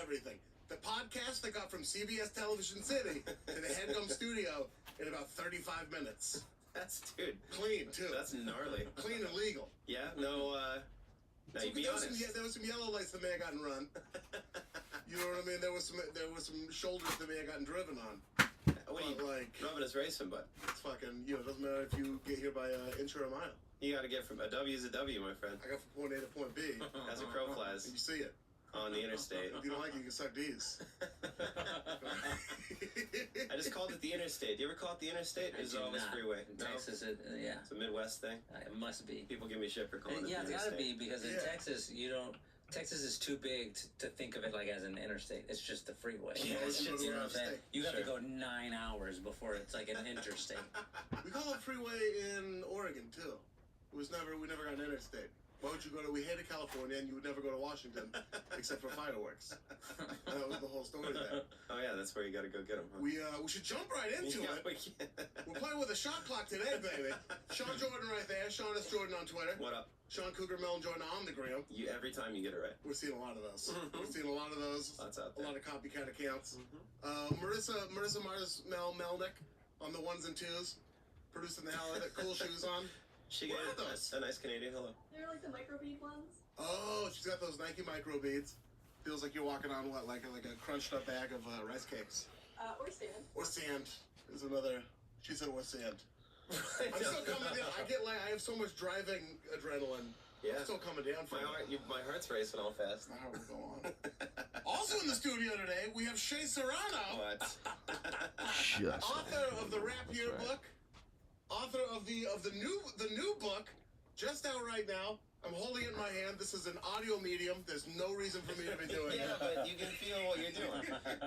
everything. The podcast that got from CBS Television City to the Headgum Studio in about 35 minutes. That's, dude. Clean, too. That's gnarly. Clean and legal. Yeah, no, now you be honest. There was some yellow lights that may have gotten run. You know what I mean? There was some shoulders that may have gotten driven on. What are you, like, rubbing his racing, bud? It's fucking, it doesn't matter if you get here by inch or a mile. You gotta get from a W is a W, my friend. I got from point A to point B. As a crow flies. And you see it. On the interstate. If you don't like it, you can suck D's. I just called it the interstate. Do you ever call it the interstate? Or is it always freeway? In Texas, yeah. It's a Midwest thing? It must be. People give me shit for calling it the interstate. Yeah, it's gotta be, because in Texas, Texas is too big to think of it like as an interstate. It's just the freeway. Yeah, it's just, you know what I'm saying? You have to go 9 hours before it's like an interstate. We call it freeway in Oregon, too. We never got an interstate. Why would you go to, we hated California, and you would never go to Washington, except for fireworks. And that was the whole story there. Oh yeah, that's where you gotta go get them, huh? We should jump right into it. We're playing with a shot clock today, baby. Sean Jordan right there. Sean S. Jordan on Twitter. What up? Sean Cougar Mellon Jordan on the gram. Every time you get it right. We're seeing a lot of those. We're seeing a lot of those. Lots out there. A lot of copycat accounts. Marissa Mars Melnick on the ones and twos, producing the hell out of it. Cool shoes on. She got a nice Canadian hello. They're like the microbead ones. Oh, she's got those Nike micro beads. Feels like you're walking on what, like a crunched up bag of rice cakes. Or sand. Or sand is another. She said or sand. I'm still coming down. I have so much driving adrenaline. Yeah. I'm still coming down from my heart's racing all fast. How we go on. Also in the studio today, we have Shea Serrano. What? Author of the Rap Here book. Author of the new book, just out right now. I'm holding it in my hand. This is an audio medium. There's no reason for me to be doing it. Yeah, but you can feel what you're doing.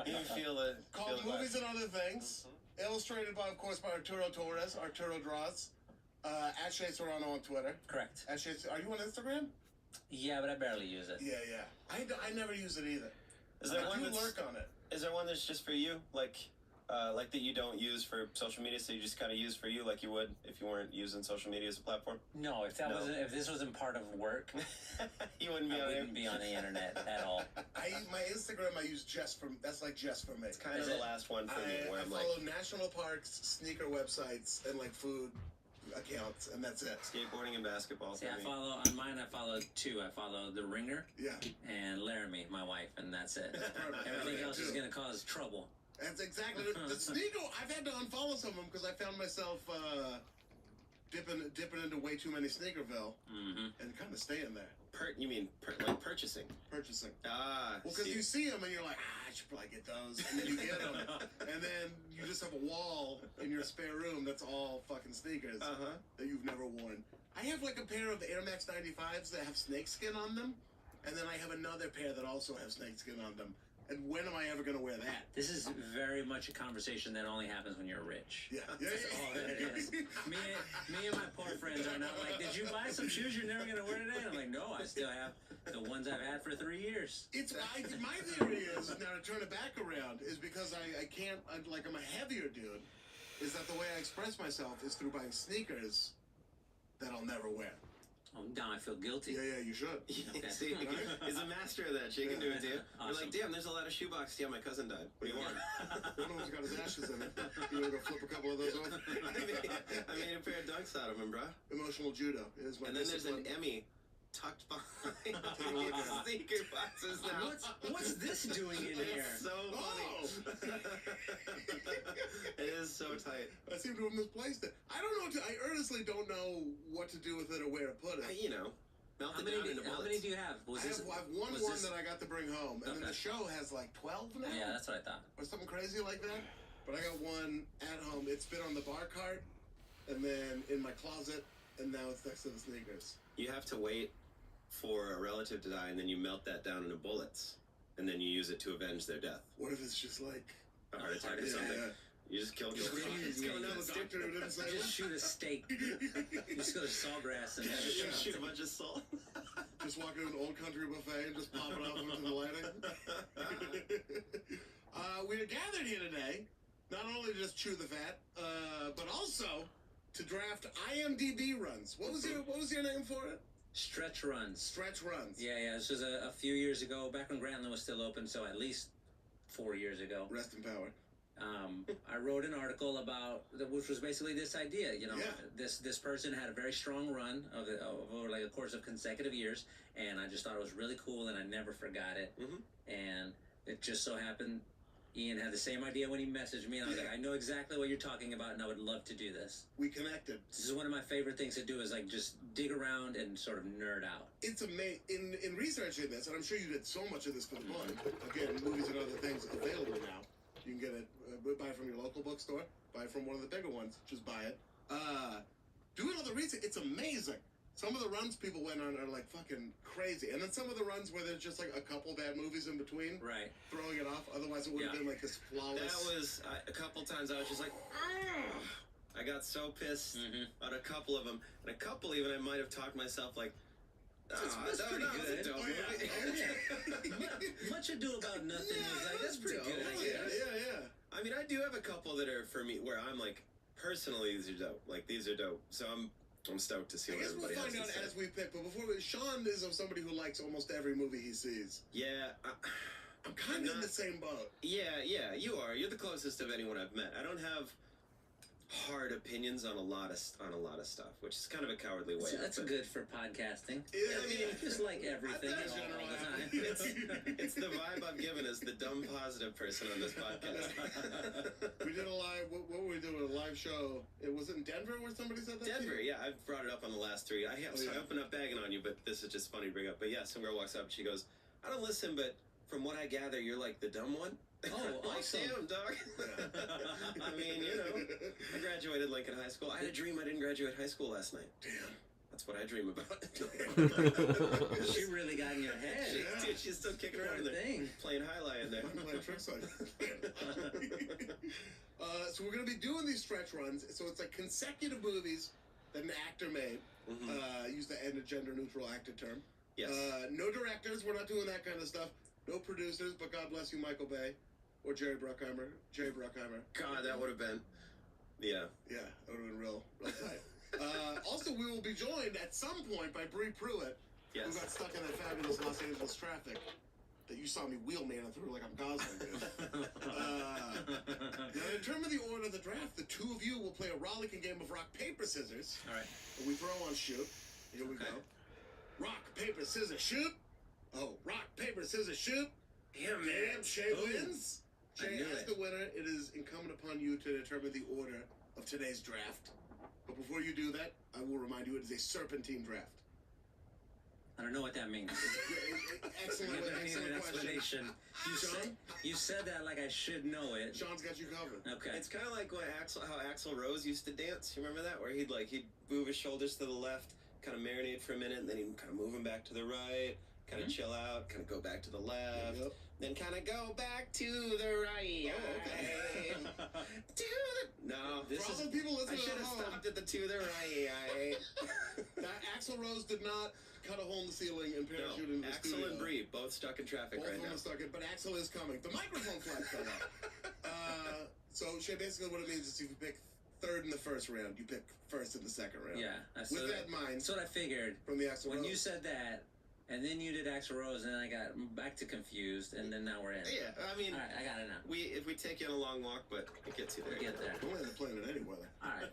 You can feel it. Called Movies and Other Things. Illustrated by, of course, by Arturo Torres. Arturo Draws. At Shea Serrano on Twitter. Correct. Are you on Instagram? Yeah, but I barely use it. Yeah. I never use it either. Is there one lurk on it? Is there one that's just for you? Like that you don't use for social media, so you just kind of use for you, like you would if you weren't using social media as a platform? No, if this wasn't part of work, you wouldn't be on the internet at all. My Instagram I use just for me. It's kind of the last one for me. Where I follow national parks, sneaker websites, and like food accounts, and that's it. Skateboarding and basketball. See, I follow two. I follow The Ringer. Yeah. And Laramie, my wife, and that's it. Everything else is gonna cause trouble. That's exactly the sneaker. I've had to unfollow some of them because I found myself dipping into way too many Sneakerville and kind of staying there. You mean like purchasing? Purchasing. Ah. Well, because you see them and you're like, I should probably get those, and then you get them, and then you just have a wall in your spare room that's all fucking sneakers that you've never worn. I have like a pair of Air Max 95s that have snakeskin on them, and then I have another pair that also have snakeskin on them. And when am I ever going to wear that? This is very much a conversation that only happens when you're rich. Yeah. That's all that it is. Me and my poor friends are not like, did you buy some shoes you're never going to wear today? I'm like, no, I still have the ones I've had for 3 years. My theory is, now to turn it back around, is because I'm a heavier dude, is that the way I express myself is through buying sneakers that I'll never wear. Oh, now I feel guilty. Yeah, you should. Okay. See, he's a master of that. She can do it, too. Awesome. You're like, damn, there's a lot of shoeboxes. Yeah, my cousin died. What do you want? One of them's got his ashes in it. You want to go flip a couple of those off? I made a pair of dunks out of him, bro. Emotional judo is my. And then there's an Emmy tucked behind sneaker boxes now. What's this doing in here? It's so funny. It is so tight. I seem to have misplaced it. I honestly don't know what to do with it or where to put it. Melt it down into bullets. How many do you have? I have one that I got to bring home, and then the show has like 12 now? Yeah, that's what I thought. Or something crazy like that. But I got one at home. It's been on the bar cart, and then in my closet, and now it's next to the sneakers. You have to wait for a relative to die, and then you melt that down into bullets, and then you use it to avenge their death. What if it's just like a heart attack or something? Yeah. You just kill Just shoot a steak. Just go to Sawgrass and shoot a bunch of salt. Just walk into an old country buffet and just pop it off into the lighting. We're gathered here today, not only to just chew the fat, but also to draft IMDb runs. What was your name for it? Stretch runs. Stretch runs. Yeah. This was a few years ago, back when Grantland was still open, so at least 4 years ago. Rest in power. I wrote an article about, which was basically this idea. This person had a very strong run over like a course of consecutive years, and I just thought it was really cool, and I never forgot it. And it just so happened, Ian had the same idea when he messaged me, and I was like, I know exactly what you're talking about, and I would love to do this. We connected. This is one of my favorite things to do, is like just dig around and sort of nerd out. It's amazing. In researching this, and I'm sure you did so much of this for the book. Again, movies and other things available now. You can get it, buy it from your local bookstore, buy it from one of the bigger ones, just buy it. Doing all the research, it's amazing. Some of the runs people went on are like fucking crazy. And then some of the runs where there's just like a couple bad movies in between. Right. Throwing it off. Otherwise it would have been like this flawless. That was, a couple times I was just like, I got so pissed on a couple of them. And a couple even I might have talked myself like, that's pretty good. Much Ado About Nothing was like, that's pretty good. Yeah. I mean, I do have a couple that are for me where I'm like, personally, these are dope. Like, these are dope. So I'm stoked to see what everybody has to say. I guess we'll find out as we pick. But before Sean is of somebody who likes almost every movie he sees. Yeah. I'm kind of in the same boat. Yeah, you are. You're the closest of anyone I've met. I don't have hard opinions on a lot of stuff, which is kind of a cowardly way. So that's good for podcasting. Yeah, I mean, just like everything all the time. It's the vibe I'm given as the dumb positive person on this podcast. We did a live. What were we doing? A live show. It was in Denver where somebody said that. Denver, yeah. I've brought it up on the last three. I opened up bagging on you, but this is just funny to bring up. But yeah, some girl walks up and she goes, "I don't listen, but from what I gather, you're like the dumb one." Oh, awesome. Damn, dog. I mean, I graduated Lincoln High School. I had a dream I didn't graduate high school last night. Damn. That's what I dream about. She really got in your head. Dude, she's still kicking around there. Playing highlight in there. I'm playing tricks on so we're going to be doing these stretch runs. So it's like consecutive movies that an actor made. Use the gender-neutral actor term. Yes. No directors. We're not doing that kind of stuff. No producers, but God bless you, Michael Bay. Or Jerry Bruckheimer. God, that would have been... Yeah. Yeah, that would have been real tight. Also, we will be joined at some point by Bree Pruitt, who got stuck in that fabulous Los Angeles traffic that you saw me wheelman through like I'm Gosling, dude. Now, in terms of the order of the draft, the two of you will play a rollicking game of rock, paper, scissors. All right. And we throw on shoot. Here we go. Rock, paper, scissors, shoot. Oh, rock, paper, scissors, shoot. Damn, man. Shay wins. Shay, as the winner, it is incumbent upon you to determine the order of today's draft. But before you do that, I will remind you it is a serpentine draft. I don't know what that means. Excellent explanation. You said that like I should know it. Sean's got you covered. Okay. It's kind of like how Axl Rose used to dance. You remember that? Where he'd move his shoulders to the left, kind of marinate for a minute, and then he'd kind of move them back to the right, kind of chill out, kind of go back to the left, then kind of go back to the right. Oh, okay. No, For all the people I listening should at have home, stopped at the to the right. that Axl Rose did not cut a hole in the ceiling and parachute into the Axel studio. and Bree both stuck in traffic Both right of them now. are stuck in, but Axel is coming. The microphone flag fell off. So, Shay, basically what it means is if you pick third in the first round, you pick first in the second round. Yeah. With that in mind, that's what I figured. From the Axl When Rose. you said that, and then you did Axl Rose, and then I got back to confused, and then now we're in. Yeah, I mean, all right, I got it now. If we take you on a long walk, but it gets you there. We get there. We'll end up playing it any weather. All right.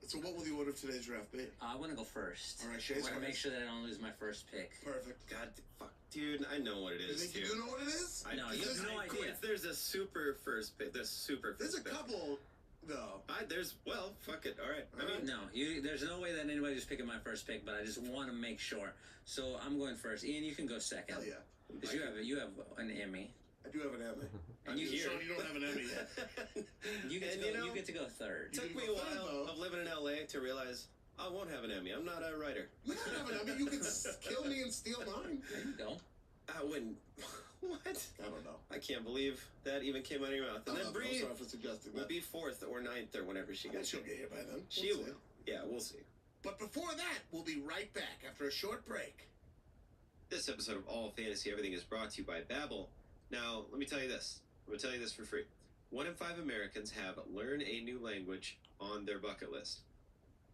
So what will the order of today's draft be? I want to go first. All right, Shay's I want to make first. sure that I don't lose my first pick. Perfect. God, fuck, dude, I know what it You is. think you do know what it is? No, you have no idea. There's a super first pick. There's a pick. couple, though. Fuck it. All right. I mean, No, there's no way that anybody's picking my first pick, but I just want to make sure. So I'm going first. Ian, you can go second. Hell yeah. Because you have an Emmy. I do have an Emmy. And Sean, you don't have an Emmy yet. You get to go third. It took me a while of living in LA to realize I won't have an Emmy. I'm not a writer. You don't have an Emmy. You can kill me and steal mine. There you go. I wouldn't. What? I don't know. I can't believe that even came out of your mouth. And then Bree I'm sorry for suggesting will that. be 4th or 9th or whenever she gets She'll get here by then. She We'll will. see. Yeah, we'll see. But before that, we'll be right back after a short break. This episode of All Fantasy Everything is brought to you by Babbel. Now, let me tell you this. I'm going to tell you this for free. 1 in 5 Americans have learn a new language on their bucket list.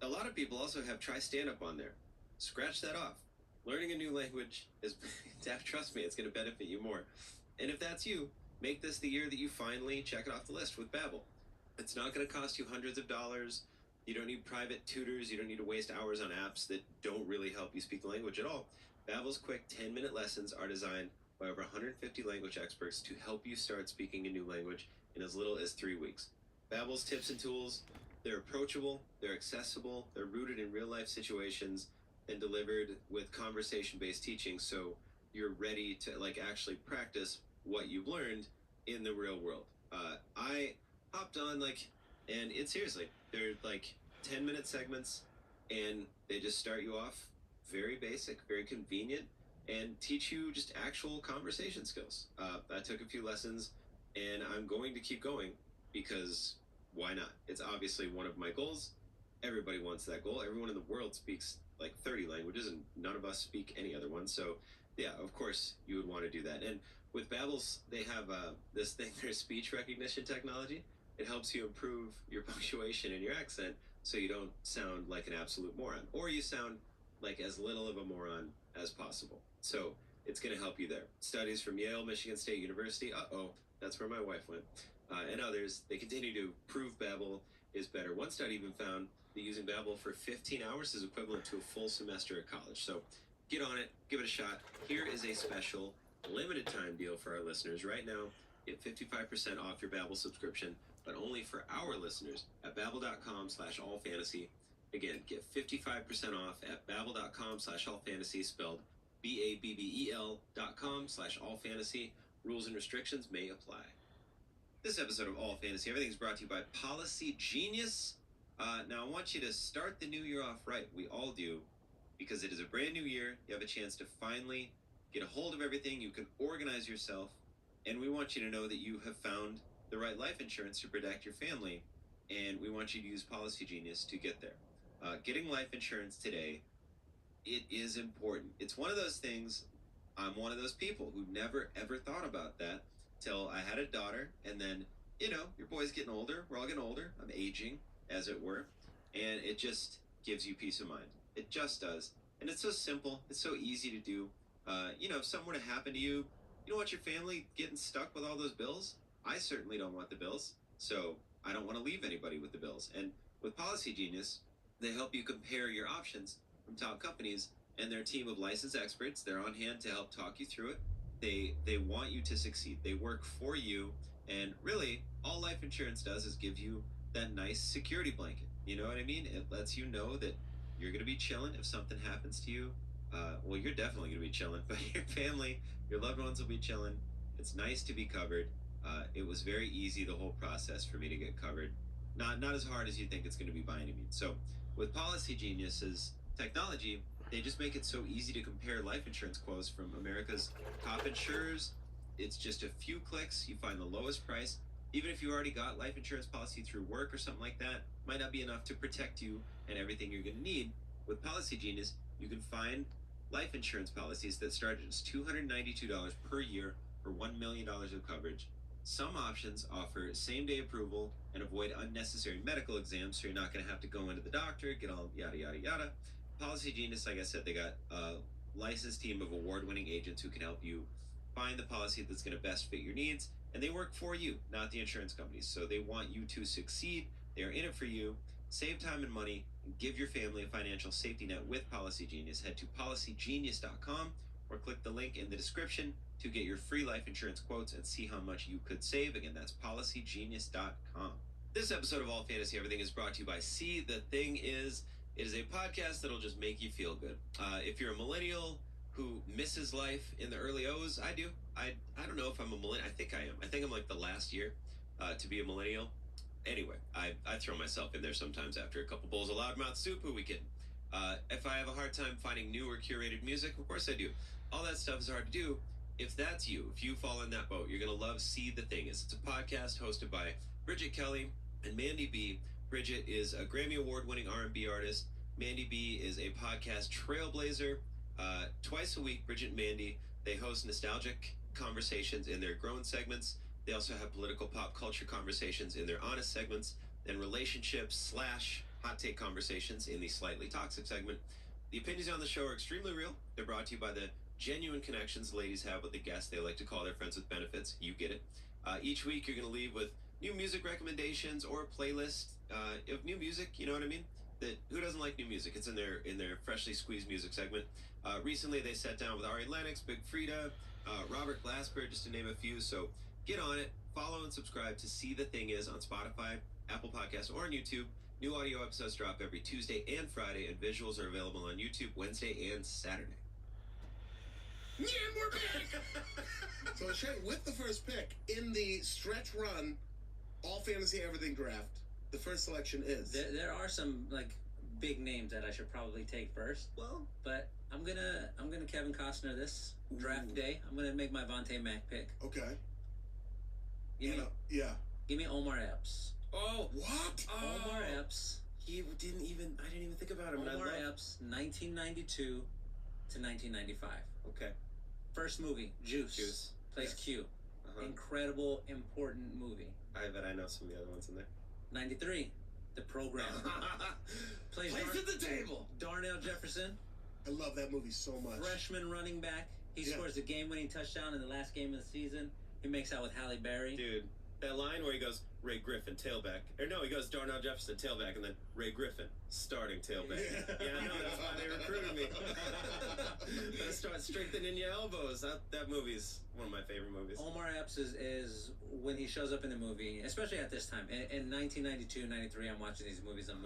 A lot of people also have try stand-up on there. scratch that off. Learning a new language is, trust me, it's going to benefit you more. And if that's you, make this the year that you finally check it off the list with Babbel. It's not going to cost you hundreds of dollars. You don't need private tutors. You don't need to waste hours on apps that don't really help you speak the language at all. Babbel's quick 10-minute lessons are designed by over 150 language experts to help you start speaking a new language in as little as 3 weeks. Babbel's tips and tools, they're approachable, they're accessible, they're rooted in real-life situations, and delivered with conversation-based teaching, so you're ready to actually practice what you've learned in the real world. I hopped on and it's seriously, they're 10-minute segments, and they just start you off very basic, very convenient, and teach you just actual conversation skills. I took a few lessons, and I'm going to keep going because why not? It's obviously one of my goals. Everybody wants that goal. Everyone in the world speaks 30 languages, and none of us speak any other one. So yeah, of course you would want to do that. And with Babbel's, they have this thing, their speech recognition technology. It helps you improve your punctuation and your accent so you don't sound like an absolute moron, or you sound like as little of a moron as possible. So it's going to help you there. Studies from Yale, Michigan State University, that's where my wife went, and others, they continue to prove Babbel is better. One study even found that using Babbel for 15 hours is equivalent to a full semester at college. So get on it, give it a shot. Here is a special limited time deal for our listeners right now. Get 55% off your Babbel subscription, but only for our listeners at babbel.com/allfantasy. Again, get 55% off at babbel.com/allfantasy, spelled BABBEL.com/allfantasy. Rules and restrictions may apply. This episode of All Fantasy Everything is brought to you by Policy Genius. Now I want you to start the new year off right. We all do, because it is a brand new year. You have a chance to finally get a hold of everything. You can organize yourself, and we want you to know that you have found the right life insurance to protect your family, and we want you to use Policy Genius to get there. Getting life insurance today, it is important. It's one of those things. I'm one of those people who never ever thought about that till I had a daughter, and then your boy's getting older. We're all getting older. I'm aging, as it were, and it just gives you peace of mind. It just does, and it's so simple. It's so easy to do. If something were to happen to you, you don't want your family getting stuck with all those bills. I certainly don't want the bills, so I don't want to leave anybody with the bills. And with Policy Genius, they help you compare your options from top companies, and their team of licensed experts, they're on hand to help talk you through it. They want you to succeed. They work for you, and really, all life insurance does is give you that nice security blanket. You know what I mean? It lets you know that you're going to be chilling if something happens to you. Well, you're definitely going to be chilling, but your family, your loved ones will be chilling. It's nice to be covered. It was very easy, the whole process, for me to get covered. Not as hard as you think it's going to be by any means. So with Policy Genius's technology, they just make it so easy to compare life insurance quotes from America's top insurers. It's just a few clicks. You find the lowest price. Even if you already got life insurance policy through work or something like that, might not be enough to protect you and everything you're going to need. With Policy Genius, you can find life insurance policies that start at just $292 per year for $1 million of coverage. Some options offer same-day approval and avoid unnecessary medical exams, so you're not going to have to go into the doctor, get all yada, yada, yada. Policy Genius, like I said, they got a licensed team of award-winning agents who can help you find the policy that's going to best fit your needs, and they work for you, not the insurance companies. So they want you to succeed. They're in it for you. Save time and money, and give your family a financial safety net with Policy Genius. Head to policygenius.com or click the link in the description to get your free life insurance quotes and see how much you could save. Again, that's policygenius.com. This episode of All Fantasy Everything is brought to you by See The Thing Is. It is a podcast that'll just make you feel good. If you're a millennial who misses life in the early O's, I do. I don't know if I'm a millennial. I think I am. I think I'm like the last year to be a millennial. Anyway, I throw myself in there sometimes after a couple bowls of loudmouth soup. Who we kidding? If I have a hard time finding new or curated music, of course I do. All that stuff is hard to do. If that's you, if you fall in that boat, you're going to love See The Thing Is. It's a podcast hosted by Bridget Kelly and Mandy B. Bridget is a Grammy Award-winning R&B artist. Mandy B is a podcast trailblazer. Twice a week, Bridget and Mandy, they host nostalgic conversations in their grown segments. They also have political pop culture conversations in their honest segments, and relationships / hot take conversations in the slightly toxic segment. The opinions on the show are extremely real. They're brought to you by the genuine connections ladies have with the guests. They like to call their friends with benefits. You get it. Each week, you're going to leave with new music recommendations or a playlist of new music. You know what I mean? That who doesn't like new music? It's in their freshly squeezed music segment. Recently, they sat down with Ari Lennox, Big Frida, Robert Glasper, just to name a few. So get on it, follow and subscribe to See the Thing Is on Spotify, Apple Podcasts, or on YouTube. New audio episodes drop every Tuesday and Friday, and visuals are available on YouTube Wednesday and Saturday. Yeah, and we're back! So, Shay, with the first pick in the stretch run, all fantasy everything draft, the first selection is. There are some like big names that I should probably take first. Well, but I'm gonna Kevin Costner this draft day. I'm gonna make my Vontae Mac pick. Okay. Give me Omar Epps. Oh, what? Omar Epps. I didn't even think about him. Omar Epps, 1992 to 1995. Okay. First movie, Juice. Plays Q. Incredible, important movie. I bet I know some of the other ones in there. 93, The Program. Plays at the table. Darnell Jefferson. I love that movie so much. Freshman running back. He scores the game-winning touchdown in the last game of the season. He makes out with Halle Berry. Dude, that line where he goes, Ray Griffin, tailback. Or no, he goes Darnell Jefferson, tailback, and then Ray Griffin, starting tailback. Yeah, I know, that's why they recruited me. Gotta start strengthening your elbows. That movie's one of my favorite movies. Omar Epps is when he shows up in the movie, especially at this time. In 1992, 93, I'm watching these movies. I'm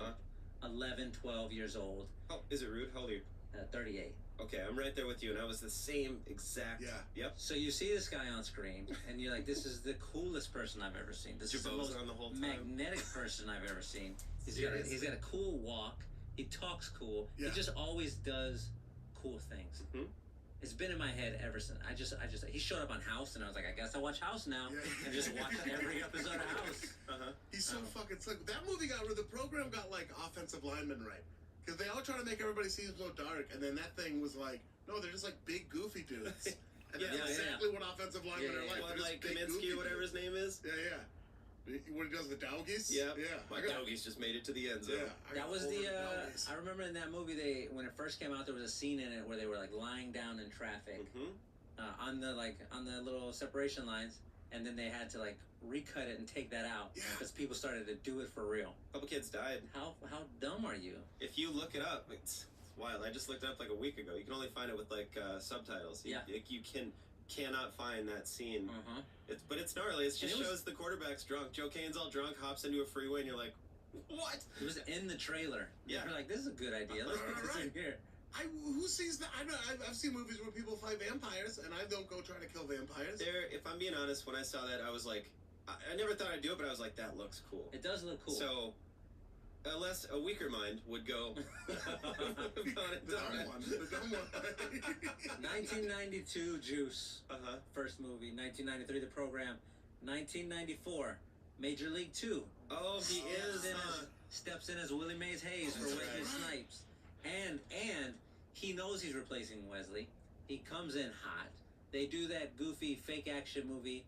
11, 12 years old. Oh, is it rude? How old are you? 38. Okay, I'm right there with you, and I was the same exact. Yeah. Yep. So you see this guy on screen, and you're like, "This is the coolest person I've ever seen. This is the most magnetic person I've ever seen. He's got a cool walk. He talks cool. He just always does cool things. It's been in my head ever since. He showed up on House, and I was like, I guess I watch House now, and just watch every episode of House. He's so fucking slick. That movie the program got like offensive linemen right. Because they all try to make everybody seem so dark, and then that thing was like, no, they're just like big, goofy dudes. And that's exactly what offensive linemen are like. Well, like Kaminsky, whatever his name is. When he does the doggies? Yeah. My doggies just made it to the end zone. That was I remember in that movie, when it first came out, there was a scene in it where they were like lying down in traffic on the little separation lines, and then they had to like recut it and take that out because people started to do it for real. A couple kids died. How dumb are you? If you look it up, it's wild. I just looked it up like a week ago. You can only find it with like subtitles. You cannot find that scene. But it's gnarly. It just shows the quarterback's drunk. Joe Kane's all drunk, hops into a freeway, and you're like, what? It was in the trailer. You're like, this is a good idea. Let's put this in here. Who sees that? I've seen movies where people fight vampires, and I don't go try to kill vampires. If I'm being honest, when I saw that, I was like, I never thought I'd do it, but I was like, that looks cool. It does look cool. So, unless a weaker mind would go, the dumb one. 1992, Juice. First movie. 1993, The Program. 1994, Major League 2. Oh, he steps in as Willie Mays Hayes for Wesley Snipes. And he knows he's replacing Wesley. He comes in hot. They do that goofy fake action movie.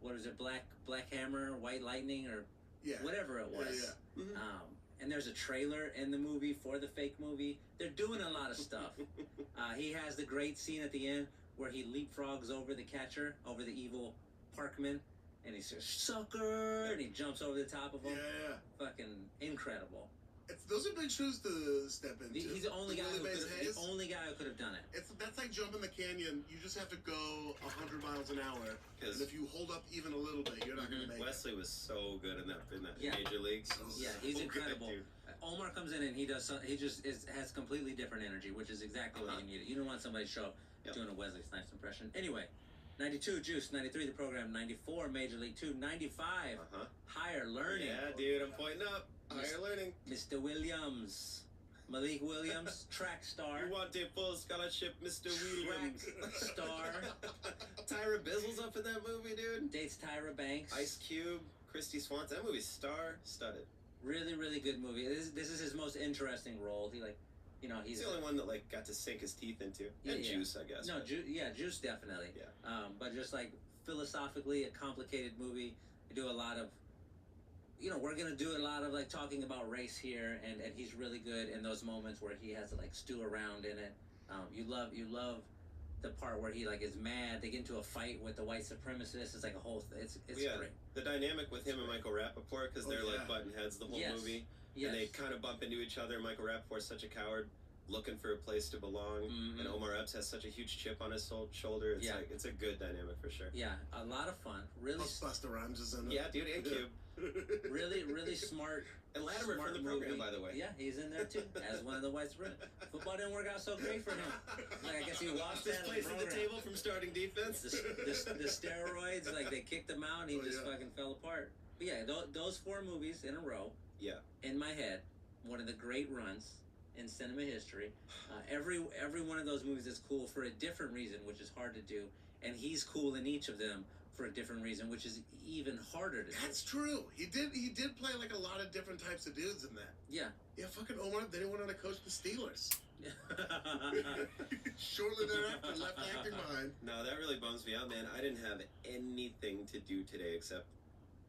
What is it? Black Hammer, White Lightning, or whatever it was. And there's a trailer in the movie for the fake movie. They're doing a lot of stuff. He has the great scene at the end where he leapfrogs over the catcher, over the evil Parkman, and he says, "Sucker!" and he jumps over the top of him. Fucking incredible. Those are big shoes to step into. He's the only guy who could have done it. That's like jumping the canyon. You just have to go 100 miles an hour, and if you hold up even a little bit, you're not going to make Wesley was so good in that Major Leagues. He's incredible. Omar comes in and he has completely different energy, which is exactly what you need. You don't want somebody to show up doing a Wesley Snipes impression. Anyway, 92 Juice, 93 The Program, 94 Major League 2, 95 Higher Learning. Yeah, dude, I'm pointing up. Higher Learning. Mr. Williams. Malik Williams, track star. You want a full scholarship, Mr. Williams. Track star. Tyra Bizzle's up in that movie, dude. Dates Tyra Banks. Ice Cube, Christy Swanson. That movie's star-studded. Really, really good movie. This is his most interesting role. He's the only one that like got to sink his teeth into. And Juice, I guess. No, Juice definitely. But just like philosophically a complicated movie. They do a lot of you know, we're gonna do a lot of like talking about race here, and he's really good in those moments where he has to like stew around in it. You love the part where he like is mad. They get into a fight with the white supremacists. It's like a whole it's great. The dynamic with him and Michael Rappaport, because they're like button heads the whole movie, and they kind of bump into each other. Michael Rappaport's such a coward, looking for a place to belong, and Omar Epps has such a huge chip on his shoulder. It's like it's a good dynamic for sure. Yeah, a lot of fun. Really, Busta Rhymes is in it. Yeah, dude, and Cube. really smart. And Latimer from the program, by the way. Yeah, he's in there too, as one of the white supremacists. Football didn't work out so great for him. Like, I guess he lost that place at the table from starting defense. The steroids, like they kicked him out, and he just fucking fell apart. But yeah, those 4 movies in a row. Yeah. In my head, one of the great runs in cinema history. Every one of those movies is cool for a different reason, which is hard to do, and he's cool in each of them for a different reason, which is even harder to do. That's true. He did play like a lot of different types of dudes in that. Yeah. Yeah, fucking Omar, they didn't want to coach the Steelers. Shortly thereafter, left acting behind. No, that really bums me out, man. I didn't have anything to do today except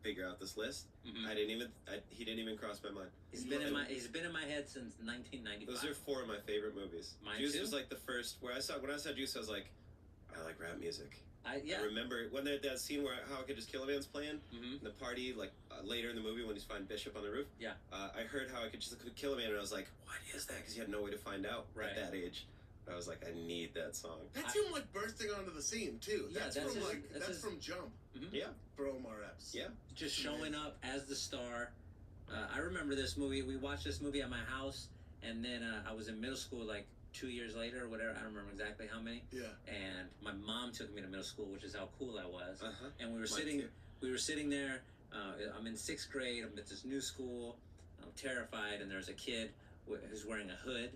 figure out this list. He didn't even cross my mind. He's been in my head since 1995. Those are 4 of my favorite movies. Mine Juice too? was like the first when I saw Juice, I was like, I like rap music. I remember when that scene where How I Could Just Kill a Man's playing, the party, like later in the movie when he's finding Bishop on the roof. Yeah. I heard How I Could Just Kill a Man, and I was like, what is that? Because you had no way to find out at that age. I was like, I need that song. That's him like bursting onto the scene too. Yeah, that's from Jump. Yeah. For Omar Epps. Yeah. Just showing up as the star. I remember this movie. We watched this movie at my house, and then I was in middle school like 2 years later or whatever. I don't remember exactly how many. Yeah. And my mom took me to middle school, which is how cool I was. And we were sitting there. I'm in 6th grade. I'm at this new school. I'm terrified, and there's a kid who's wearing a hood.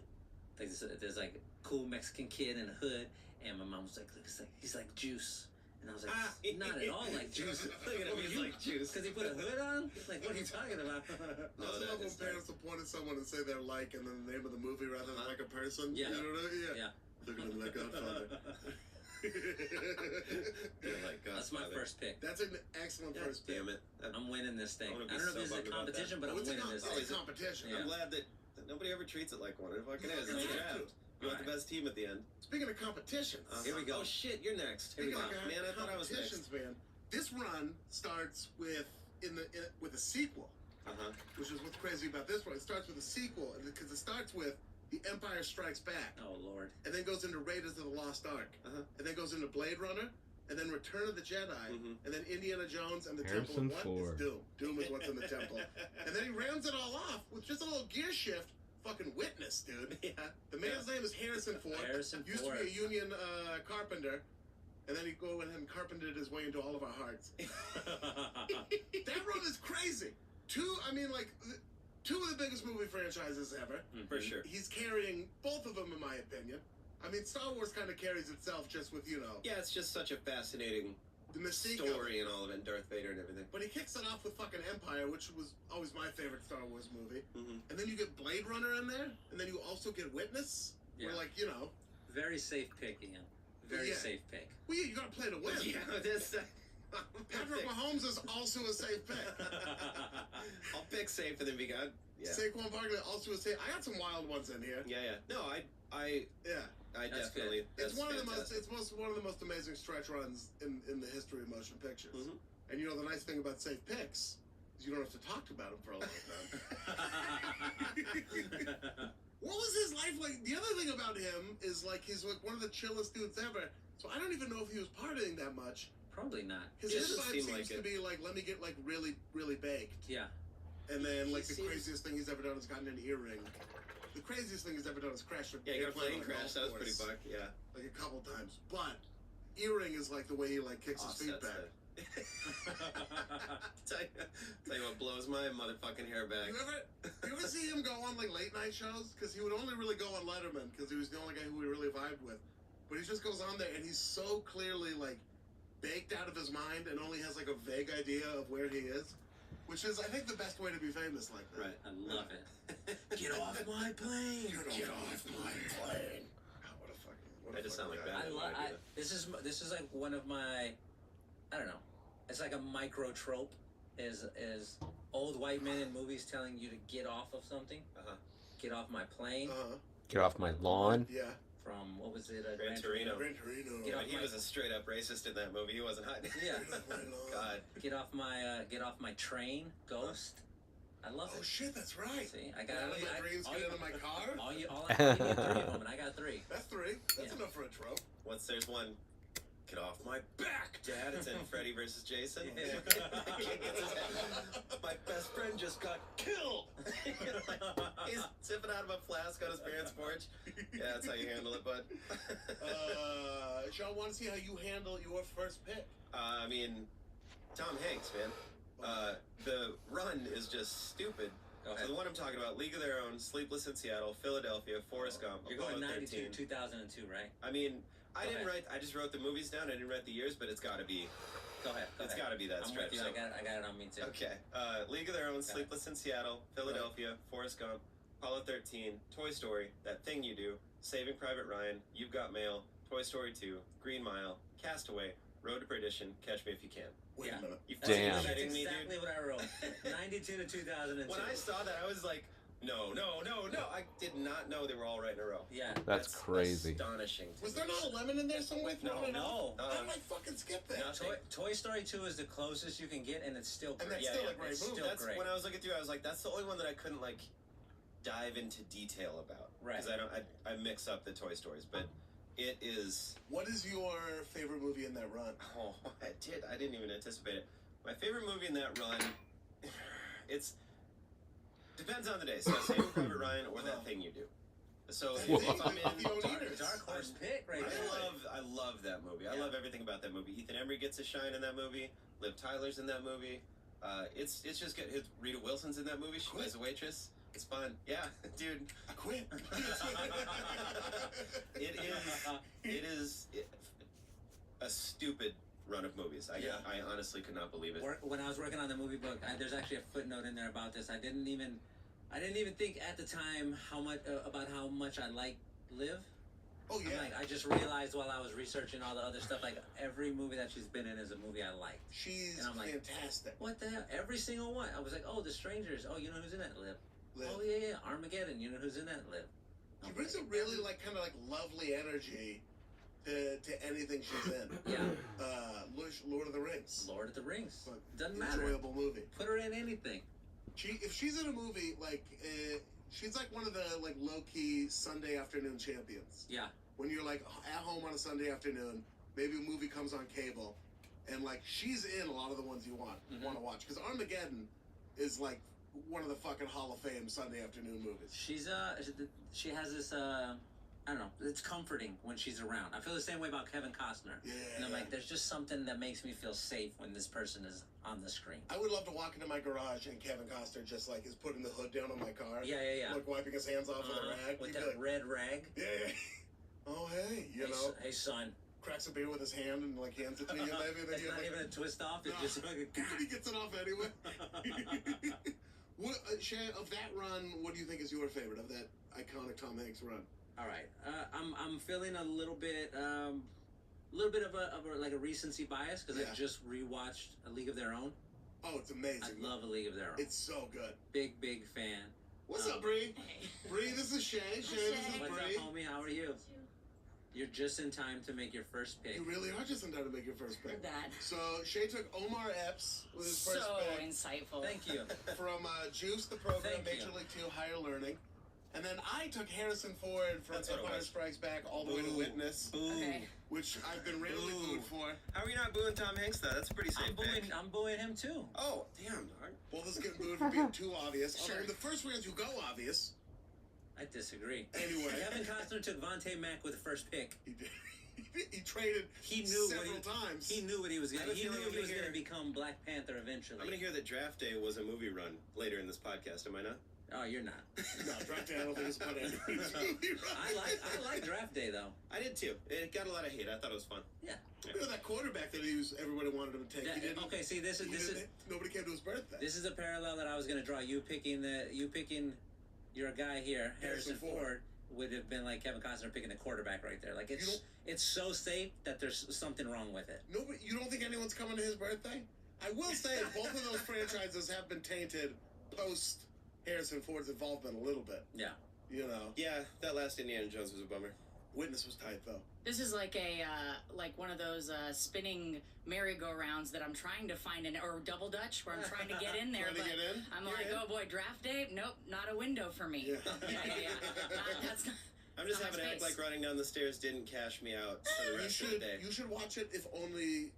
Like there's like a cool Mexican kid in a hood, and my mom was like, he's like Juice. And I was like, not at all like Juice. Look at him, he's like Juice. Because he put a hood on? Like, what are you talking about? I love when parents will point at someone and say they're like, and then the name of the movie rather than like a person. Yeah. You know what I mean? Yeah. Look at him like Godfather. That's my first pick. That's an excellent first pick. Damn it. I'm winning this thing. I don't know if this is a competition, but I'm winning this thing. It's a competition. I'm glad that nobody ever treats it like one. It fucking is. It's a draft. You want the best team at the end. Speaking of competitions, here we go. Oh shit, you're next. Here we go. Man, I thought I was next. Man, this run starts with with a sequel, which is what's crazy about this one. It starts with a sequel because it starts with The Empire Strikes Back. Oh Lord. And then goes into Raiders of the Lost Ark. And then goes into Blade Runner. And then Return of the Jedi. And then Indiana Jones and the Temple of what? It's Doom. Doom is what's in the temple. And then he rounds it all off with just a little gear shift. Fucking Witness, dude. Yeah. The man's name is Harrison Ford. Used to be a union carpenter, and then he go ahead and carpentered his way into all of our hearts. That run is crazy. Two of the biggest movie franchises ever. For sure. He's carrying both of them, in my opinion. I mean, Star Wars kind of carries itself just with, Yeah, it's just such a fascinating the mystique story and all of it, and Darth Vader and everything. But he kicks it off with fucking Empire, which was always my favorite Star Wars movie. And then you get Blade Runner in there, and then you also get Witness. Yeah. Where very safe pick, Ian. Very safe pick. Well, yeah, you gotta play to win. Yeah, that's... Patrick Mahomes is also a safe pick. I'll pick safe and then be good. Yeah. Saquon Barkley also a safe. I got some wild ones in here. Yeah. No, I definitely. It's one of the most. It's one of the most amazing stretch runs in the history of motion pictures. And the nice thing about safe picks is you don't have to talk about them for a long time. What was his life like? The other thing about him is he's one of the chillest dudes ever. So I don't even know if he was partying that much. Probably not. His vibe seems to be let me get really, really baked. Yeah. And then the craziest thing he's ever done is gotten an earring. The craziest thing he's ever done is crash an airplane. Yeah, he got a plane crash. That was pretty buck. Yeah. Like a couple times. But earring is the way he kicks his feet back. Tell you what blows my motherfucking hair back. You ever see him go on late night shows? Because he would only really go on Letterman because he was the only guy who we really vibed with. But he just goes on there and he's so clearly baked out of his mind and only has a vague idea of where he is, which is I think the best way to be famous like that. Right. I love it. Get off my plane. Get off my plane. Oh, what I just sound like that. This is one of my, I don't know. It's like a micro trope. Is old white men in movies telling you to get off of something. Get off my plane. Get off my lawn. Yeah. From, what was it? Gran Torino. He was a straight up racist in that movie. He wasn't hiding. Yeah. God. Get off my train, Ghost. I love it. Oh shit, that's right. See, I got Out of my dreams, get out of my car. All you need 3 of them, and I got 3. That's 3. That's enough for a trope. There's one. Get off my back, Dad. It's in Freddy vs. Jason. My best friend just got killed. He's sipping out of a flask on his parents' porch. Yeah, that's how you handle it, bud. Sean, want to see how you handle your first pick? I mean, Tom Hanks, man. The run is just stupid. So the one I'm talking about, League of Their Own, Sleepless in Seattle, Philadelphia, Forrest Gump, You're Apollo going 92, 13. 2002, right? I mean, I just wrote the movies down. I didn't write the years, but it's got to be. Go ahead. It's got to be that I'm stretch. with you. So. I got it on me too. Okay. League of Their Own, Sleepless in Seattle, Philadelphia, Forrest Gump, Apollo 13, Toy Story, That Thing You Do, Saving Private Ryan, You've Got Mail, Toy Story 2, Green Mile, Castaway, Road to Perdition, Catch Me If You Can. Wait a minute. Damn. That's Kidding me, exactly dude? what I wrote. 92 to 2002. When I saw that, I was like, no. I did not know they were all right in a row. Yeah. That's crazy. Astonishing. Was there not a lemon in there somewhere? No. How did I fucking skip that? Toy Story 2 is the closest you can get, and it's still great. And that's still a great it's movie. still great. When I was looking through, I was like, that's the only one that I couldn't like dive into detail about. Right. Because I mix up the Toy Stories, but it is. What is your favorite movie in that run? Oh, I didn't even anticipate it. My favorite movie in that run, depends on the day. So Saving Private Ryan or That Thing You Do. So if I'm in Dark horse pick right there. I love that movie. I love everything about that movie. Ethan Embry gets a shine in that movie. Liv Tyler's in that movie. It's just good. Rita Wilson's in that movie. She plays a waitress. It's fun. Yeah, dude. I quit. It is a stupid run of movies. I honestly could not believe it. When I was working on the movie book, there's actually a footnote in there about this. I didn't even think at the time about how much I like Liv. Oh yeah. I just realized while I was researching all the other stuff, like every movie that she's been in is a movie I like. She's fantastic. What the hell? Every single one. I was like, oh, The Strangers. Oh, you know who's in that? Liv. Oh yeah. Armageddon. You know who's in that? Liv. She brings a really kind of lovely energy to anything she's in. Yeah. Lord of the Rings. Lord of the Rings. But Doesn't matter. Enjoyable movie. Put her in anything. If she's in a movie she's like one of the low key Sunday afternoon champions. Yeah. When you're at home on a Sunday afternoon, maybe a movie comes on cable, and she's in a lot of the ones you want to watch. Because Armageddon is one of the fucking Hall of Fame Sunday afternoon movies. She has this I don't know, it's comforting when she's around. I feel the same way about Kevin Costner. Yeah. And I'm like, there's just something that makes me feel safe when this person is on the screen. I would love to walk into my garage and Kevin Costner just is putting the hood down on my car. Yeah. Wiping his hands off with a rag. With that red rag. Yeah. Oh hey, you know. Hey son. Cracks a beer with his hand and hands it to you, maybe. It's not even a twist off. It's just he gets it off anyway. Shay, of that run, what do you think is your favorite of that iconic Tom Hanks run? All right, I'm feeling a little bit of a recency bias because I just rewatched A League of Their Own. Oh, it's amazing. I love A League of Their Own. It's so good. Big fan. What's up, Bree? Bree, this is Shay. Shay, this is What's Bree. up, homie? How are you? You're just in time to make your first pick. You really are just in time to make your first pick. That. So Shay took Omar Epps with his first pick. So insightful. Thank you. From Juice, the program, Thank Major you. League 2, Higher Learning. And then I took Harrison Ford from Empire Strikes Back all the way to Witness, Okay. which I've been really booed for. How are you not booing Tom Hanks, though? That's a pretty safe pick. I'm booing him, too. Oh, damn, dog. Both of us getting booed for being too obvious. Sure. Although the first round you go obvious. I disagree. Anyway. Kevin Costner took Vontae Mack with the first pick. He did. He traded several times. He knew what he was going to. He knew he was going to here. become Black Panther eventually. I'm going to hear that Draft Day was a movie run later in this podcast, am I not? Oh, you're not. No, Draft Day I don't think it's about anybody's movie run. I like Draft Day though. I did too. It got a lot of hate. I thought it was fun. Yeah. You know that quarterback that everybody wanted him to take. He didn't. Okay, see, this is nobody came to his birthday. This is a parallel that I was going to draw. You picking your guy here, Harrison Ford. Would have been like Kevin Costner picking a quarterback right there. It's so safe that there's something wrong with it. Nobody. You don't think anyone's coming to his birthday? I will say both of those franchises have been tainted post Harrison Ford's involvement a little bit. Yeah. You know. Yeah, that last Indiana Jones was a bummer. Witness was tight though. This is like a like one of those spinning merry-go-rounds that I'm trying to find or double Dutch where I'm trying to get in there, Trying to but get in? I'm You're like, in? oh boy, draft day? Nope, not a window for me. Yeah. That's not. I'm just Not my having to act space. like running down the stairs didn't cash me out for the rest of the day. You should watch it if only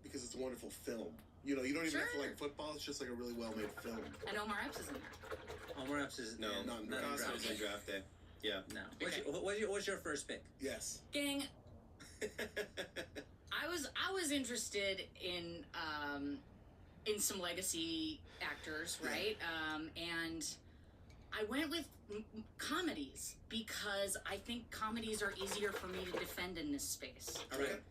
because it's a wonderful film. You know, you don't even have to Sure. like football. It's just like a really well-made film. And Omar Epps is in there. Homer Epps is No, not in not in draft Costner's draft. in draft day. Yeah. No. Okay. What's your first pick? Yes. Gang, I was interested in some legacy actors, right? And I went with comedies because I think comedies are easier for me to defend in this space. All right.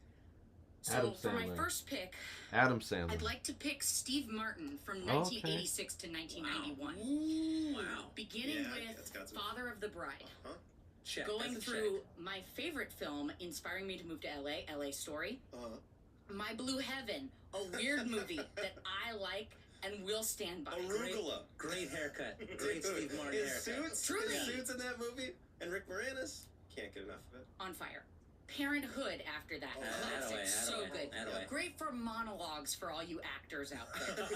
So Adam for my Sandler. first pick, Adam Sandler. I'd like to pick Steve Martin from Okay. 1986 to 1991. Wow. Beginning Yeah, that's with got some- Father of the Bride. Huh? Check. Going That's a through my favorite film, inspiring me to move to LA Story. My Blue Heaven, a weird movie that I like and will stand by. Arugula. Great haircut. Great Steve Martin His haircut. suits. Truly. His suits in that movie. And Rick Moranis. Can't get enough of it. On fire. Parenthood after that. Classic. So good. Great for monologues for all you actors out there.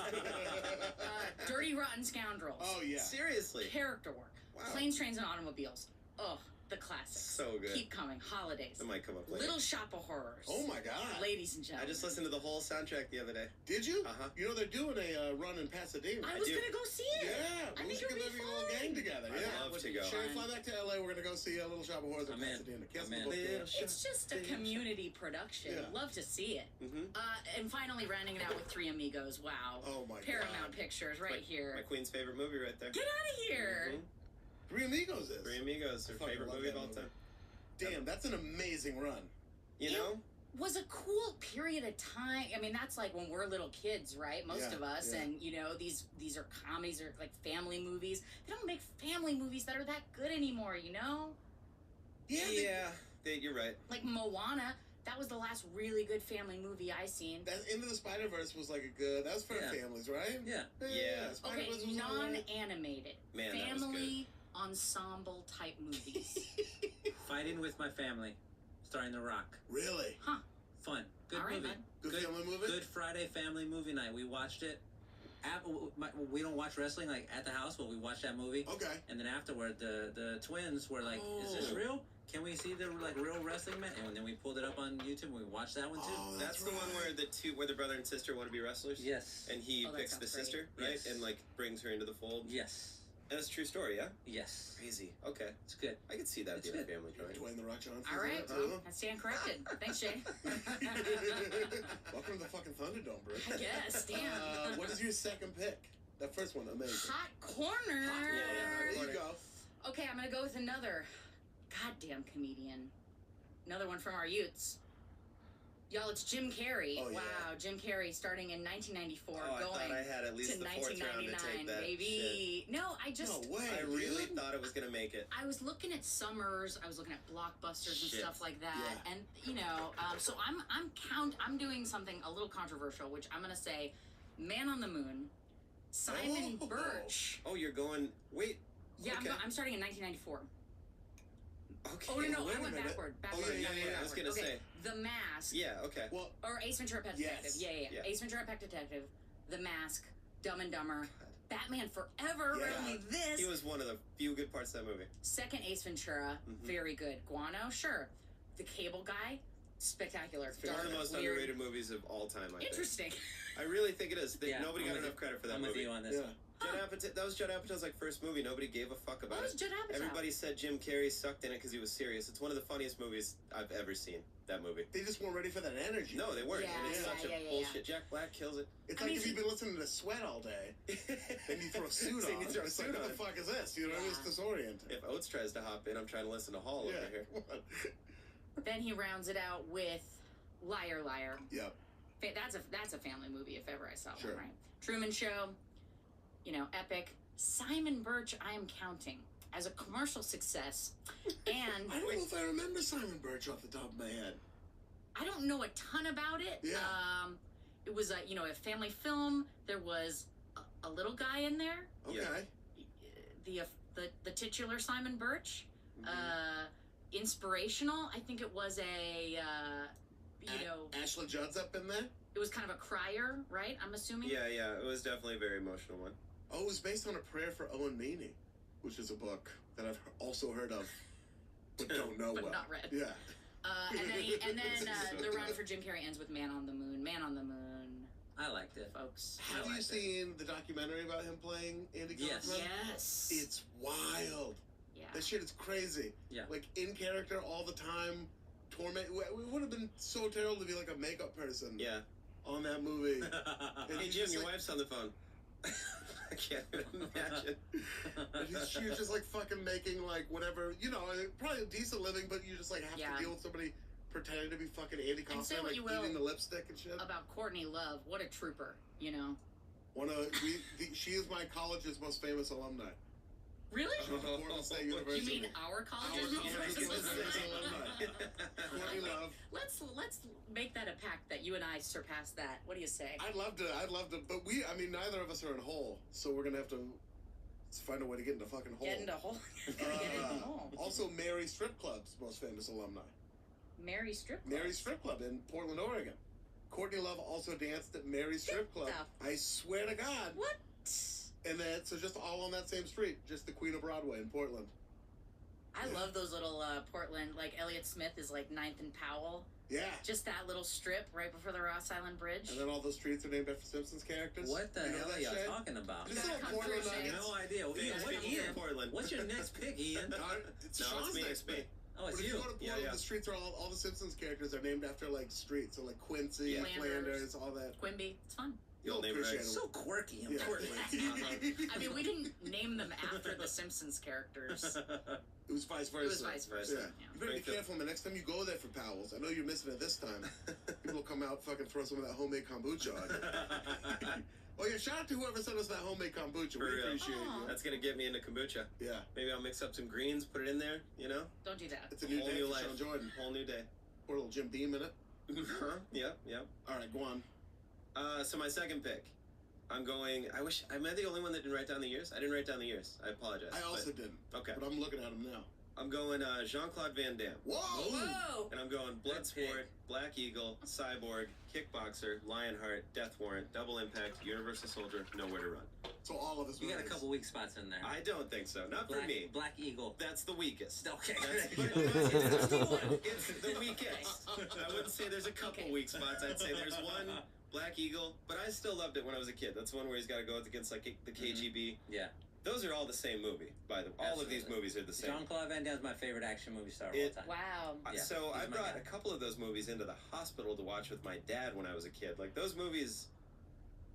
Dirty Rotten Scoundrels. Oh yeah. Seriously. Character work. Wow. Planes, Trains, and Automobiles. Oh, the classics. So good. Keep coming. Holidays. It might come up later. Little Shop of Horrors. Oh my God. Ladies and I gentlemen. just listened to the whole soundtrack the other day. Did you? Uh-huh. You know they're doing a run in Pasadena. I was do. gonna go see it. Yeah, I we think should it'll get be a little fun. gang together. I'd Yeah, love to go. Sherry, fly back to LA. We're gonna go see a Little Shop of Horrors in I'm in. Pasadena. Cancel I'm the in. book there. It's just a community production. Yeah. Love to see it. Mm-hmm. And finally, rounding it out with Three Amigos. Wow. Oh my Paramount God. Pictures, right here. My queen's favorite movie right there. Get out of here. Mhm. Three Amigos is. Three Amigos, her I fucking favorite love movie of that all movie. time. Damn, that's an amazing run. You know? Was a cool period of time. I mean, that's like when we're little kids, right? Most Yeah, of us, yeah. and you know, these are comedies or like family movies. They don't make family movies that are that good anymore, you know? Yeah, you're right. Like Moana, that was the last really good family movie I seen. That Into the Spider-Verse was like a good. That was for Yeah. families, right? Yeah. Yeah. Spider-Verse Okay, was alright. non-animated, Man, that was family ensemble type movies. Fighting with My Family, starring The Rock. Really? Fun. Good All right, movie. bud. Good family movie? Good Friday family movie night. We watched it. We don't watch wrestling like at the house, but we watched that movie. Okay. And then afterward, the twins were like, "Is this Oh. real? Can we see the like real wrestling match?" And then we pulled it up on YouTube and we watched that one too. Oh, That's the one where the brother and sister want to be wrestlers. Yes. And he Oh, that picks the sounds great. sister, right? Yes. And like brings her into the fold. Yes. And that's a true story, yeah? Yes. Crazy. Okay. It's good. I could see that It's being a good. family joint. Dwayne the Rock Johnson. All right, Huh? I stand corrected. Thanks, Jay. Welcome to the fucking Thunderdome, bro. I guess, damn. What is your second pick? That first one, amazing. Hot corner. There you go. Okay, I'm gonna go with another goddamn comedian. Another one from our youths. Y'all, it's Jim Carrey. Oh, yeah. Wow, Jim Carrey starting in 1994, Oh, I going thought I had at least to the fourth round to 1999, take that. baby. No, I just. No way. I really dude. thought it was gonna make it. I was looking at Summers. I was looking at Blockbusters and Shit. stuff like that, Yeah. and you know, so I'm doing something a little controversial, which I'm gonna say, Man on the Moon, Simon Oh. Birch. Oh, you're going. Wait. Yeah, Okay. I'm starting in 1994. Okay. Oh no, wait I a went minute. backward. Oh, Backward. yeah, backward, I was backward. gonna Okay, say. The Mask. Yeah. Okay. Well, Or Ace Ventura: Pet Yes. Detective. Yeah. Yeah. Ace Ventura: Pet Detective, The Mask, Dumb and Dumber, Batman Forever. Yeah. Riddle Me This. He was one of the few good parts of that movie. Second Ace Ventura, Mhm. very good. Guano, sure. The Cable Guy, spectacular. One of the Dark, most weird. underrated movies of all time. I think. Interesting. I really think it is. Yeah, Nobody I'm got with enough credit for that I'm with movie. you on this. yeah. one. Judd Apatow, that was Judd Apatow's like first movie. Nobody gave a fuck about What was it. Judd Apatow? Everybody said Jim Carrey sucked in it because he was serious. It's one of the funniest movies I've ever seen. That movie. They just weren't ready for that energy. No, they weren't. and it's Yeah, such yeah, a yeah, bullshit. Jack Black kills it. It's I like mean, if you've been listening to Sweat all day, then you throw a suit Then on. you throw a it's suit like, what on. the fuck is this? You know, Yeah. it's disorienting. If Oates tries to hop in, I'm trying to listen to Hall over here. Then he rounds it out with Liar Liar. Yep. That's a family movie if ever I saw Sure. one, right? Truman Show, you know, epic. Simon Birch, I Am Counting, as a commercial success, and I don't know if I remember Simon Birch off the top of my head. I don't know a ton about it. Yeah. it was a family film. There was a little guy in there. Okay. The titular Simon Birch. Inspirational. I think it was Ashley Judd's up in there. it was kind of a crier, right? I'm assuming. Yeah, it was definitely a very emotional one. Oh, it was based on a prayer for Owen Meany, which is a book that I've also heard of, but don't know but well. not read. Yeah. And then the run for Jim Carrey ends with Man on the Moon. Man on the Moon. I liked it. Folks. Have you seen the documentary about him playing Andy Kaufman? Yes. It's wild. Yeah. That shit is crazy. Yeah. Like, in character all the time. Torment. It would have been so terrible to be like a makeup person. Yeah. On that movie. Hey Jim, your wife's on the phone. I can't imagine. She was just like fucking making like whatever, probably a decent living, but you just like have to deal with somebody pretending to be fucking Andy Kaufman, say what like you will eating the lipstick and shit. About Courtney Love, what a trooper, She is my college's most famous alumni. Really? Portland State University. You mean our college's most famous alumni? Courtney Love. Let's make that a pact that you and I surpass that. What do you say? I'd love to, but neither of us are in Hull, so we're gonna have to find a way to get into fucking Hull. Get into Hull. Get into Hull. Also, Mary Strip Club's most famous alumni. Mary Strip Club. Mary Strip Club in Portland, Oregon. Courtney Love also danced at Mary Strip Club. I swear to God. What? And then, so just all on that same street, just the Queen of Broadway in Portland. I love those little Portland, like Elliott Smith is like 9th and Powell. Yeah. Just that little strip right before the Ross Island Bridge. And then all those streets are named after Simpsons characters. What the hell are y'all talking about? This is Portland I have no idea. Ian, Portland. What's your next pick, Ian? It's me. Oh, it's But you. If you go to Portland, the streets are all the Simpsons characters are named after like streets. So like Quincy, Flanders, all that. Quimby. It's fun. You'll appreciate it. So quirky and Portland. I mean, we didn't name them after the Simpsons characters. It was vice versa. It was vice versa. Yeah. You better be careful, man. Next time you go there for Powell's, I know you're missing it this time. People will come out, fucking throw some of that homemade kombucha on you. Oh yeah, shout out to whoever sent us that homemade kombucha. We appreciate you. That's gonna get me into kombucha. Yeah. Maybe I'll mix up some greens, put it in there. Don't do that. It's a new day for Sean Jordan. Whole new day. Pour a little Jim Beam in it. Yep. All right, go on. So my second pick. I'm I the only one that didn't write down the years? I didn't write down the years. I apologize. I also didn't. Okay. But I'm looking at him now. I'm going Jean-Claude Van Damme. Whoa! And I'm going Bloodsport, Black Eagle, Cyborg, Kickboxer, Lionheart, Death Warrant, Double Impact, Universal Soldier, Nowhere to Run. So all of us. You got a couple weak spots in there. I don't think so. Not for me. Black Eagle. That's the weakest. Okay. It's the weakest. I wouldn't say there's a couple weak spots. I'd say there's one. Black Eagle, but I still loved it when I was a kid. That's the one where he's got to go against like the KGB. Yeah. Those are all the same movie. All of these movies are the same. Jean-Claude Van Damme's my favorite action movie star of all time. Wow. Yeah, so I brought a couple of those movies into the hospital to watch with my dad when I was a kid. Like those movies,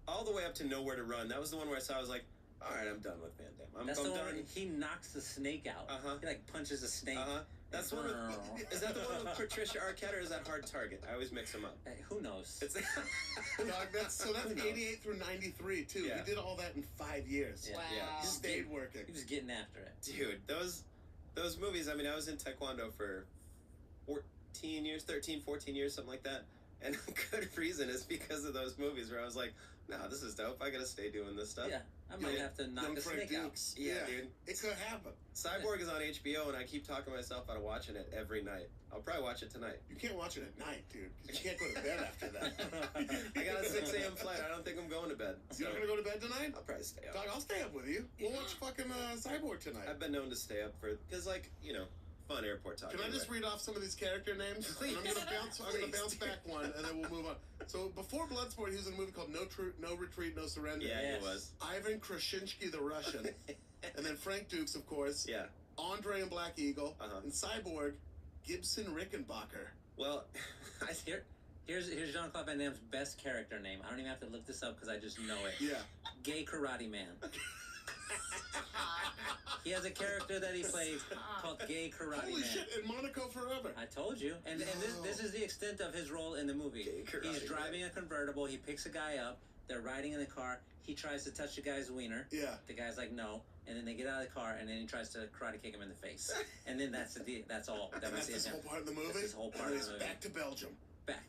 all the way up to Nowhere to Run. That was the one where I was like, all right, I'm done with Van Damme. That's I'm the done. one where he knocks the snake out. He like punches a snake. That's the one with, is that the one with Patricia Arquette or is that Hard Target? I always mix them up. Hey, who knows? It's that's 88 through 93 too. Yeah. We did all that in 5 years. Yeah. Wow. He stayed working. He was getting after it. Dude, those movies, I mean, I was in Taekwondo for 14 years, 13, 14 years, something like that. And a good reason is because of those movies where I was like, nah, this is dope. I gotta stay doing this stuff. Yeah, I might have to knock a snake out. Yeah, dude. It could happen. Cyborg is on HBO, and I keep talking myself out of watching it every night. I'll probably watch it tonight. You can't watch it at night, dude. 'Cause you can't go to bed after that. I got a 6 a.m. flight. I don't think I'm going to bed. So You're not gonna go to bed tonight? I'll probably stay up. Dog, I'll stay up with you. We'll watch fucking Cyborg tonight. I've been known to stay up because, fun airport talk. Can I just read off some of these character names? Please. I'm gonna bounce back one, and then we'll move on. So before Bloodsport, he was in a movie called No Retreat, No Surrender. Yeah, he was. Ivan Krasinski, the Russian, and then Frank Dukes, of course. Yeah. Andre and Black Eagle, and Cyborg, Gibson Rickenbacker. Well, here's Jean-Claude Van Damme's best character name. I don't even have to look this up because I just know it. Yeah. Gay Karate Man. He has a character that he plays called Gay Karate Holy Man. shit, in Monaco forever. I told you. And this is the extent of his role in the movie. Gay Karate He's driving a convertible. He picks a guy up. They're riding in the car. He tries to touch the guy's wiener. Yeah. The guy's like, no. And then they get out of the car, and then he tries to karate kick him in the face. And then that's all. That's this whole part of the movie? That's this whole part of the movie. Back to Belgium. Back.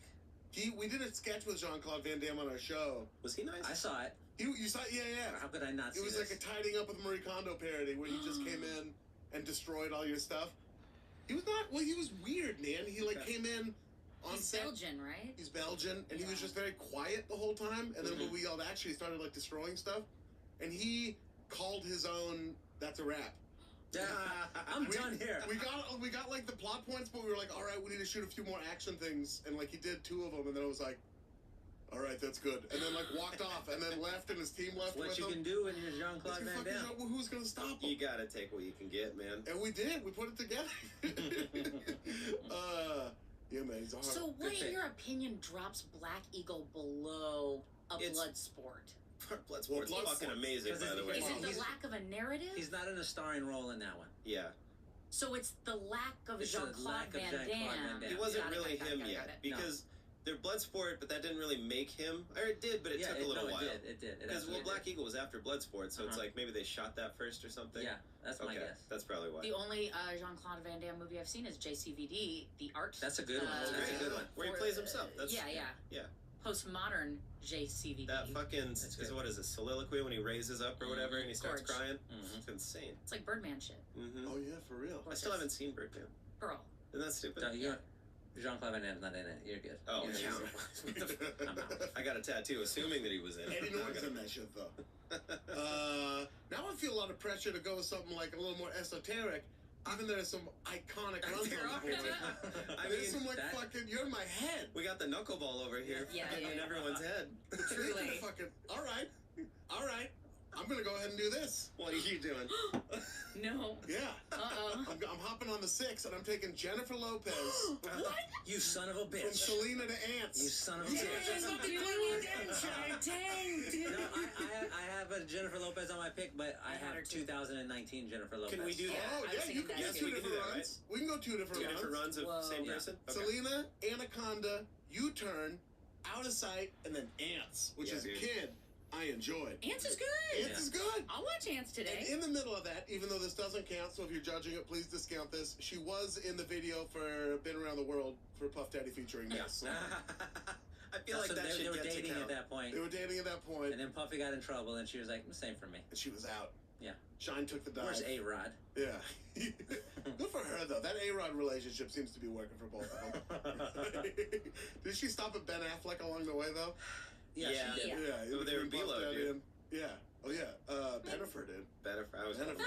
We did a sketch with Jean-Claude Van Damme on our show. Was he nice? I saw it. You saw it? Yeah. How could I not see It was this? like a Tidying Up with Marie Kondo parody where he just came in and destroyed all your stuff. He was not. Well, he was weird, man. He came in on He's set. Belgian, right? He's Belgian, and he was just very quiet the whole time. And then when we yelled action, he started like destroying stuff. And he called his own. That's a wrap. I'm done here. We got like the plot points, but we were like, all right, we need to shoot a few more action things, and like he did 2 of them, and then it was like, all right, that's good, and then like walked off, and then left, and his team left what with you him. can do when you're Jean-Claude Van Damme. Well, who's gonna stop him? You gotta take what you can get, man. And we did. We put it together. Yeah, man, he's a hard. So, what in your opinion drops Black Eagle below a It's- blood sport? Bloodsport's fucking amazing, by the way. Is it the lack of a narrative? He's not in a starring role in that one. Yeah. So it's the lack of Jean-Claude Van Damme. He wasn't Got it, really got it, him got it, yet got it. because they're Bloodsport, but that didn't really make him. Or it did, but it took a little while. It did. Because Black Eagle was after Bloodsport, so it's like maybe they shot that first or something. Yeah, that's my guess. That's probably why. The only Jean-Claude Van Damme movie I've seen is JCVD, the art. That's a good one. That's a good one. Where he plays himself. That's, yeah. Postmodern JCVD. That fucking what is it? Soliloquy when he raises up or whatever and he starts Gorge. crying. It's insane. It's like Birdman shit. Oh yeah, for real. I still haven't seen Birdman. Girl. Isn't that stupid? No, Jean-Claude Van Damme's not in it. You're good. Oh, You're yeah. good. I'm out. I got a tattoo assuming that he was in it. Eddie Norton's in that shit though. Now I feel a lot of pressure to go with something like a little more esoteric. Even there's some iconic runs on the board. There's some like fucking, you're in my head. We got the knuckleball over here in everyone's head. Truly. Fucking, all right. I'm gonna go ahead and do this. What are you doing? No. Yeah. Uh-oh. I'm hopping on the 6 and I'm taking Jennifer Lopez. What? You son of a bitch. From Selena to Ants. You son of a Dang, bitch. dang, dude. No, I have a Jennifer Lopez on my pick, but I have 2019 Jennifer Lopez. Can we do that? Oh, yeah, you can get Yes, 2 we can do different that, runs. We can go 2 different runs. 2 different runs of same person? Okay. Selena, Anaconda, U-Turn, Out of Sight, and then Ants, which as a kid, I enjoyed. Ants is good. Ants is good. I'll watch Ants today. And in the middle of that, even though this doesn't count, so if you're judging it, please discount this. She was in the video for Been Around the World for Puff Daddy featuring Ness. I feel like that they should were get to dating count. at that point. They were dating at that point. And then Puffy got in trouble, and she was like, "Same for me." And she was out. Yeah. Shine took the dive. Where's A-Rod? Yeah. Good for her, though. That A-Rod relationship seems to be working for both of them. Did she stop at Ben Affleck along the way, though? Yeah, she did. Yeah. They were between Puff Below, Daddy dude. and- Yeah. Oh, yeah. Bennifer did. That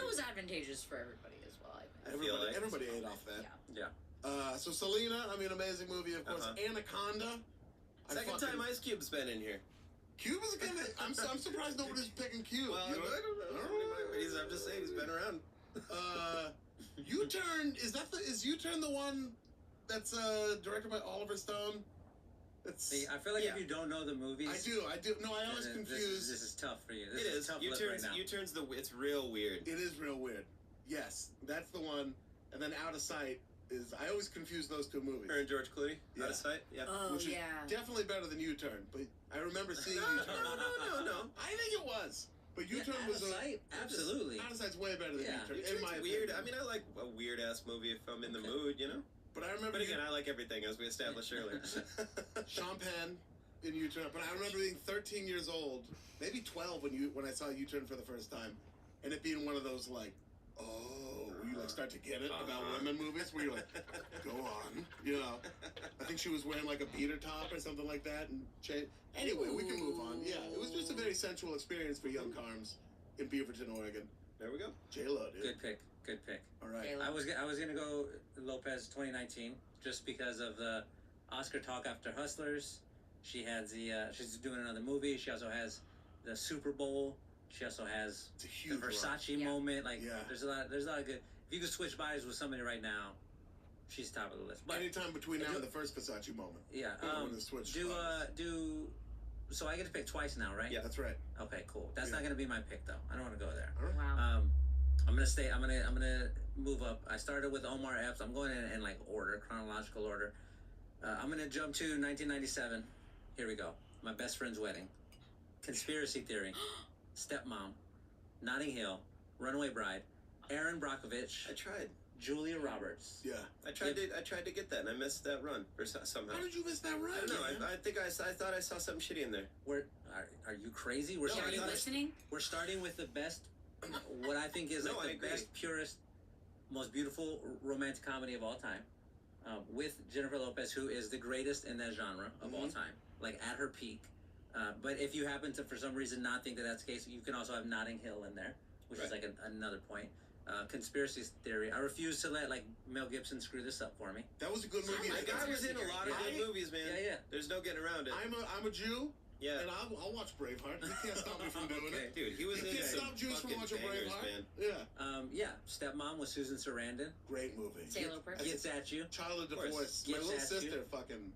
was advantageous for everybody as well, I think. Everybody ate off that. Yeah. So Selena, I mean, amazing movie, of course. Anaconda. Second time Ice Cube's been in here. Cube is good. I'm surprised nobody's picking Cube. Well, you know? I don't know. I'm just saying he's been around. U-Turn, is U-Turn the one that's directed by Oliver Stone? See, I feel like if you don't know the movies, I do. No, I always confuse. This is tough for you. It is. Tough U-Turn's, right now. U-Turn's it's real weird. It is real weird. Yes, that's the one. And then Out of Sight is. I always confuse those 2 movies. Her and George Clooney. Yeah. Out of Sight. Yeah. Oh, Which is definitely better than U-Turn. But I remember seeing U-Turn. No. I think it was. But U-Turn Out was of Sight? Absolutely. Out of Sight's way better than U-Turn. In my weird. opinion. I mean, I like a weird ass movie if I'm in the mood, you know. But I remember. But again, I like everything as we established earlier. Sean Penn in U-Turn. But I remember being 13 years old, maybe 12 when I saw U-Turn for the first time, and it being one of those like, where you like start to get it about women movies, where you're like, go on, you know. I think she was wearing like a beater top or something like that, and anyway, we can move on. Yeah, it was just a very sensual experience for young Carms in Beaverton, Oregon. There we go. J-Lo, dude. Good pick. All right. I was gonna go Lopez 2019 just because of the Oscar talk after Hustlers. She has she's doing another movie. She also has the Super Bowl. She also has the Versace moment. Like there's a lot of good. If you could switch bodies with somebody right now, she's top of the list. But anytime between now and the first Versace moment. Yeah. So I get to pick twice now, right? Yeah, that's right. Okay, cool. That's not gonna be my pick though. I don't want to go there. Wow. I'm gonna move up. I started with Omar Epps. I'm going in like order, chronological order. I'm gonna jump to 1997. Here we go. My Best Friend's Wedding, Conspiracy Theory, Stepmom, Notting Hill, Runaway Bride, Aaron Brockovich. I tried. Julia Roberts. Yeah. I tried to get that, and I missed that run somehow. How did you miss that run? I don't know. I think I thought I saw something shitty in there. Are you crazy? We're Are you starting. listening? We're starting with the best. What I think is No, like I the agree. best, purest, most beautiful romantic comedy of all time, with Jennifer Lopez, who is the greatest in that genre of all time, like at her peak. But if you happen to, for some reason, not think that that's the case, you can also have Notting Hill in there, which is like another point. Conspiracy theory. I refuse to let like Mel Gibson screw this up for me. That was a good movie. The guy was in a lot of good movies, man. Yeah. There's no getting around it. I'm a Jew. Yeah. And I'll watch Braveheart. You can't stop me from doing it. Dude, he was You in can't some stop Jews from fucking watching bangers, Braveheart. man. Yeah. Stepmom with Susan Sarandon. Great movie. Sailor Person. Gets at you. Child of Divorce. My Gets little at you. sister fucking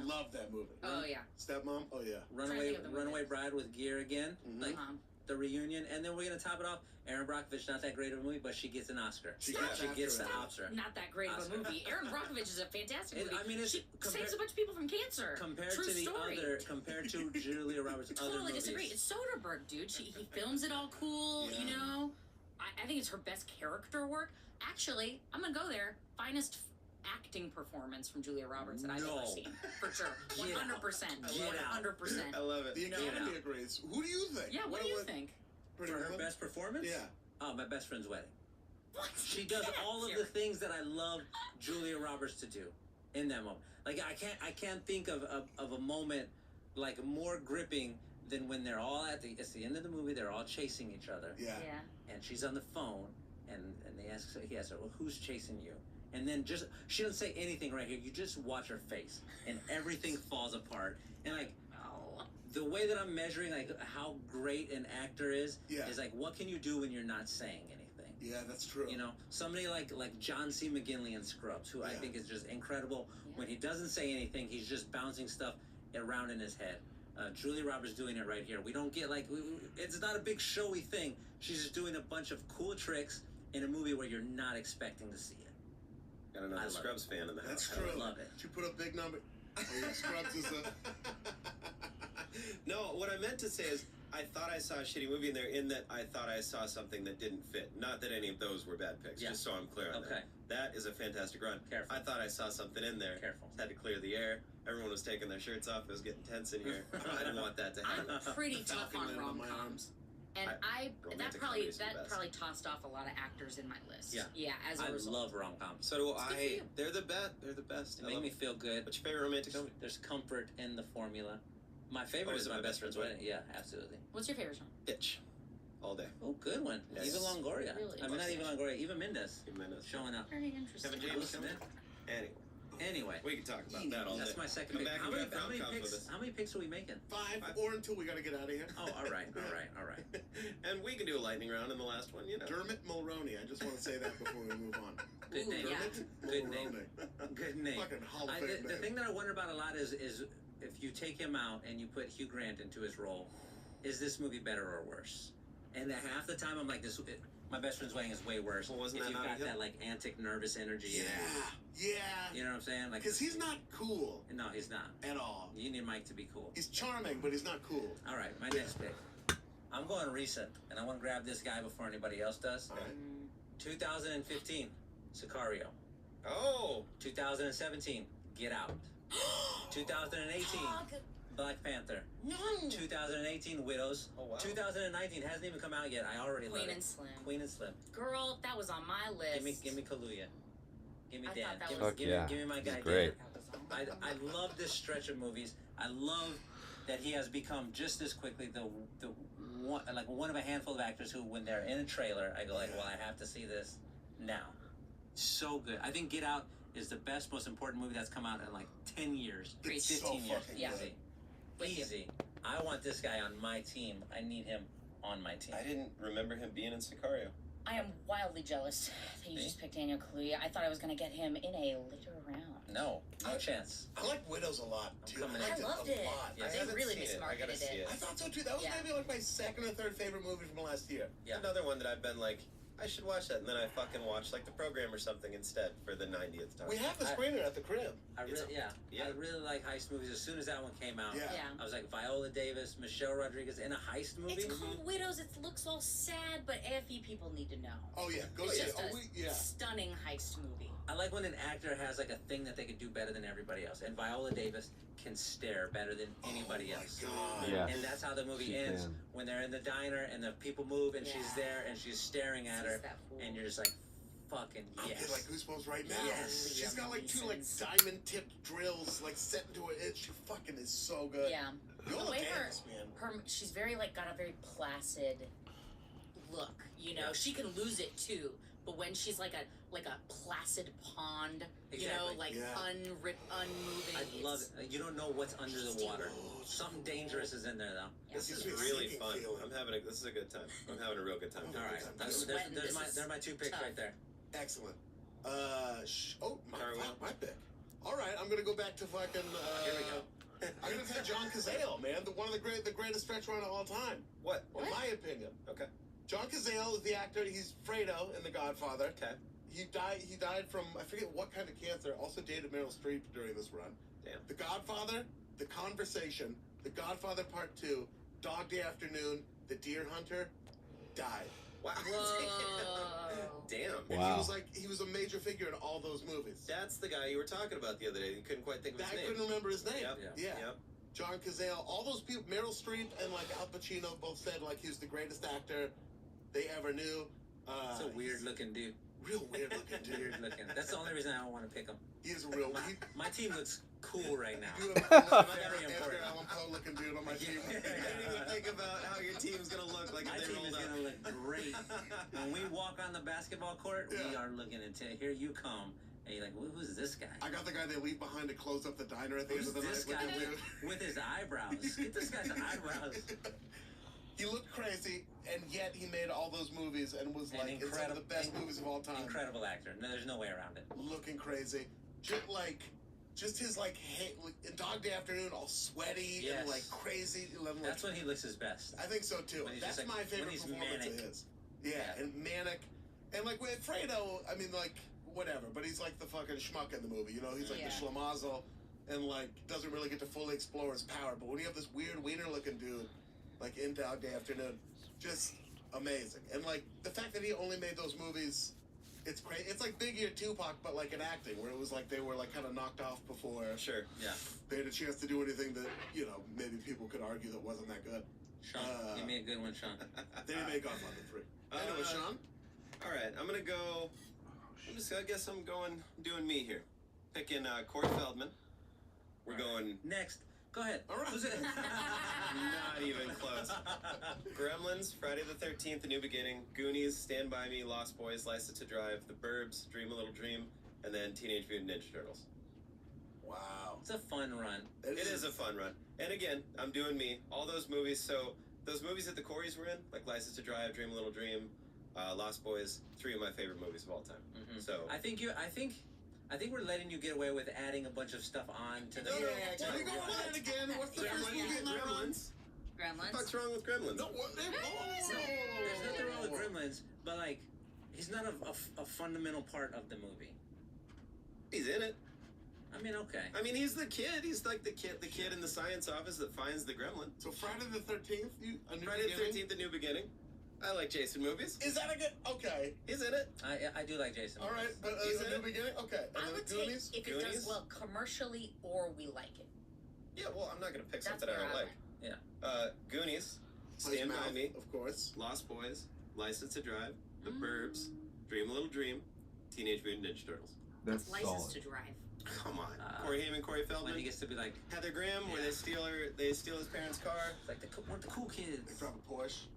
loved that movie. Oh yeah. Stepmom. Oh yeah. Runaway Bride with Gear again. Like the reunion, and then we're gonna top it off. Erin Brockovich, not that great of a movie, but she gets an Oscar. She gets the Oscar. Not that great of a movie. Erin Brockovich is a fantastic movie. I mean, she saves a bunch of people from cancer. Compared True to the story. compared to Julia Roberts' other Totally movies. disagree. It's Soderbergh, dude. He films it all cool. Yeah. You know, I think it's her best character work. Actually, I'm gonna go there. Finest acting performance from Julia Roberts that I've ever seen, for sure. 100%. 100%. I love it. The Academy agrees. Who do you think? Yeah. What do you think? For her best performance? Yeah. Oh, My Best Friend's Wedding. What? She does all of the things that I love Julia Roberts to do in that moment. Like I can't think of a moment like more gripping than when they're all it's the end of the movie. They're all chasing each other. Yeah. And she's on the phone, and he asks her, well, who's chasing you? And then she doesn't say anything right here. You just watch her face, and everything falls apart. And like, the way that I'm measuring like how great an actor is like, what can you do when you're not saying anything? Yeah, that's true. You know, somebody like John C. McGinley in Scrubs, who I think is just incredible. When he doesn't say anything, he's just bouncing stuff around in his head. Julia Roberts doing it right here. We don't get like, it's not a big showy thing. She's just doing a bunch of cool tricks in a movie where you're not expecting to see it. Got another Scrubs fan in the house. That's true. I love it. She put a big number. Oh, yeah, Scrubs is a... No, what I meant to say is, I thought I saw a shitty movie in there in that I thought I saw something that didn't fit. Not that any of those were bad picks, just so I'm clear on that. That is a fantastic run. Careful. I thought I saw something in there. Careful. Had to clear the air. Everyone was taking their shirts off. It was getting tense in here. I didn't want that to happen. I'm pretty tough on rom-coms. And that probably tossed off a lot of actors in my list. Yeah. As a result. I love rom-coms. So do I. They're the best. They're the best. They make me feel good. What's your favorite romantic comedy? There's comfort in the formula. My favorite is My Best Friend's Wedding. Yeah, absolutely. What's your favorite song? Itch. All day. Oh, good one. Yes. Eva Longoria. Really? I mean, not Eva Longoria. Eva Mendes. Eva Mendes. Showing up. Very interesting. Kevin James coming. Anyway, we can talk about that all day. That's my second Come pick. back How and many with us. picks are we making? 5 or until we gotta get out of here. Oh, all right. And we can do a lightning round in the last one, you know. Dermot Mulroney. I just want to say that before we move on. Good name. Dermot Good name. Mulroney. Good name. Fucking Hall of Fame the name. thing that I wonder about a lot is if you take him out and you put Hugh Grant into his role, is this movie better or worse? And half the time I'm like, My Best Friend's Wedding is way worse. Well, wasn't if that you've got Notting Hill? that like antic, nervous energy. Yeah. You know what I'm saying? Like, Because he's not cool No, he's not. at all. You need Mike to be cool. He's charming, but he's not cool. All right, my next pick. I'm going recent, and I want to grab this guy before anybody else does. All right. 2015, Sicario. Oh! 2017, Get Out. 2018, Black Panther. No. 2018, Widows. Oh, wow. 2019 hasn't even come out yet. I already love Queen it. and Slim. Queen and Slim. Girl, that was on my list. Give me Kaluuya. Give me I Dan. thought that Give, was- give me my guy Dan. great. I love this stretch of movies. I love that he has become just as quickly the one of a handful of actors who, when they're in a trailer, I go like, well, I have to see this now. So good. I think Get Out is the best, most important movie that's come out in like 10 years, It's 15 so years. fucking Yeah. good. Easy. I want this guy on my team. I need him on my team. I didn't remember him being in Sicario. I am wildly jealous that you just picked Daniel Kaluuya. I thought I was going to get him in a later round. No chance. I like Widows a lot, too. coming I liked in. it I loved a it. lot. Yes. They haven't really seen it. I mismarketed gotta see it. it. I thought so, too. That was Yeah. maybe like my second or third favorite movie from last year. Yeah. Another one that I've been like, I should watch that, and then I fucking watch like the program or something instead for the 90th time. We have the screener at the crib. I really like heist movies. As soon as that one came out, I was like, Viola Davis, Michelle Rodriguez in a heist movie. It's called Widows. It looks all sad, but AFE people need to know. Oh yeah, go it's see just it. a stunning heist movie. I like when an actor has like a thing that they can do better than everybody else, and Viola Davis can stare better than anybody else. God. Yeah. And that's how the movie ends, when they're in the diner and the people move and she's there and she's staring at her, and you're just like, fucking I'm yes. getting like goosebumps right now. Yes. She's got like 2 like diamond tipped drills like set into her head. She fucking is so good. Yeah. Viola The way Davis, man. she's very like got a very placid look. You know, she can lose it too. But when she's like a placid pond, you know, like unmoving. I love it. You don't know what's under the water. Something dangerous is in there though. This is really fun. This is a good time. I'm having a real good time. All right, they're my 2 picks right there. Excellent. My pick. All right, I'm gonna go back to fucking. Here we go. I'm gonna take John Cazale, man. One of the greatest stretch run of all time. What? In my opinion. Okay. John Cazale is the actor. He's Fredo in The Godfather. Okay. He died from, I forget what kind of cancer. Also dated Meryl Streep during this run. Damn. The Godfather, The Conversation, The Godfather Part 2, Dog Day Afternoon, The Deer Hunter, died. Wow. Damn. Wow. And he was a major figure in all those movies. That's the guy you were talking about the other day. You couldn't quite think of his name. I couldn't remember his name. Yep. John Cazale, all those people, Meryl Streep and like Al Pacino both said like he was the greatest actor they ever knew. It's a weird looking dude. Real weird looking dude. Weird looking. That's the only reason I don't want to pick him. He is a real. My team looks cool right now. Very important. Allan Poe looking dude on my team. I didn't even think about how your team's gonna look like. My team is gonna look great. When we walk on the basketball court, we are looking and here you come. And you're like, who's this guy? I got the guy they leave behind to close up the diner at the end of the night. This guy with his eyebrows. Get this guy's eyebrows. He looked crazy, and yet he made all those movies and was like in some of the best movies of all time. Incredible actor. No, there's no way around it. Looking crazy. Just his in Dog Day Afternoon, all sweaty and like crazy. That's when he looks his best. I think so too. That's like, my favorite performance of his. Yeah, and manic. And like with Fredo, I mean like whatever, but he's like the fucking schmuck in the movie, you know? He's like the schlemazel and like doesn't really get to fully explore his power. But when you have this weird wiener looking dude like in Dog Day Afternoon, just amazing. And like the fact that he only made those movies, it's crazy. It's like Biggie or Tupac, but like in acting, where it was like they were like kind of knocked off before. Sure. Yeah. They had a chance to do anything that, you know, maybe people could argue that wasn't that good. Sean, give me a good one, Sean. They didn't make Godfather 3. Anyway, Sean? All right, I'm gonna go. I guess I'm doing me here. Picking Corey Feldman. We're going next. Go ahead. All right. Who's it? Not even close. Gremlins, Friday the 13th, A New Beginning, Goonies, Stand By Me, Lost Boys, License to Drive, The Burbs, Dream a Little Dream, and then Teenage Mutant Ninja Turtles. Wow. It's a fun run. It is a fun run. And again, I'm doing me. All those movies. So those movies that the Coreys were in, like License to Drive, Dream a Little Dream, Lost Boys, 3 of my favorite movies of all time. Mm-hmm. So I think we're letting you get away with adding a bunch of stuff on to the. Can we go over that again? What's the first movie in that run? Gremlins. What's wrong with Gremlins? No, there's nothing wrong with Gremlins, but like, he's not a fundamental part of the movie. He's in it. I mean, okay. I mean, he's the kid. He's like the kid in the science office that finds the gremlin. So Friday the 13th, Friday the 13th, A New Beginning. I like Jason movies. Is that a good? Okay. He's in it. I do like Jason. All right, but He's A in New it. Beginning. Okay. And I would take Goonies? if it does well commercially or we like it. Yeah, well, I'm not gonna pick That's something I where don't I like. Yeah. Goonies, Plays Stand By Mouth, Me, of course. Lost Boys, License to Drive, The Burbs, Dream a Little Dream, Teenage Mutant Ninja Turtles. That's License solid. to Drive. Come on, Corey Haim, Corey Feldman. When he gets to be like Heather Graham, where they steal his parents' car. It's like one of the cool kids. They drive a Porsche.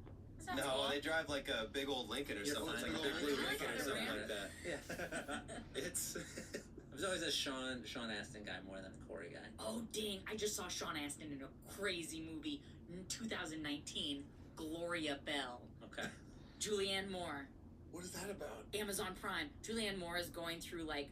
No, they drive like a big old Lincoln or something. It's like a big blue Lincoln or something like that. Yeah. It's. I was always a Sean Astin guy more than a Corey guy. Oh dang! I just saw Sean Astin in a crazy movie in 2019, Gloria Bell. Okay. Julianne Moore. What is that about? Amazon Prime. Julianne Moore is going through like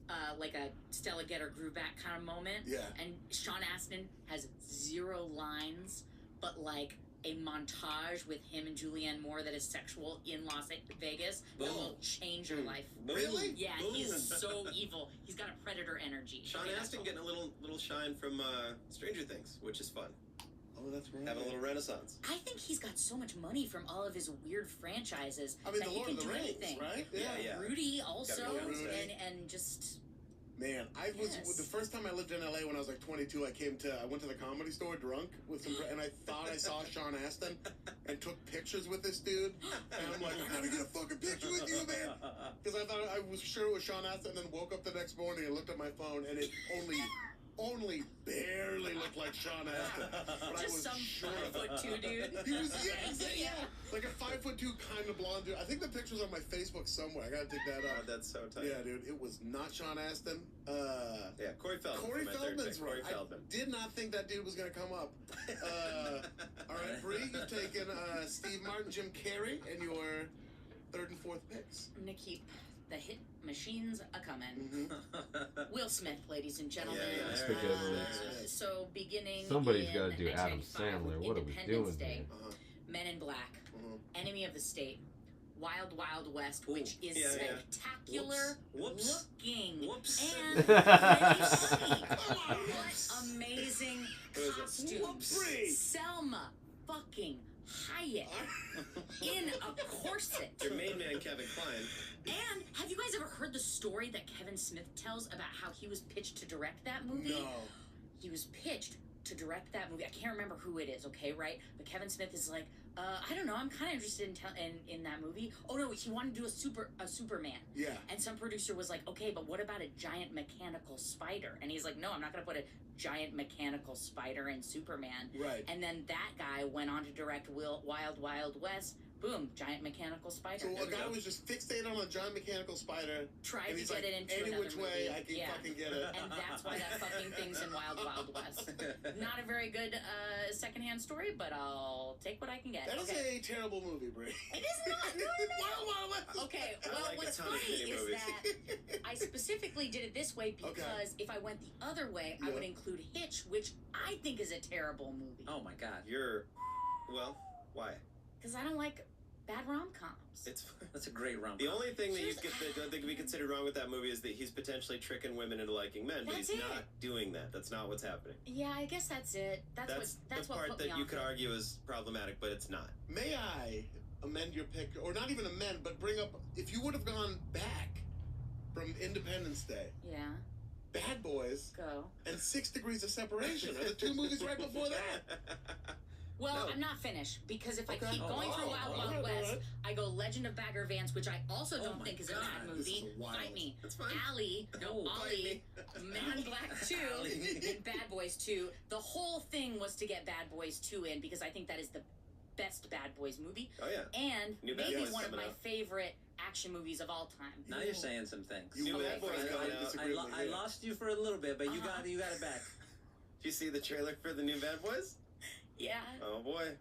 a Stella Getter Gruback kind of moment. Yeah. And Sean Astin has 0 lines, but like a montage with him and Julianne Moore that is sexual in Las Vegas that will change your life. Really? Yeah, he's so evil. He's got a predator energy. Sean Astin getting a little shine from Stranger Things, which is fun. Oh, that's right. Having a little renaissance. I think he's got so much money from all of his weird franchises I mean, that the he Lord can of the do Rings, anything. right? Yeah. Rudy also, Rudy. and just Man, I was Yes. the first time I lived in LA when I was like 22. I went to the Comedy Store drunk with some, and I thought I saw Sean Astin, and took pictures with this dude. And I'm like, I gotta get a fucking picture with you, man, because I thought I was sure it was Sean Astin. And then woke up the next morning and looked at my phone, and it only barely looked like Sean Astin. But I just was some sure of it. 5'2" dude. He was like a 5'2" kind of blonde dude. I think the picture's on my Facebook somewhere. I gotta dig that Oh, up. that's so tight. Yeah, dude, it was not Sean Astin. Yeah, Corey Feldman. Corey for my third Feldman's pick. right. Corey Feldman. I did not think that dude was gonna come up. All right, Bree, you've taken Steve Martin, Jim Carrey, and your third and fourth picks. I'm gonna keep the hit machines a coming. Mm-hmm. Will Smith, ladies and gentlemen. Yeah, That's the good one. So beginning Somebody's in got to do Adam 1985 Sandler. with What are we Independence doing Day, here? Uh-huh. Men in Black, Enemy of the State, Wild Wild West, Ooh, which is yeah. spectacular Whoops. looking Whoops. and really funny. What amazing costumes! Whoopsie. Selma fucking Hayek in a corset. Your main man, Kevin Kline. And have you guys ever heard the story that Kevin Smith tells about how he was pitched to direct that movie? No. He was pitched to direct that movie. I can't remember who it is, okay, right? But Kevin Smith is like, I don't know, I'm kind of interested in that movie. Oh no, he wanted to do a Superman. Yeah. And some producer was like, okay, but what about a giant mechanical spider? And he's like, no, I'm not going to put a giant mechanical spider in Superman. Right. And then that guy went on to direct Wild Wild West. Boom, giant mechanical spider. So a guy was just fixated on a giant mechanical spider. Tried and to he's get like, it into any another which way movie. I can Yeah. fucking get it. And that's why that fucking thing's in Wild Wild West. Not a very good secondhand story, but I'll take what I can get. That is Okay. a terrible movie, Brie. It is not. No. Wild Wild West. Okay, I well, like a what's ton of funny shitty is movies. that I specifically did it this way because if I went the other way, I Yeah. would include Hitch, which I think is a terrible movie. Oh my God. Well, why? Because I don't like bad rom-coms. It's That's a great rom. the only thing that Here's- that could be considered wrong with that movie is that he's potentially tricking women into liking men, but That's he's it. not doing that. That's not what's happening. Yeah, I guess that's it. That's the what part put that me you off could it. argue is problematic, but it's not. May I amend your pick, or not even amend, but bring up, if you would have gone back from Independence Day, Yeah, Bad Boys, go. and 6 Degrees of Separation are the two movies right before that. Well, No. I'm not finished because if I Okay. keep going through Oh, Wild all Wild right, all West, right. I go Legend of Bagger Vance, which I also don't my think is a God, bad this movie. is wild. Fight me. That's fine. Allie, No, Ollie, Man in Black 2, and Bad Boys 2. The whole thing was to get Bad Boys 2 in because I think that is the best Bad Boys movie Oh yeah. and New Bad maybe Boys one of coming my out. favorite action movies of all time. Now you're saying some things. New Bad Boys Okay. coming I out. disagree. I lost you for a little bit, but you Uh-huh. got it back. Did you see the trailer for the new Bad Boys? Yeah. Oh boy.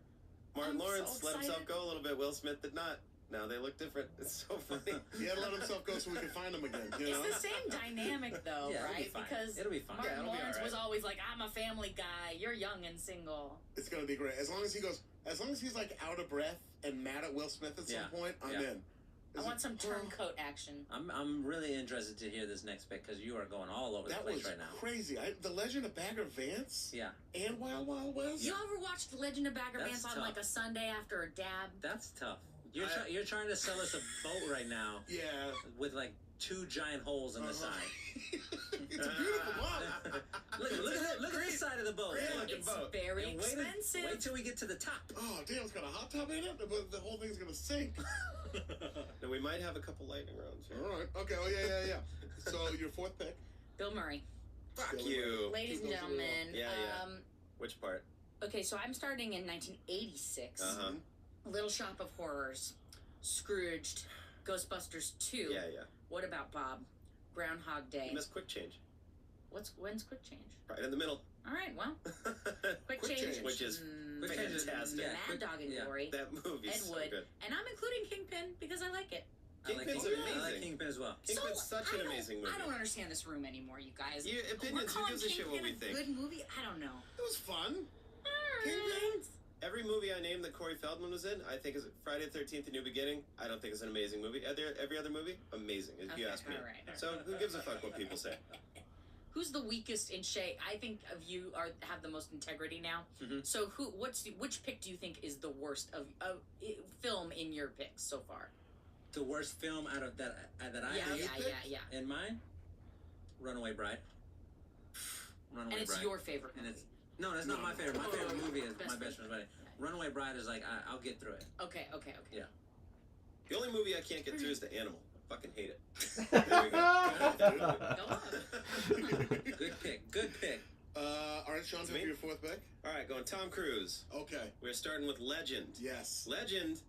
Martin I'm Lawrence so let himself excited. go a little bit. Will Smith did not. Now they look different. It's so funny. He had to let himself go so we could find him again, you know? It's the same dynamic though, Yeah, it'll be right? fine. Because It'll be fine. Martin Yeah, it'll be Lawrence alright. was always like, I'm a family guy, you're young and single. It's gonna be great. As long as he's like out of breath and mad at Will Smith at some Yeah. point, I'm Yeah. in. I Is want it- some turncoat action. I'm really interested to hear this next pick because you are going all over the That place was right now. crazy. The Legend of Bagger Vance Yeah, and Wild Wild West. You ever watched The Legend of Bagger That's Vance on tough. like a Sunday after a dab? that's tough. You're trying to sell us a boat right now Yeah. with like 2 giant holes in the Uh-huh. side. It's a beautiful boat. Look at this side of the boat. Great Yeah. looking It's boat. very And expensive. Wait till we get to the top. Oh damn! It's got a hot tub in it, but the whole thing's gonna sink. And we might have a couple lightning rounds here. All right. Okay. Oh yeah. So your fourth pick. Bill Murray. Fuck Still you. Ladies and Keep going through it all. gentlemen, Yeah. Which part? okay, so I'm starting in 1986. Uh-huh. Little Shop of Horrors, Scrooged, Ghostbusters 2. Yeah. What About Bob? Groundhog Day. You missed Quick Change. When's Quick Change? Right in the middle. All right, well, Quick Quick Change, Change. Which is Quick Change is- fantastic. yeah. Mad Dog and Yeah. Glory, That movie's Ed so Wood, good. and I'm including Kingpin because I like it. Kingpin's I like amazing. Kingpin as well. Kingpin's such an I don't- amazing movie. I don't understand this room anymore, you guys. Your We're opinions, who calling gives a shit what we Kingpin think? Good movie? I don't know. It was fun. All Kingpin? right. Every movie I named that Corey Feldman was in, I think is Friday the 13th: A New Beginning. I don't think it's an amazing movie. Every other movie, amazing, if you ask me. All right. So who gives a fuck what people say? Who's the weakest in shape? I think of you have the most integrity now. Mm-hmm. So which pick do you think is the worst of film in your picks so far? The worst film out of that I Yeah. In mine, Runaway Bride. And it's your favorite movie. And it's no, that's not my favorite. My favorite movie is Best My Best Friend's Wedding. Runaway Bride is like I'll get through it. Okay. Yeah. The only movie I can't get through is The Animal. I fucking hate it. There we go. Good pick. All right, Sean, for your fourth pick. All right, going Tom Cruise. Okay. We're starting with Legend. Yes. Legend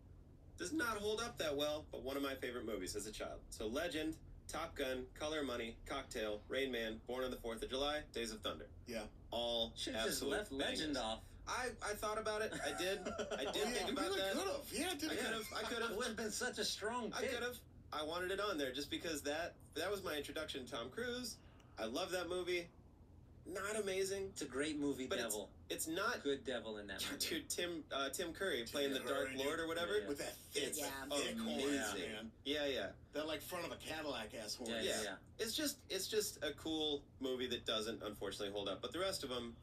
does not hold up that well, but one of my favorite movies as a child. So Legend, Top Gun, Color of Money, Cocktail, Rain Man, Born on the 4th of July, Days of Thunder. Yeah. All Should have just absolute left Legend bangers. off. I thought about it. I did. I did think about really that. could have. Yeah, I could have. It would have been such a strong I pick. could have. I wanted it on there just because that was my introduction to Tom Cruise. I love that movie. Not amazing. It's a great movie, But Devil. It's not Good devil in that movie. Dude, Tim Curry playing the Dark Lord or whatever. Yeah. With that thick, Yeah. thick horn, Amazing. man. Yeah. That like front of a Cadillac ass horn. Yeah. It's just a cool movie that doesn't unfortunately hold up. But the rest of them,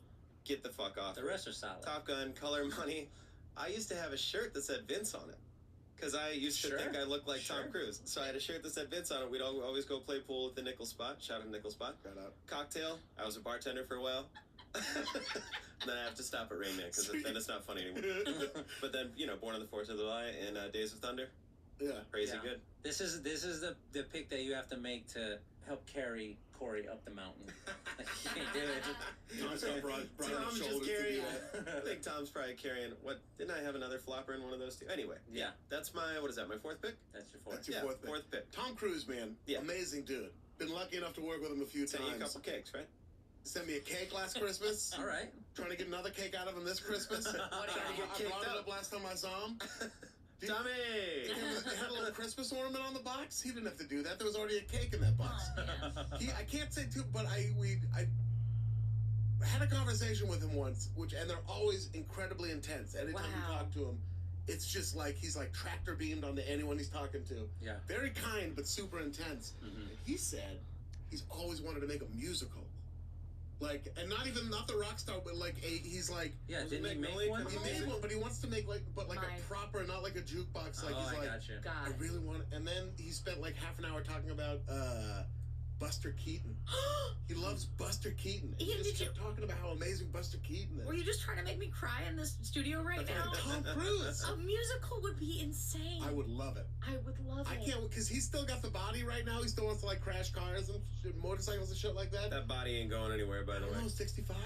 get the fuck off. The rest are solid. Top Gun, Color Money. I used to have a shirt that said Vince on it. Because I used to think I looked like Tom Cruise. So I had a shirt that said Vince on it. We'd always go play pool at the Nickel Spot. Shout out Nickel Spot. Shout out. Cocktail. I was a bartender for a while. And then I have to stop at Rain Man because then it's not funny anymore. But then, Born on the 4th of July and Days of Thunder. Yeah. Crazy good. This is the pick that you have to make to help carry Corey up the mountain. Like, you can't do it. Tom's got broad Tom's just shoulders to do carrying. that. I think Tom's probably carrying. What? Didn't I have another flopper in one of those two? Anyway. Yeah. That's my, what is that, my fourth pick? That's your fourth. That's your fourth pick. Fourth pick. Tom Cruise, man. Yeah. Amazing dude. Been lucky enough to work with him a few Sent you a times. couple cakes, right? Sent me a cake last Christmas. All right. Trying to get another cake out of him this Christmas. What do you I brought it up last time I saw him. Tommy! It had a little Christmas ornament on the box. He didn't have to do that. There was already a cake in that box. Oh, man. I can't say too, but I had a conversation with him once, and they're always incredibly intense. Anytime you talk to him, it's just like he's like tractor beamed onto anyone he's talking to. Yeah. Very kind, but super intense. Mm-hmm. And he said he's always wanted to make a musical. Like, and not the rock star, but like he's like. Yeah, Was didn't he make Millie one? He made one, but he wants to make a proper, not like a jukebox. Like Oh, he's I like, got you. I really want. And then he spent like half an hour talking about Buster Keaton. He loves Buster Keaton. And Ian, he just did kept talking about how amazing Buster Keaton is. Were you just trying to make me cry in this studio right now? Tom Cruise. A musical would be insane. I would love it. I would love I it. can't, because he's still got the body right now. He still wants to like crash cars and motorcycles and shit like that. That body ain't going anywhere, by I the don't way. know, 65?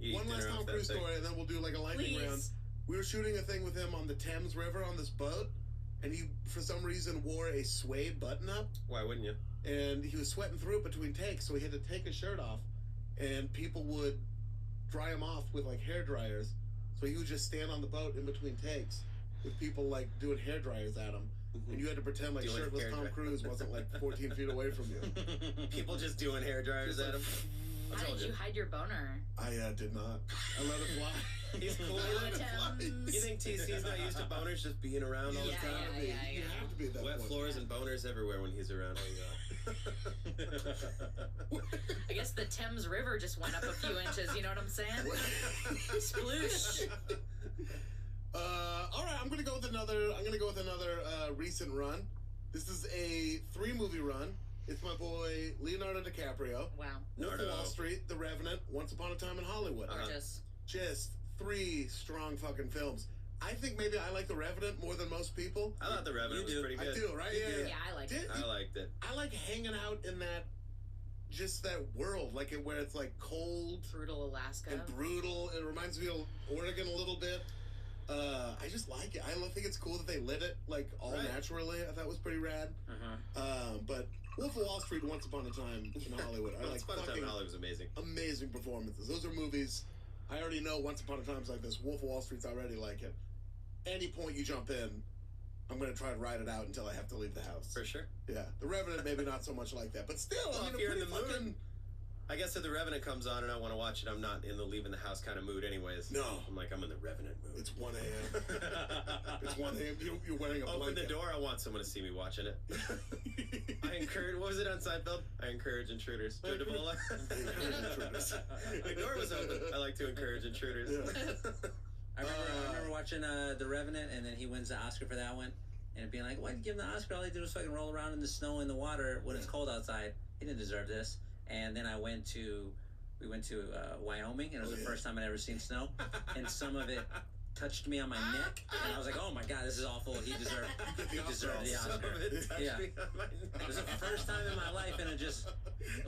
You eat One last dinner Tom off that Cruise thing. story, and then we'll do like a lightning round. Please. We were shooting a thing with him on the Thames River on this boat, and he, for some reason, wore a suede button-up, Why wouldn't you? and he was sweating through it between takes, so he had to take his shirt off, and people would dry him off with like hair dryers. So he would just stand on the boat in between takes with people like doing hair dryers at him, and you had to pretend like Doing shirtless hair Tom dry- Cruise wasn't like 14 feet away from you. People just doing hair dryers Just at him. I How told did you hide your boner? I did not. I let it fly. He's cool. You think TC's not used to boners just being around all the Yeah, time? yeah. You have to be at that Wet point. floors and boners everywhere when he's around. I guess the Thames River just went up a few inches, you know what I'm saying? Sploosh. All right, I'm gonna go with another recent run. This is a 3-movie run. It's my boy Leonardo DiCaprio. Wow. Wolf of Nardo. Wall Street, The Revenant, Once Upon a Time in Hollywood. Gorgeous. Just 3 strong fucking films. I think maybe I like The Revenant more than most people. I thought The Revenant was do. pretty I good. do, right? Yeah, I like it. I liked it. I like hanging out in that world, like where it's like cold Brutal Alaska. and brutal. It reminds me of Oregon a little bit. I just like it. I think it's cool that they lit it like all Right. naturally. I thought it was pretty rad. But Wolf of Wall Street, Once Upon a Time in Hollywood. I like Once Upon a Time fucking in Hollywood was amazing. amazing performances. Those are movies I already know. Once Upon a Time's like this. Wolf of Wall Street's already like it. Any point you jump in, I'm gonna try and ride it out until I have to leave the house. For sure. Yeah, The Revenant maybe not so much like that, but still, Well, I mean, if you're in pretty the mood. fucking I guess if The Revenant comes on and I want to watch it, I'm not in the leaving the house kind of mood anyways. No. I'm in the Revenant mood. It's 1 a.m. It's 1 a.m. You're wearing a blanket. Open the door. I want someone to see me watching it. I encourage. What was it on Seinfeld? I encourage intruders. Joe DeVola. The door was open. I like to encourage intruders. Yeah. I remember watching The Revenant, and then he wins the Oscar for that one, and it being like, "Why'd you give him the Oscar? All he did was fucking roll around in the snow and the water when it's cold outside. He didn't deserve this." And then we went to Wyoming, and it was the first time I'd ever seen snow, and some of it touched me on my neck, and I was like, "Oh my god, this is awful." He deserved the Oscar. Yeah, it was the first time in my life, and it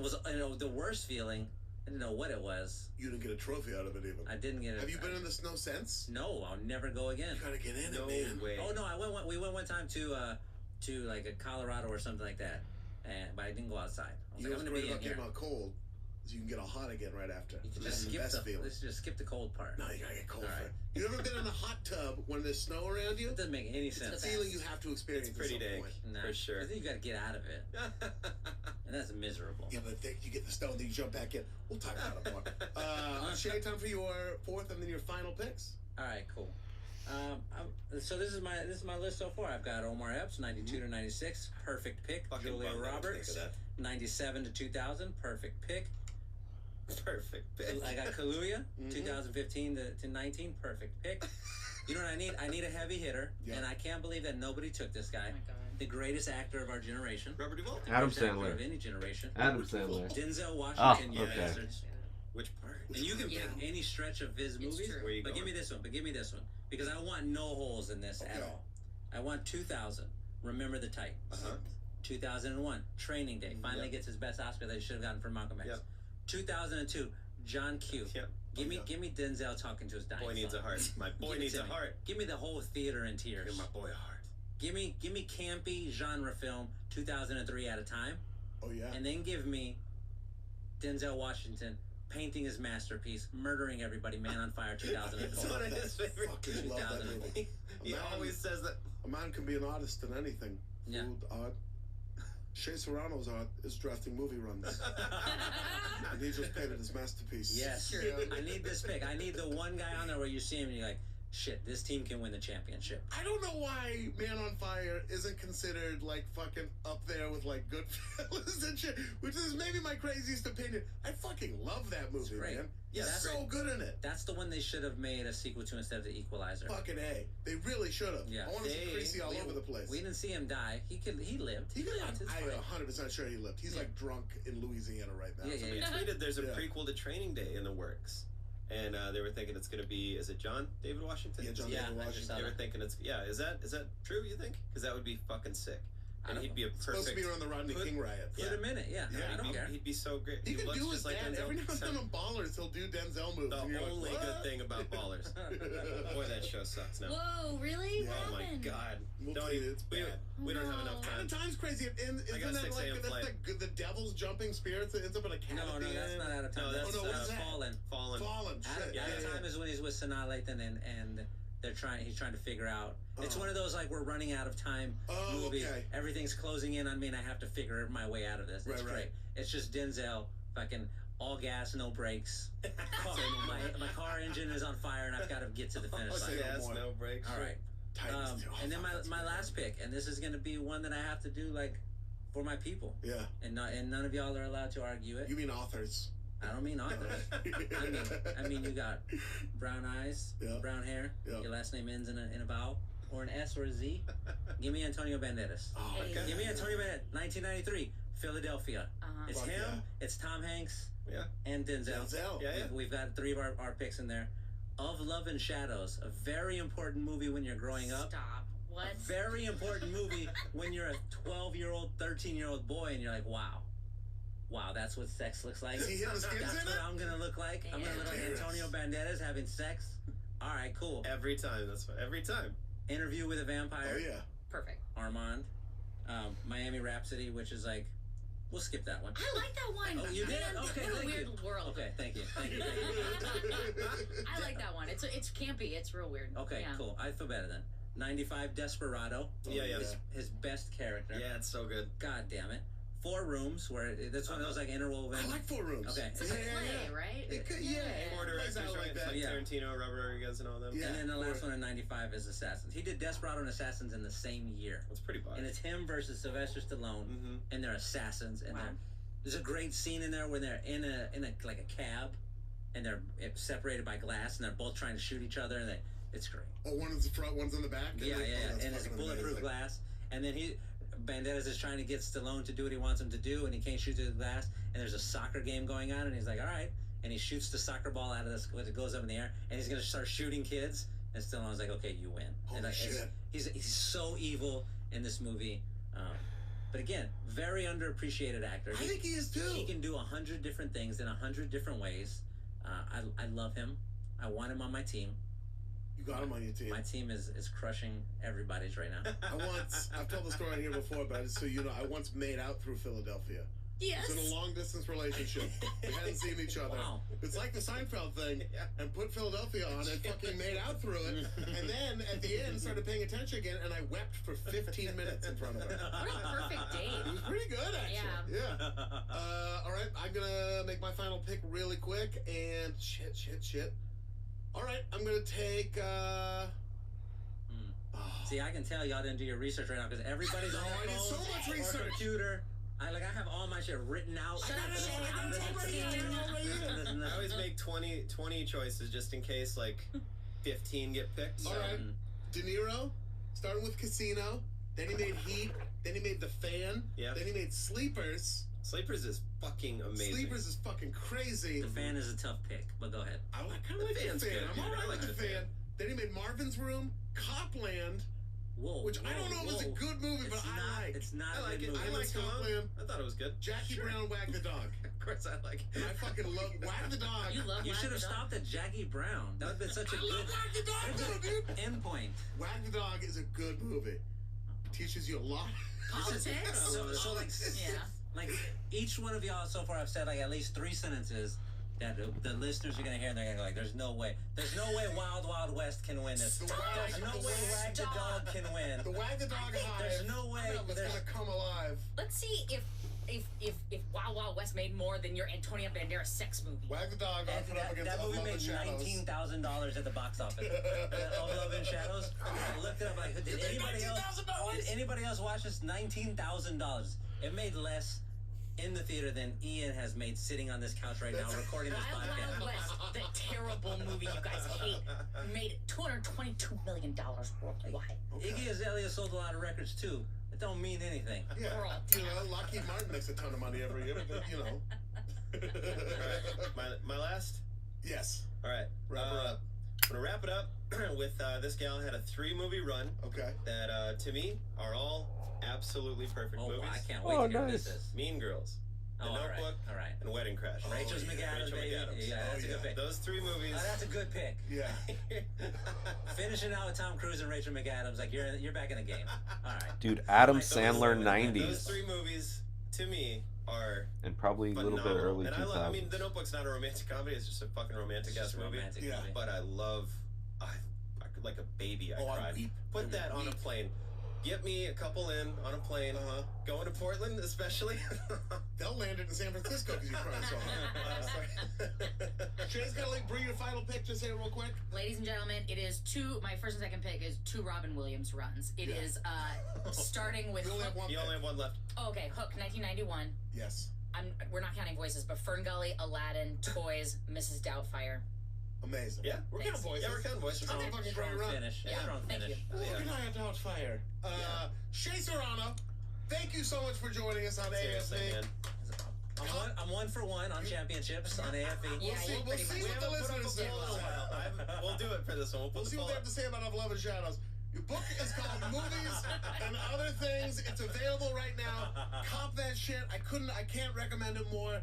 was the worst feeling. I didn't know what it was. You didn't get a trophy out of it even. I didn't get it. Have you been in the snow since? No, I'll never go again. You gotta get in No it, man. way. Oh no, we went one time to like a Colorado or something like that, but I didn't go outside. I was You know like, what's I'm great gonna about be in getting here. out cold is you can get all hot again right after. You can That's just the best feeling. let's just skip the cold part. No, you gotta get cold All for right. it. You ever been in a hot tub when there's snow around you? It doesn't make any It's sense. a feeling you have to experience It's pretty at some dank. point. Nah, For sure. 'cause then you got to get out of it, and that's miserable. Yeah, but then you get the snow and then you jump back in. We'll talk about it more. Shay, time for your fourth and then your final picks. All right, cool. So this is my list so far. I've got Omar Epps, 92 to 96, perfect pick. Fucking Julia bummed I didn't Roberts, think of 97 to 2000, perfect pick. that. Perfect. I got Kaluuya, 2015 to 19, perfect pick. You know what I need? I need a heavy hitter, and I can't believe that nobody took this guy. Oh my god. The greatest actor of our generation. Robert Duvall. The Adam greatest actor Sandler. Of any generation. Adam Sandler. Denzel Washington, you okay. bastards. Which part? And you can pick any stretch of his movies, true. Where you but going? give me this one, because I want no holes in this at Okay. all. I want 2000, Remember the Titans. 2001, Training Day, finally Yep. gets his best Oscar that he should have gotten for Malcolm X. Yep. 2002, John Q. Yep. Give me Denzel talking to his dying Boy needs son. a heart. My boy Give it needs to a me. heart. Give me the whole theater in tears. Give my boy a heart. Give me campy genre film 2003 at a time, Oh, yeah. and then give me Denzel Washington painting his masterpiece, murdering everybody, Man on Fire It's 2012. one of his favorite. Fucking love that movie. He Man. always says that. A man can be an artist in anything. Yeah. Food, art. Shea Serrano's art is drafting movie runs. And he just painted his masterpiece. Yes, True. I need this pick. I need the one guy on there where you see him and you're like, shit, this team can win the championship. I don't know why Man on Fire isn't considered like fucking up there with like Goodfellas and shit, which is maybe my craziest opinion. I fucking love that movie, great. man. Yeah, He's that's so great. good in it. That's the one they should have made a sequel to instead of The Equalizer. Fucking A. They really should have. Yeah. I want to see Creasy all over the place. We didn't see him die. He lived. He lived. lived. It's I'm fine. 100% sure he lived. He's Yeah. like drunk in Louisiana right now. Yeah, Somebody yeah. tweeted there's a Yeah. prequel to Training Day in the works. And they were thinking it's going to be, is it John David Washington? Yeah, John Yeah, David I just Washington. saw They were that. thinking it's, is that true, you think? Because that would be fucking sick. I And don't he'd be a It's supposed to perfect. be around the Rodney Put- King riots. Put him in it, yeah. Yeah, I don't care. He'd be so great. He can looks do his just like dad. Denzel. Every now and then on Ballers, he'll do Denzel moves. The and you're only like, good what? thing about Ballers. Boy, that show sucks now. Whoa, really? Yeah. Oh What my happened? god. We'll Don't tell you even, it's we, bad. we don't have enough Kind time. of time's crazy. And I got isn't that 6 like a.m. that's flight. the devil's jumping spirits that ends up in a cat? No, at no, the that's end? not Out of Time. No, that's, Oh, no, what is that? Fallen. Fallen. Fallen. Shit. Out of Time is when he's with Sanaa Lathan and he's trying to figure out. It's Oh. one of those like we're running out of time Oh, movies. okay. Everything's closing in on me and I have to figure my way out of this. It's Right, right. great. It's just Denzel fucking all gas, no brakes. My car engine is on fire and I've got to get to the finish line. Say no Yes, more. no breaks. All right. Titans. Oh, And then fuck, that's my good. last pick, and this is gonna be one that I have to do like for my people, Yeah. and none of y'all are allowed to argue it. You mean authors? I don't mean authors. I mean you got brown eyes, Yeah. brown hair. Yeah. Your last name ends in a vowel or an S or a Z. Give me Antonio Banderas. Oh, my Hey. God. Give me Antonio Banderas. 1993, Philadelphia. It's Fuck him. yeah. It's Tom Hanks. Yeah. And Denzel. Denzel. Yeah, yeah. We've got 3 of our picks in there. Of Love and Shadows, a very important movie when you're growing up. Stop. What? A very important movie when you're a 12-year-old, 13-year-old boy and you're like, wow, that's what sex looks like. Is he hitting the skins That's in what it? I'm gonna look like. I'm gonna look like Banderas. Antonio Banderas having sex. All right, cool. Every time. That's fine. Every time. Interview with a Vampire. Oh, yeah. Perfect. Armand. Miami Rhapsody, which is like, we'll skip that one. I like that one. Oh, you did? Man, Okay, what a thank weird you. world. Okay, thank you. I like that one. It's campy. It's real weird. Okay, Yeah. cool. I feel better then. 95 Desperado. Yeah, yeah. His best character. Yeah, it's so good. God damn it. 4 rooms where that's one of those like interwoven. I like 4 rooms. Okay. It's a play, right? It could, yeah. More directors, Plays out right? like It's that. like Yeah. Tarantino, Robert Rodriguez, and all them. Yeah. And then the last one in '95 is Assassins. He did Desperado and Assassins in the same year, That's pretty and biased. it's him versus Sylvester Stallone, and they're assassins. And Wow. there's a great scene in there where they're in a like a cab, and they're separated by glass, and they're both trying to shoot each other, and it's great. Oh, one's in the front, one's in the back. Yeah, that's and it's fucking bulletproof amazing. glass. And then Banderas is trying to get Stallone to do what he wants him to do, and he can't shoot through the glass. And there's a soccer game going on, and he's like, all right. And he shoots the soccer ball out of this, it goes up in the air, and he's going to start shooting kids. And Stallone's like, okay, you win. Holy and like, shit. He's so evil in this movie. But again, very underappreciated actor. I think he is too. He can do 100 different things in 100 different ways. I love him. I want him on my team. You got him on your team. My team is crushing everybody's right now. I've told the story on here before, but just so you know, I once made out through Philadelphia. Yes. It's in a long distance relationship. We hadn't seen each other. Wow. It's like the Seinfeld thing, and put Philadelphia on and fucking made out through it. And then at the end started paying attention again, and I wept for 15 minutes in front of her. What a perfect It date. was pretty good, actually. Yeah. All right, I'm gonna make my final pick really quick, and shit. All right, I'm gonna take. See, I can tell y'all didn't do your research right now because everybody's on I their did so phone much or research. computer. I have all my shit written out. I always make 20 choices just in case, like, 15 get picked. All right. De Niro, starting with Casino. Then he made Heat. Then he made The Fan. Yeah. Then he made Sleepers. Sleepers is fucking amazing. Sleepers is fucking crazy. The Fan is a tough pick, but go ahead. I kind of like Fan's The Fan. good, I'm dude. all right I like with The The Fan. Fan. Then he made Marvin's Room, Copland, Whoa. which I don't know if it's a good movie, but I like. It's not I a like good it. movie. I like It's long. Copland. I thought it was good. Jackie Sure. Brown, Wag the Dog. Of course I like it. And I fucking love Wag the Dog. You love You should have Wag the Dog? stopped at Jackie Brown. That would have been such a I good love Wag the Dog, though, dude. endpoint. Wag the Dog is a good movie. It teaches you a lot. Politics? So like each one of y'all so far have said like at least 3 sentences that the listeners are gonna hear and they're gonna go like, there's no way Wild Wild West can win this. The There's no way Wag the Dog can win. The Wag the Dog Hive. There's no way It's there's gonna come alive. Let's see if Wild Wild West made more than your Antonio Banderas sex movie. Wag the Dog. I'll put up against that movie Love made and Shadows. $19,000 at the box office. Of Love and Shadows. I looked it up. Like, did anybody else watch this? $19,000. It made less in the theater than Ian has made sitting on this couch right now recording this Wild podcast. Wild West, the terrible movie you guys hate, made $222 million worldwide. Okay. Iggy Azalea sold a lot of records too. It don't mean anything. Yeah, Girl. you know, Lockheed Martin makes a ton of money every year, but you know. Alright, my last? Yes. Alright. Wrap her up. I'm gonna wrap it up with this gal had a 3-movie run Okay. that to me are all absolutely perfect Oh, movies. I can't wait to hear what nice. this is. Mean Girls, The Oh, Notebook, all right. and Wedding Crash. Oh, Rachel's yeah. McAdams, Rachel baby. McAdams. Yeah, that's a good pick. Those 3 movies. That's a good pick. Yeah. Finishing out with Tom Cruise and Rachel McAdams, like you're back in the game. All right. Dude, Adam Like, Sandler Those 90s 3 movies to me are and probably a little bit phenomenal. early And 2000s. I mean, The Notebook's not a romantic comedy; it's just a fucking romantic It's ass just a movie. romantic Yeah. movie. But I love, I like a baby. I Oh, I cried. weep. Put that on a plane. Get me a couple in on a plane. Going to Portland, especially. They'll land it in San Francisco because you cried so hard. Shay's gonna bring your final pick. Just say it real quick. Ladies and gentlemen, it is my first and second pick is 2 Robin Williams runs. It Yeah. is starting with We only have Hook. one. You only have one left. Oh, okay, Hook, 1991. Yes. We're not counting voices, but Ferngully, Aladdin, Toys, Mrs. Doubtfire. Amazing. Yeah, We're Thanks. counting voices. Yeah, we're counting voices. That's a fucking great Strong run. finish. Yeah, Strong thank finish. you. Look at I doubt fire. Shay Serrano, thank you so much for joining us on Seriously, AFC. man. I'm 1 for 1 on championships on AFE. Yeah, we'll pretty see much. what the We haven't put up listeners a say. poll in a while. We'll do it for this one. We'll We'll put see the what poll they have up. to say about Love and Shadows. Your book is called Movies and Other Things. It's available right now. Cop that shit. I can't recommend it more.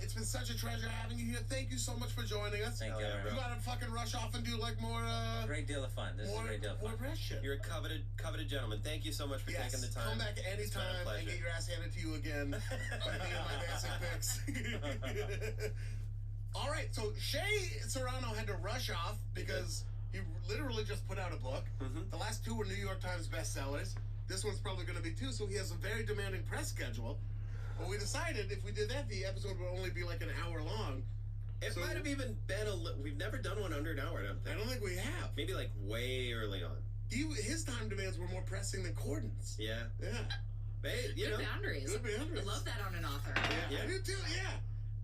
It's been such a treasure having you here. Thank you so much for joining us. Thank you. yeah, You bro. gotta fucking rush off and do like more Great deal of fun. This is a great deal of more fun. press shit. You're a coveted gentleman. Thank you so much for Yes, taking the time. come back It's been a anytime and pleasure. get your ass handed to you again by me and my basic picks. All right, so Shay Serrano had to rush off because he literally just put out a book. Mhm. The last 2 were New York Times bestsellers. This one's probably going to be 2, so he has a very demanding press schedule. Well, we decided if we did that, the episode would only be like an hour long. It might have even been we've never done one under an hour, I don't think. I don't think we have. Maybe like way early on. His time demands were more pressing than Corden's. Yeah. Yeah. Hey, you know. Boundaries. Good boundaries. I love that on an author. Yeah, I do too. Yeah.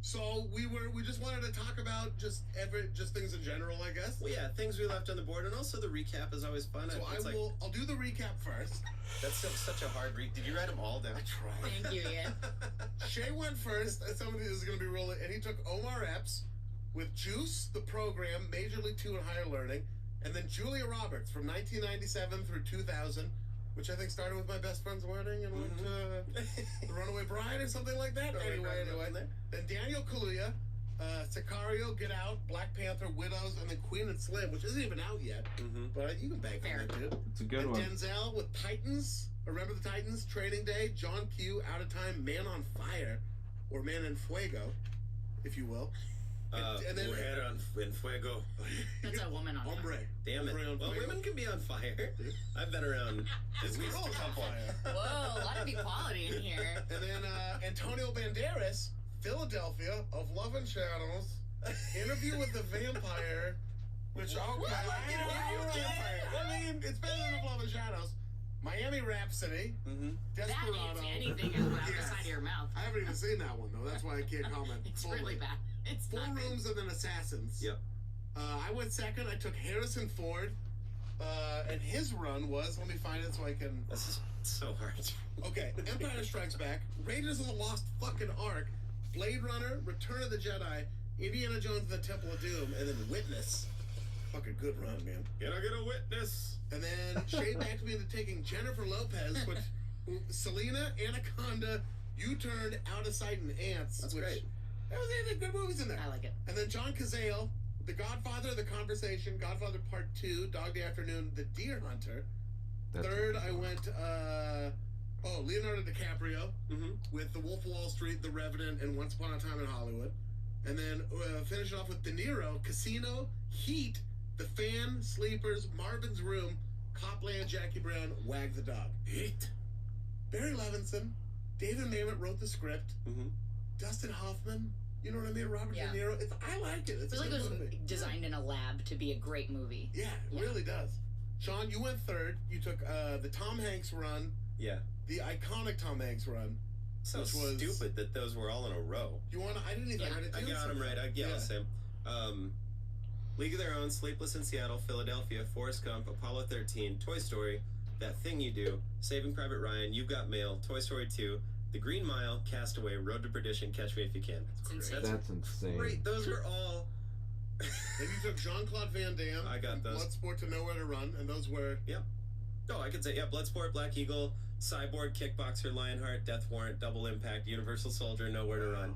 So we just wanted to talk about just things in general, I guess. Well, yeah, things we left on the board, and also the recap is always fun. So I'll do the recap first. That's such a hard read. Did you write them all down? I tried. Thank you, Ian. Shay went first, and somebody is going to be really, and he took Omar Epps with Juice, the program, Major League 2 and Higher Learning, and then Julia Roberts from 1997 through 2000, which I think started with My Best Friend's Wedding and went to The Runaway Bride or something like that. Anyway. Then Daniel Kaluuya, Sicario, Get Out, Black Panther, Widows, and then Queen and Slim, which isn't even out yet. But you can bank on that, too. It's a good one. Denzel with Titans, Remember the Titans, Training Day, John Q, Out of Time, Man on Fire, or Man en Fuego, if you will. And then Mujer en Fuego. That's a woman on Hombre. fire. Damn it. Well, women can be on fire. I've been around at least a couple. Whoa, a lot of equality in here. And then Antonio Banderas, Philadelphia, of Love and Shadows, Interview with the Vampire, which I mean, it's better than Of Love and Shadows. Miami Rhapsody, Desperado. That eats anything out the side of your mouth. I haven't even seen that one though. That's why I can't comment. It's fully. really bad. It's Four not Rooms and then Assassins. Yep. I went second. I took Harrison Ford, and his run was. Let me find it so I can. This is so hard. Okay, Empire Strikes Back, Raiders of the Lost fucking Ark, Blade Runner, Return of the Jedi, Indiana Jones and the Temple of Doom, and then Witness. Fucking good run, man. Can I get a witness? And then Shay backed me into taking Jennifer Lopez, which Selena, Anaconda, U-Turn, Out of Sight, and Ants. That's which, great. That was any good movies in there. I like it. And then John Cazale, The Godfather, The Conversation, Godfather Part 2, Dog Day Afternoon, The Deer Hunter. Third, I went, Leonardo DiCaprio with The Wolf of Wall Street, The Revenant, and Once Upon a Time in Hollywood. And then finish off with De Niro, Casino, Heat, The Fan, Sleepers, Marvin's Room, Copland, Jackie Brown, Wag the Dog. Heat. Barry Levinson, David Mamet wrote the script. Dustin Hoffman, you know what I mean? Robert De Niro. I like it. It's I feel like it was movie. designed in a lab to be a great movie. Yeah, it really does. Sean, you went third. You took the Tom Hanks run. Yeah. The iconic Tom Hanks run. So which was stupid that those were all in a row. You want to? I didn't even write it down. I got them right. I'll say 'em. League of Their Own, Sleepless in Seattle, Philadelphia, Forrest Gump, Apollo 13, Toy Story, That Thing You Do, Saving Private Ryan, You've Got Mail, Toy Story 2, The Green Mile, Castaway, Road to Perdition, Catch Me If You Can. That's insane. Great. Those were all. Then you took Jean-Claude Van Damme. I got those. Bloodsport to Nowhere to Run, and those were. Yep. Oh, I could say Bloodsport, Black Eagle, Cyborg, Kickboxer, Lionheart, Death Warrant, Double Impact, Universal Soldier, Nowhere to Run.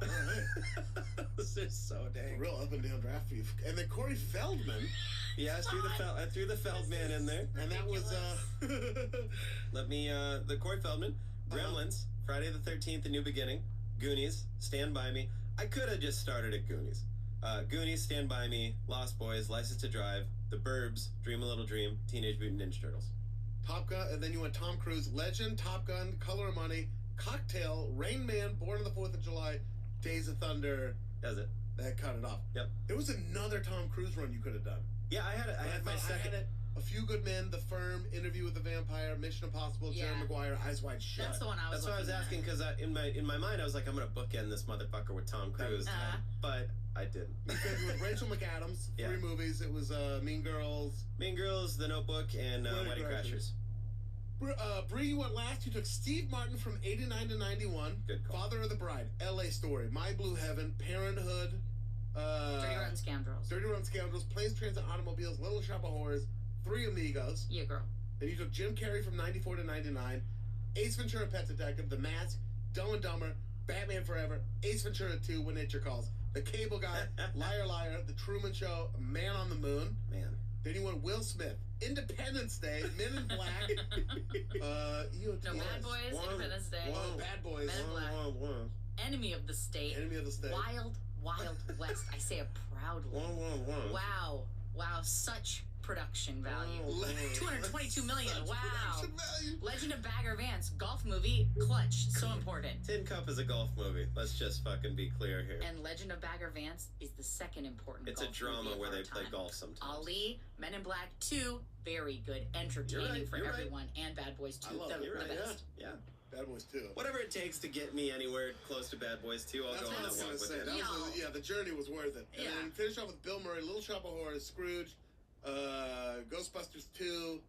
All right. This is so dang. A real up and down draft for you. And then Corey Feldman. Yeah, I threw the Feldman in there. And that was the Corey Feldman, Gremlins, Friday the 13th, A New Beginning, Goonies, Stand By Me. I could have just started at Goonies. Goonies, Stand By Me, Lost Boys, License to Drive, The Burbs, Dream a Little Dream, Teenage Mutant Ninja Turtles. Top Gun, and then you went Tom Cruise, Legend, Top Gun, Color of Money, Cocktail, Rain Man, Born on the 4th of July, Days of Thunder. That's it. That cut it off. Yep. There was another Tom Cruise run you could have done. Yeah, I had my second. A Few Good Men, The Firm, Interview with the Vampire, Mission Impossible, Jerry Maguire, Eyes Wide Shut. That's the one I was. That's what I was asking because in my mind I was like, I'm gonna bookend this motherfucker with Tom Cruise, but I didn't. Because with Rachel McAdams, 3 movies. It was Mean Girls, The Notebook, and Wedding Crashers. Bree, you went last. You took Steve Martin from 89 to 91. Good call. Father of the Bride, L.A. Story, My Blue Heaven, Parenthood, Dirty Rotten Scoundrels, Planes, Trains, and Automobiles, Little Shop of Horrors, Three Amigos. Yeah, girl. Then you took Jim Carrey from 94 to 99, Ace Ventura, Pet Detective, The Mask, Dumb and Dumber, Batman Forever, Ace Ventura 2, When Nature Calls, The Cable Guy, Liar Liar, The Truman Show, Man on the Moon. Man. Then you went Will Smith, Independence Day, Men in Black. Bad Boys, Independence Day. Bad Boys. Men in Black. Enemy of the State. Wild West. I say it proudly. Wow, such production value. Oh, 222 million. such Wow. production value. Legend of Bagger Vance, golf movie, clutch, so important. Tin Cup is a golf movie. Let's just fucking be clear here. And Legend of Bagger Vance is the second important It's a golf drama movie of where our they play time. golf sometimes. Ali, Men in Black 2, very good, entertaining for you're right. everyone, and Bad Boys 2, I love it. You're right, the best. yeah. Bad Boys 2. Whatever it takes to get me anywhere close to Bad Boys 2, I'll That's go what on I that was walk gonna with say. you. That was Yo. the journey was worth it. And Yeah. then finish off with Bill Murray, Little Shop of Horrors, Scrooge, Ghostbusters 2.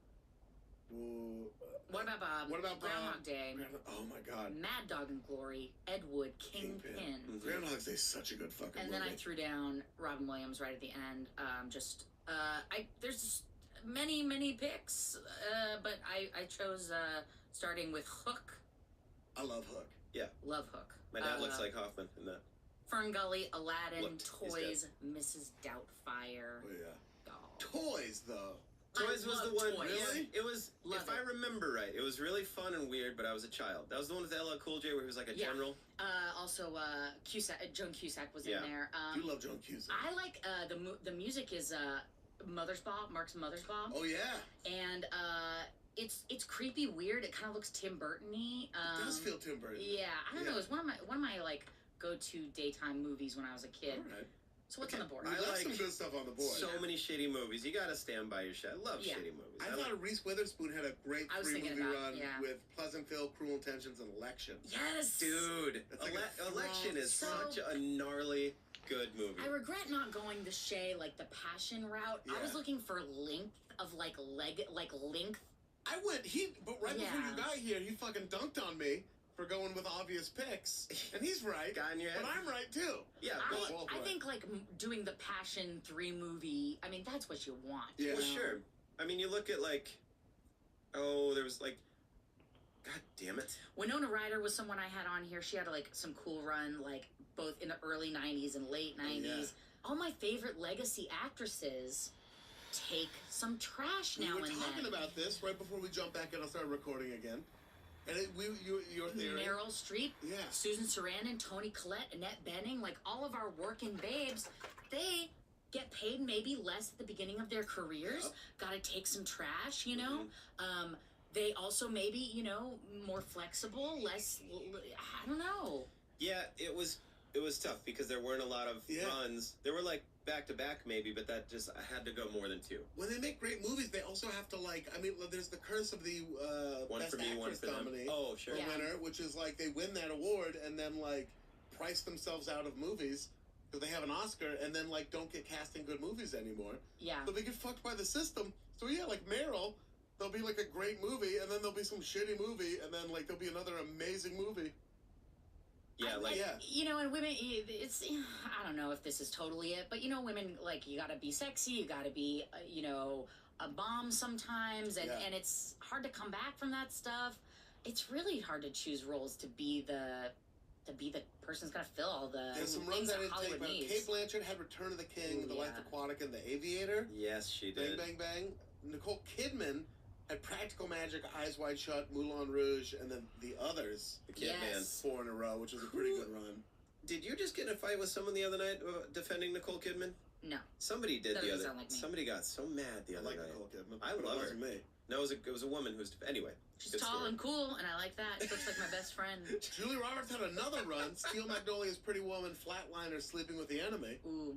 Ooh, What about Bob? What about Bob? Groundhog Day? Oh my God. Mad Dog and Glory, Ed Wood, Kingpin. Mhm. Groundhog Day is such a good fucking And movie. then I threw down Robin Williams right at the end. There's just many picks, but I chose starting with Hook. I love Hook. Love Hook. My dad looks like Hoffman in that. Fern Gully, Aladdin, He's Toys, Mrs. Doubtfire. Oh yeah. Oh. Toys though. Toys was the love one. Toys. Really? It was. Love if I it. remember right, it was really fun and weird. But I was a child. That was the one with LL Cool J, where he was like a Yeah. general. Also, Joan Cusack was Yeah. in there. You love Joan Cusack. I like the music is Mother's Ball, Mark's Mother's Ball, Oh yeah. and it's creepy, weird. It kind of looks Tim Burton-y. It does feel Tim Burton. Yeah, I don't Yeah. know. It's one of my like go-to daytime movies when I was a kid. All right. So what's Okay. on the board? We I left like some good stuff on the board. So many shitty movies. You gotta stand by your shit. I love Yeah. shitty movies. I like- thought Reese Witherspoon had a great I was three thinking movie about- run yeah. with Pleasantville, Cruel Intentions, and Election. Yes, dude, It's like a Election is So- such a gnarly good movie. I regret not going the Shay like the passion route. I was Yeah. looking for length of like length. I went but right before Yeah. you got here, he fucking dunked on me for going with obvious picks, and he's right. Got in your head. But I'm right too. Yeah, Well, but, well, I right. think like doing the Passion 3 movie. I mean, that's what you want. Yeah. you well, know? sure. I mean, you look at like, there was like, God damn it. Winona Ryder was someone I had on here. She had like some cool run, like both in the early '90s and late '90s. yeah. All my favorite legacy actresses take some trash We now were and talking then. about this right before we jumped back in and started recording again. And your theory. Meryl Streep, Yeah. Susan Sarandon, Toni Collette, Annette Bening, like all of our working babes, they get paid maybe less at the beginning of their careers. Yep. Gotta take some trash, you know? They also maybe, you know, more flexible, less, I don't know. Yeah, it was tough because there weren't a lot of Yeah. runs. There were like back to back maybe, but that just I had to go more than two. When they make great movies, they also have to there's the curse of the One best for me, one actress for them. nominee. Oh, sure. or Yeah. winner, which is like they win that award and then like price themselves out of movies because they have an Oscar and then like don't get cast in good movies anymore. Yeah. So they get fucked by the system. So yeah, like Meryl, there'll be like a great movie and then there'll be some shitty movie and then like there'll be another amazing movie. Yeah, like yeah. You know, and women, it's, I don't know if this is totally it, but you know, women, like, you gotta be sexy, you gotta be, you know, a bomb sometimes, and, Yeah. and it's hard to come back from that stuff. It's really hard to choose roles to be the person who's gonna fill all the There's some things runs I that didn't take, Hollywood but needs. Kate Blanchett had Return of the King, Ooh, The Life yeah. Aquatic, and The Aviator. yes, she Bang, did. bang, bang. Nicole Kidman had Practical Magic, Eyes Wide Shut, Moulin Rouge, and then The Others. The Kid Man. Yes. 4 in a row, which was a pretty good run. Did you just get in a fight with someone the other night defending Nicole Kidman? No. Somebody did That the doesn't other. sound like me. Somebody got so mad the I other like night. Nicole Kidman. I but love it her. wasn't me. No, it was a woman who's anyway. She's good tall story. and cool, and I like that. She looks like my best friend. Julie Roberts had another run, Steel Magnolia's Pretty Woman, Flatliner, Sleeping with the Enemy, Ooh.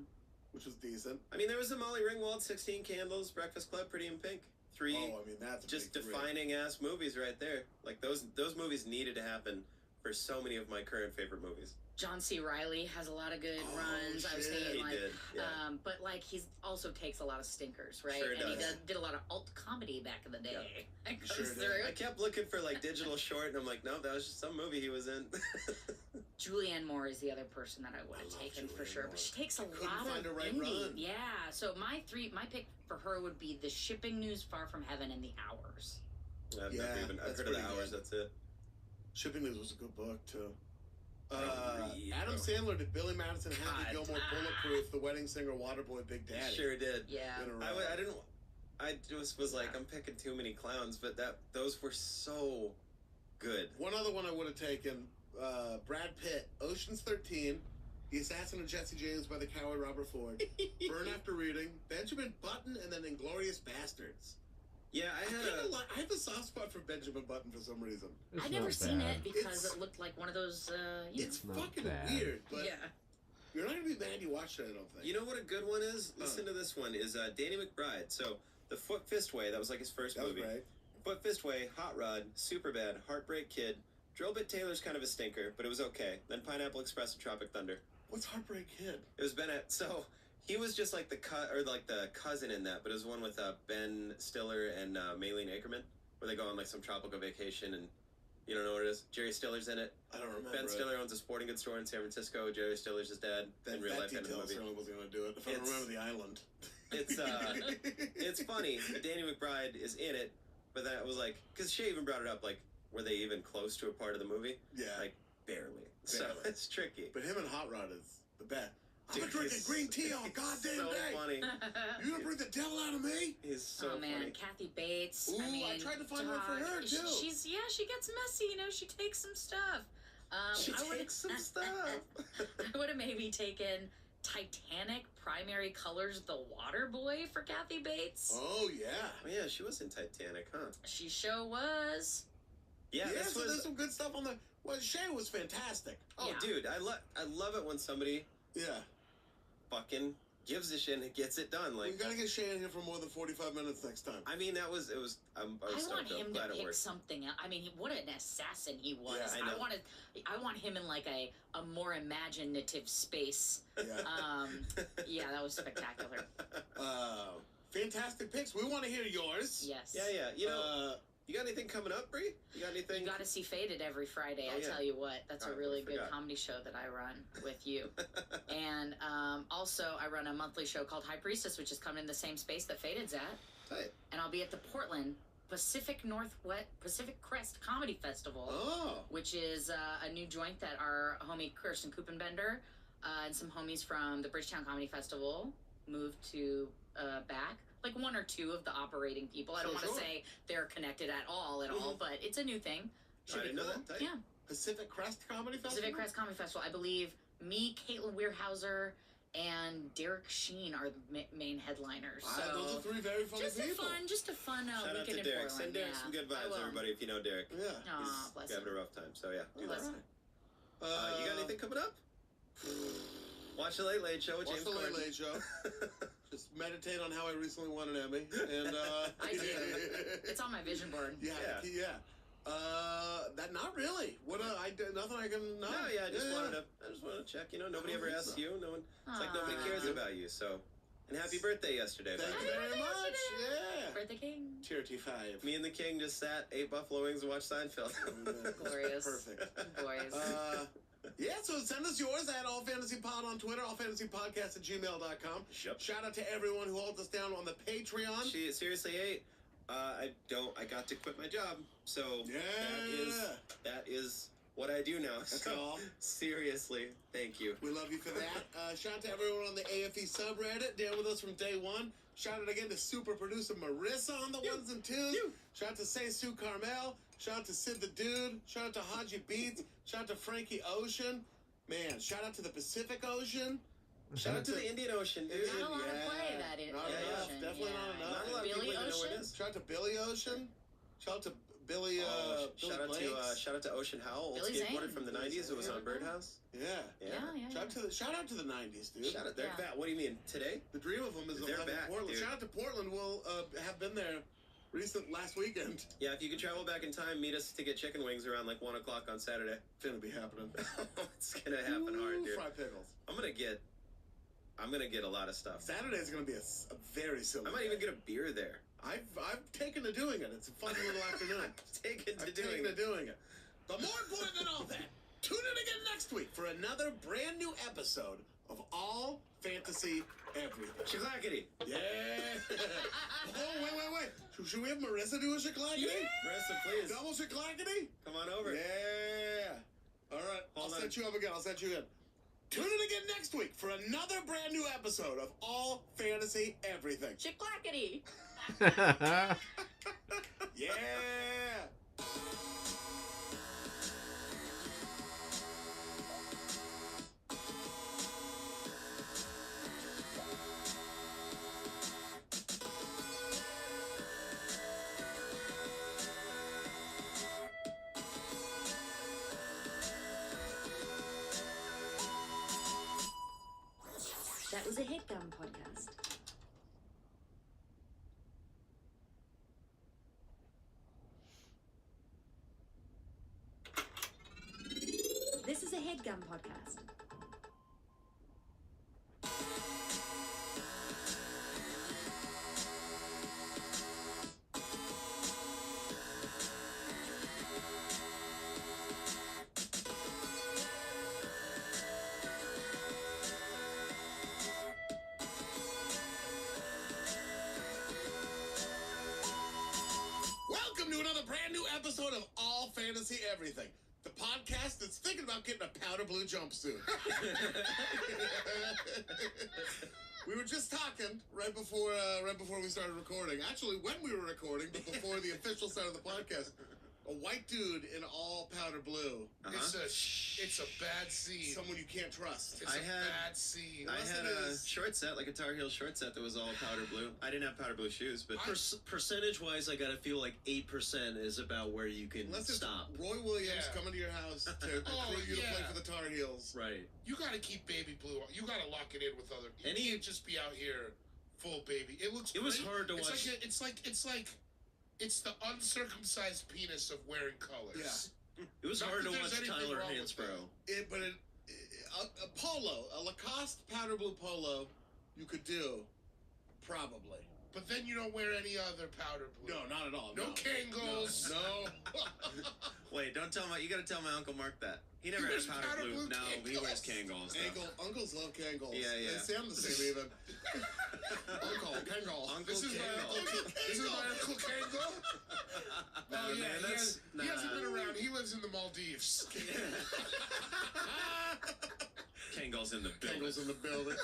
which was decent. I mean, there was the Molly Ringwald, 16 Candles, Breakfast Club, Pretty in Pink. Three Oh, I mean, that's a just big three. defining ass movies right there. Like those movies needed to happen for so many of my current favorite movies. John C. Reilly has a lot of good Oh, runs. I was shit. thinking He like, did, yeah. but like he's also takes a lot of stinkers, right? Sure and he does. did a lot of alt comedy back in the day. It goes Sure did. through. I kept looking for like digital short, and I'm like, no, that was just some movie he was in. Julianne Moore is the other person that I would I have love taken for Julianne sure, Moore. but she takes a Couldn't lot find of a right indie. run. Yeah. So my pick for her would be The Shipping News, Far From Heaven, and The Hours. I've Yeah, never even. I've that's heard of the pretty Hours. good. That's it. Shipping News was a good book, too. I don't read, Adam bro. Sandler did Billy Madison, Happy God. Gilmore, Bulletproof, The Wedding Singer, Waterboy, Big Daddy. Sure did. Yeah. In a row. I didn't. I just was like, I'm picking too many clowns, but those were so good. One other one I would have taken, Brad Pitt, Ocean's 13. The Assassin of Jesse James by the Coward Robert Ford. Burn After Reading. Benjamin Button, and then Inglourious Bastards. Yeah, I have a soft spot for Benjamin Button for some reason. It's I've never not seen bad. it because it looked like one of those. It's Not fucking bad. weird, but yeah. you're not gonna be mad you watched it. I don't think. You know what a good one is? Listen to this one. Is Danny McBride. So the Foot Fist Way. That was like his first that was movie. great. Foot Fist Way, Hot Rod, Superbad, Heartbreak Kid. Drillbit Taylor's kind of a stinker, but it was okay. Then Pineapple Express and Tropic Thunder. What's Heartbreak Kid? It was So he was just like the cousin in that, but it was one with Ben Stiller and Maylene Ackerman, where they go on like some tropical vacation, and you don't know what it is. Jerry Stiller's in it. I don't remember. Ben Stiller owns a sporting goods store in San Francisco. Jerry Stiller's his dad in real life in the detail movie. certainly wasn't gonna do it. If I remember the island. It's funny. Danny McBride is in it, but that was like because Shay even brought it up. Like, were they even close to a part of the movie? Yeah, like barely. So it's tricky. But him and Hot Rod is the best. I'm Dude, drinking he's green tea all goddamn so day. funny. You gonna bring the devil out of me? He's so Oh man, funny. Kathy Bates. Ooh, I mean, I tried to find one for her, too. She gets messy. You know, she takes some stuff. She I would've- takes some stuff. I would have maybe taken Titanic Primary Colors The Water Boy for Kathy Bates. Oh yeah. Oh, yeah, she was in Titanic, huh? She sure was. Yeah, Yeah, this so was. there's some good stuff on the. Well, Shay was fantastic. Oh, Yeah. dude, I love it when somebody Yeah. fucking gives a shit and gets it done. We Like, gotta get Shay in here for more than 45 minutes next time. I mean, I was I want stoked. I'm him to glad it pick worked. something else. I mean, what an assassin he was. Yeah, I know. I want him in like a more imaginative space. Yeah. Yeah, that was spectacular. Fantastic picks. We want to hear yours. Yes. Yeah. You know, you got anything coming up, Bree? You got anything? You got to see Faded every Friday. Oh, I yeah. tell you what, that's Oh, a I really good forgot. comedy show that I run with you. And also, I run a monthly show called High Priestess, which is coming in the same space that Faded's at. Tight. And I'll be at the Portland Pacific Crest Comedy Festival, which is a new joint that our homie Kirsten Kupenbender and some homies from the Bridgetown Comedy Festival moved to back. Like one or two of the operating people. I don't want to say they're connected at all, but it's a new thing. I didn't know that. Tight. Yeah. Pacific Crest Comedy Festival? Pacific Crest Comedy Festival. I believe me, Caitlin Weirhauser, and Derek Sheen are the main headliners. So Those are three very funny people. just a fun Shout out weekend to Derek. in Portland. Send Derek yeah. some good I vibes, will. everybody. If you know Derek, Yeah. Aw, bless he's him. having a rough time. So yeah. Bless him. You got anything coming up? Watch the Late Late Show with Watch James the Late Corden. Late Show. Just meditate on how I recently won an Emmy, and I do. It's on my vision board. Yeah. That not really. Nothing I can. No, I just wanted to check. You know, nobody ever think asks so. you. No one. It's like nobody Aw. cares about you. So, and happy birthday yesterday. Thank by you the way. very Happy much. birthday Yeah. Birthday King. Charity 5. Me and the King just sat, ate buffalo wings, and watched Seinfeld. Glorious. Perfect. Boys. Yeah, so send us yours at allfantasypod on Twitter, allfantasypodcast@gmail.com. Yep. Shout out to everyone who holds us down on the Patreon. She seriously ate. I got to quit my job. So Yeah. that is what I do now. That's So, all. Seriously, thank you. We love you for that. Shout out to everyone on the AFE subreddit, down with us from day one. Shout out again to super producer Marissa on the ones and twos. Shout out to Saint Sue Carmel. Shout out to Sid the Dude. Shout out to Haji Beats. Shout out to Frankie Ocean. Man, shout out to the Pacific Ocean. Shout out to the Indian Ocean, dude. Not a lot of play that in Not Ocean. enough. Definitely not enough. Not a lot of Billy people even know where it Ocean? is. Shout out to Billy Ocean. Shout out to Billy. shout out Blanks. to Ocean Howell, old Billy skateboarder Zane. from the '90s who was on Birdhouse. Yeah. Yeah. Shout out to the 90s, dude. Shout out, they're Yeah. back. What do you mean today? The dream of them is They're alive in back, Portland. dude. Shout out to Portland. We'll have been there last weekend. Yeah, if you could travel back in time, meet us to get chicken wings around like 1 o'clock on Saturday. It's gonna be happening. It's gonna happen hard, dude. Fried pickles. I'm gonna get a lot of stuff. Saturday's gonna be a very silly. I might even get a beer there. I've taken to doing it. It's a fun little afternoon. Taken to I've doing taken to it. doing it. But more important than all that, tune in again next week for another brand new episode of All Fantasy Everything. Shaklackety. Yeah. Oh, wait. Should we have Marissa do a shaklackety? Yeah. Marissa, please. Double shaklackety? Come on over. Yeah. All right. Hold I'll on. set you up again. Tune in again next week for another brand new episode of All Fantasy Everything. Chicklackety. Yeah. was a headgum podcast. This is a headgum podcast. Welcome to another brand new episode of All Fantasy Everything, the podcast that's thinking about getting a powder blue jumpsuit. We were just talking right before we started recording. Actually, when we were recording, but before the official start of the podcast. A white dude in all powder blue. It's a bad scene. Someone you can't trust. It's a bad scene. I had a short set, like a Tar Heel short set that was all powder blue. I didn't have powder blue shoes, but Percentage-wise, I gotta feel like 8% is about where you can Unless it's stop. Roy Williams coming to your house to recruit you to play for the Tar Heels. Right. You gotta keep baby blue. You gotta lock it in with other. You can't just be out here full baby. It looks. It was hard to watch. It's the uncircumcised penis of wearing colors. Yeah. It was Not hard to that there's watch anything Tyler wrong with Hansborough. A polo, a Lacoste powder blue polo, you could do, probably. But then you don't wear any other powder blue. No, not at all. No Kangol. No. wait, don't tell you gotta tell my Uncle Mark that. He never wears has powder blue. No, he Kangol. wears Kangols. Uncles love Kangols. Yeah. They sound the same even. Kangol. Uncle This is my Kangol. Uncle Kangol. No, Oh yeah, man, he hasn't been around. He lives in the Maldives. Kangol's in the building. Kangol's in the building.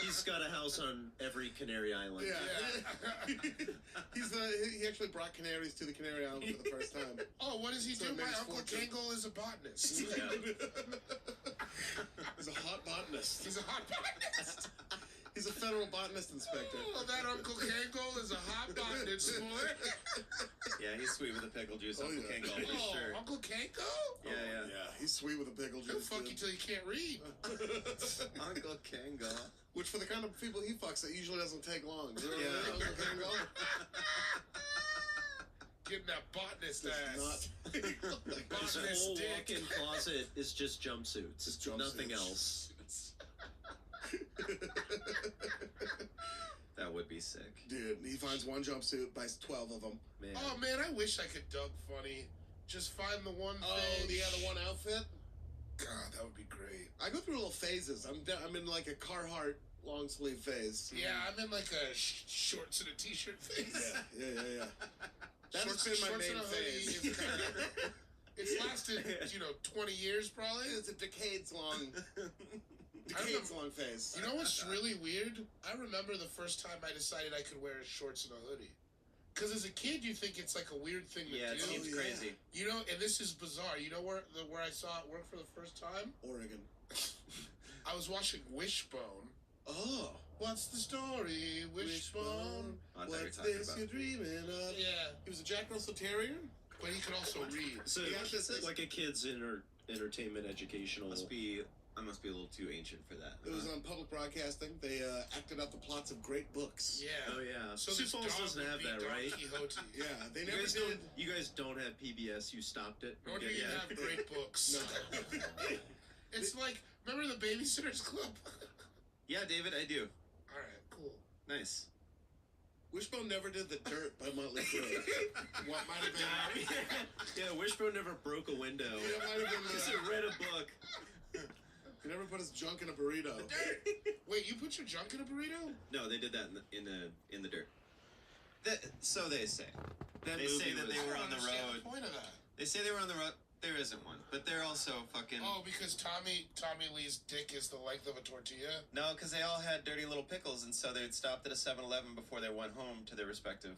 He's got a house on every Canary Island. Yeah. He actually brought canaries to the Canary Island for the first time. Oh, what does he So do? it My makes Uncle fortune. Kangol is a botanist. He's a hot botanist. He's a hot botanist. He's a federal botanist inspector. Oh, that Uncle Kangol is a hot botanist, boy. Yeah, he's sweet with the pickle juice. Oh, Uncle yeah. Kangol, for Oh, sure. Uncle Kangol? Yeah. Yeah, he's sweet with a pickle He'll juice. fuck dude. you till you can't read. Uncle Kangol. Which for the kind of people he fucks, it usually doesn't take long. You know Yeah. what I mean, Uncle Kangol? Getting that botanist Does ass. not. His Botanist whole dick. walk-in closet is just jumpsuits. Just jumpsuits. Nothing else. That would be sick. Dude, he finds one jumpsuit, buys 12 of them. Man. Oh man, I wish I could Doug funny. Just find the one thing. The one outfit? God, that would be great. I go through little phases. I'm in like a Carhartt long sleeve phase. Yeah, I'm in like a shorts and a t-shirt phase. Yeah. That has been my Shorts main and a hoodie phase. is kinda- It's lasted, 20 years probably. It's a decades long phase. You know what's really weird? I remember the first time I decided I could wear shorts and a hoodie. Because as a kid, you think it's like a weird thing to Yeah, it do. seems yeah. crazy. You know, and this is bizarre. You know where I saw it work for the first time? Oregon. I was watching Wishbone. Oh. What's the story, Wishbone? I thought you were What's talking this about- you're dreaming of? Yeah, He was a Jack Russell Terrier? but he could also read. So Yeah, it's this is- like a kid's entertainment educational. I must be a little too ancient for that. It was on public broadcasting. They acted out the plots of great books. Yeah. Oh yeah. So Sioux this Falls dog doesn't would have be that, Don right? Quixote. Yeah, they You never guys, did. you guys don't have PBS. You stopped it. Nor do Okay, you yeah. have great books. No. It's like, remember the Babysitter's Club? Yeah, David, I do. Alright, cool. Nice. Wishbone never did The Dirt by Motley Crue. What might have been... Yeah, Wishbone never broke a window. Yeah, it might have been... He read a book. He never put his junk in a burrito. Wait, you put your junk in a burrito? No, they did that in the dirt. So they say. That They movie say that was- they I were don't on the understand road. the point of that. They say they were on the road. There isn't one, but they're also fucking. Oh, because Tommy Lee's dick is the length of a tortilla? No, because they all had dirty little pickles, and so they'd stopped at a 7-Eleven before they went home to their respective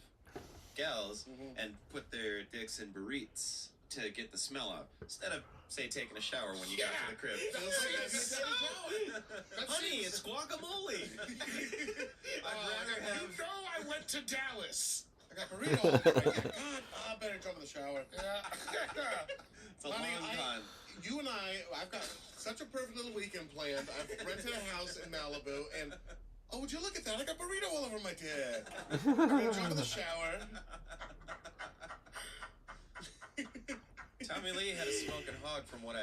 gals and put their dicks in burritos to get the smell out, instead of, say, taking a shower when you got to the crib. Honey, it's guacamole. I'd rather have. You know I went to Dallas. I got burrito. God, I better come in the shower. Yeah. It's a Honey, long con. You and I've got such a perfect little weekend planned. I've rented a house in Malibu, and oh, would you look at that? I got burrito all over my dick. I'm gonna jump in the shower. Tommy Lee had a smoking hog from what